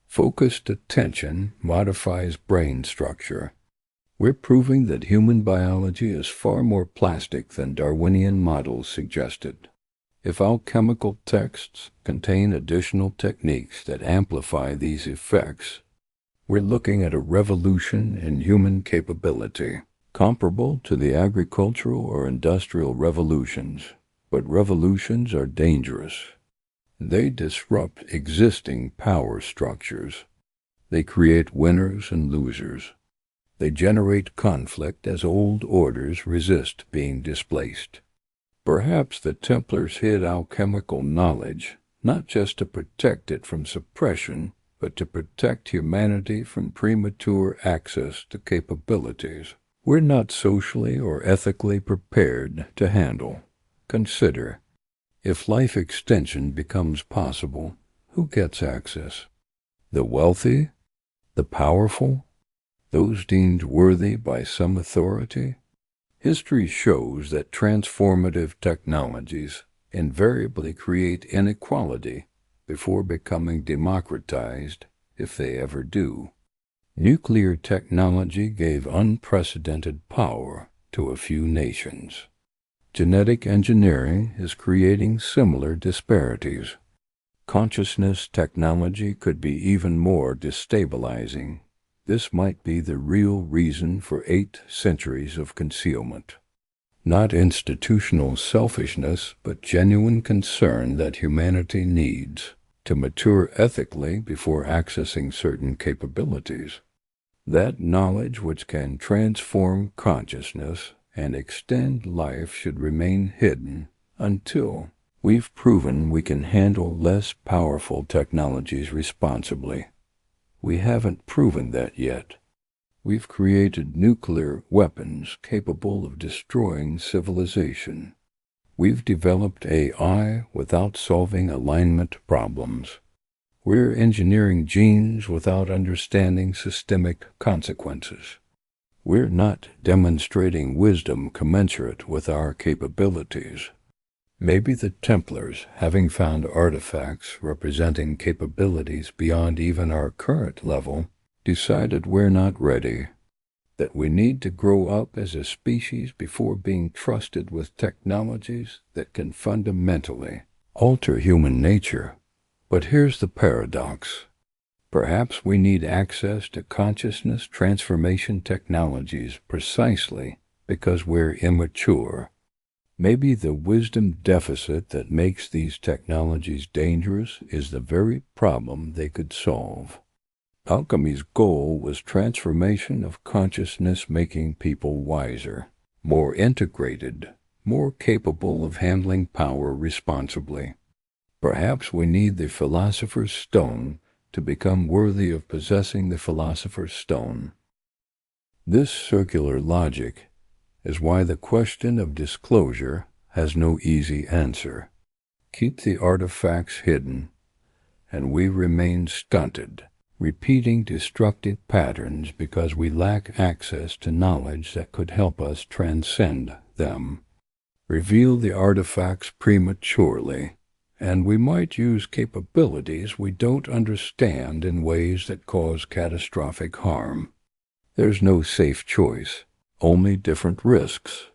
Focused attention modifies brain structure. We're proving that human biology is far more plastic than Darwinian models suggested. If alchemical texts contain additional techniques that amplify these effects, we're looking at a revolution in human capability, comparable to the agricultural or industrial revolutions. But revolutions are dangerous. They disrupt existing power structures. They create winners and losers. They generate conflict as old orders resist being displaced. Perhaps the Templars hid alchemical knowledge, not just to protect it from suppression, but to protect humanity from premature access to capabilities we're not socially or ethically prepared to handle. Consider, if life extension becomes possible, who gets access? The wealthy? The powerful? Those deemed worthy by some authority? History shows that transformative technologies invariably create inequality before becoming democratized, if they ever do. Nuclear technology gave unprecedented power to a few nations. Genetic engineering is creating similar disparities. Consciousness technology could be even more destabilizing. This might be the real reason for 8 centuries of concealment. Not institutional selfishness, but genuine concern that humanity needs to mature ethically before accessing certain capabilities. That knowledge which can transform consciousness and extend life should remain hidden until we've proven we can handle less powerful technologies responsibly. We haven't proven that yet. We've created nuclear weapons capable of destroying civilization. We've developed AI without solving alignment problems. We're engineering genes without understanding systemic consequences. We're not demonstrating wisdom commensurate with our capabilities. Maybe the Templars, having found artifacts representing capabilities beyond even our current level, decided we're not ready, that we need to grow up as a species before being trusted with technologies that can fundamentally alter human nature. But here's the paradox. Perhaps we need access to consciousness transformation technologies precisely because we're immature. Maybe the wisdom deficit that makes these technologies dangerous is the very problem they could solve. Alchemy's goal was transformation of consciousness, making people wiser, more integrated, more capable of handling power responsibly. Perhaps we need the philosopher's stone to become worthy of possessing the philosopher's stone. This circular logic is why the question of disclosure has no easy answer. Keep the artifacts hidden, and we remain stunted, repeating destructive patterns because we lack access to knowledge that could help us transcend them. Reveal the artifacts prematurely, and we might use capabilities we don't understand in ways that cause catastrophic harm. There's no safe choice, only different risks.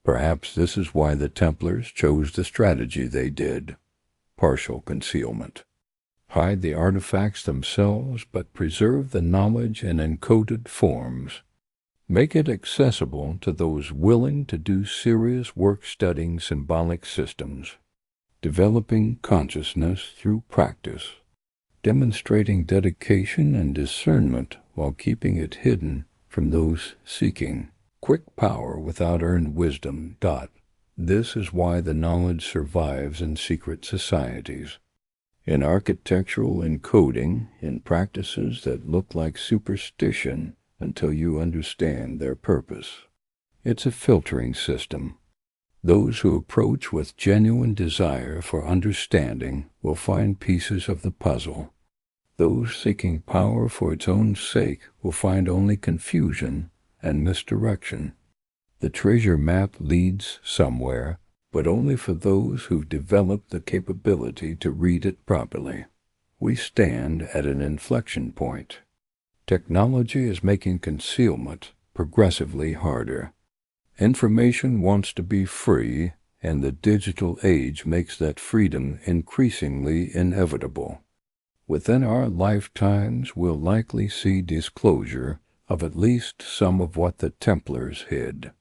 Perhaps this is why the Templars chose the strategy they did: partial concealment. Hide the artifacts themselves, but preserve the knowledge in encoded forms. Make it accessible to those willing to do serious work studying symbolic systems, developing consciousness through practice. demonstrating dedication and discernment while keeping it hidden from those seeking. Quick power without earned wisdom. This is why the knowledge survives in secret societies, in architectural encoding, in practices that look like superstition until you understand their purpose. It's a filtering system. Those who approach with genuine desire for understanding will find pieces of the puzzle. Those seeking power for its own sake will find only confusion and misdirection. The treasure map leads somewhere, but only for those who've developed the capability to read it properly. We stand at an inflection point. Technology is making concealment progressively harder. Information wants to be free, and the digital age makes that freedom increasingly inevitable. Within our lifetimes, we'll likely see disclosure of at least some of what the Templars hid.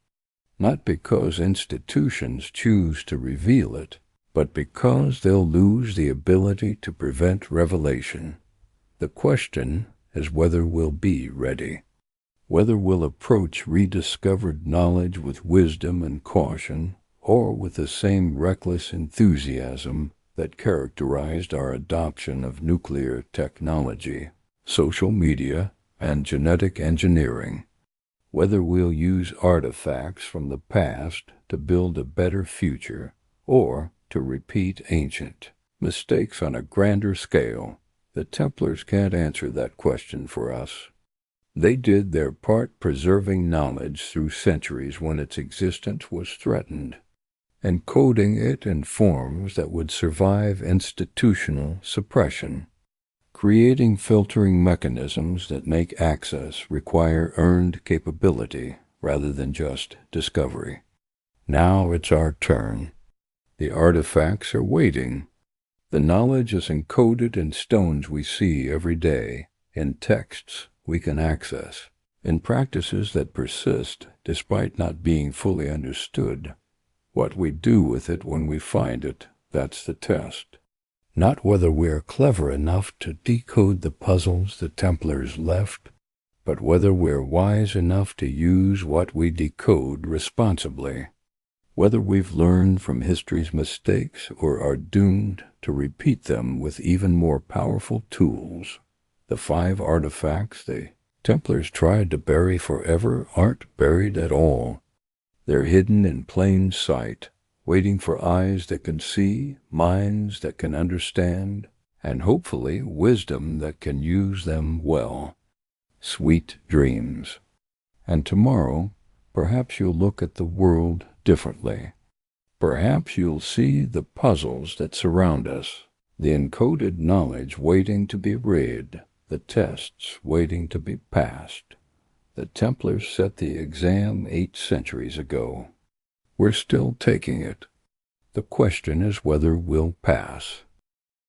Not because institutions choose to reveal it, but because they'll lose the ability to prevent revelation. The question is whether we'll be ready, whether we'll approach rediscovered knowledge with wisdom and caution, or with the same reckless enthusiasm that characterized our adoption of nuclear technology, social media, and genetic engineering. Whether we'll use artifacts from the past to build a better future, or to repeat ancient mistakes on a grander scale, the Templars can't answer that question for us. They did their part preserving knowledge through centuries when its existence was threatened, encoding it in forms that would survive institutional suppression, creating filtering mechanisms that make access require earned capability rather than just discovery. Now it's our turn. The artifacts are waiting. The knowledge is encoded in stones we see every day, in texts we can access, in practices that persist despite not being fully understood. What we do with it when we find it, that's the test. Not whether we're clever enough to decode the puzzles the Templars left, but whether we're wise enough to use what we decode responsibly. Whether we've learned from history's mistakes or are doomed to repeat them with even more powerful tools. The 5 artifacts the Templars tried to bury forever aren't buried at all. They're hidden in plain sight, waiting for eyes that can see, minds that can understand, and hopefully wisdom that can use them well. Sweet dreams. And tomorrow, perhaps you'll look at the world differently. Perhaps you'll see the puzzles that surround us, the encoded knowledge waiting to be read, the tests waiting to be passed. The Templars set the exam 8 centuries ago. We're still taking it. The question is whether we'll pass.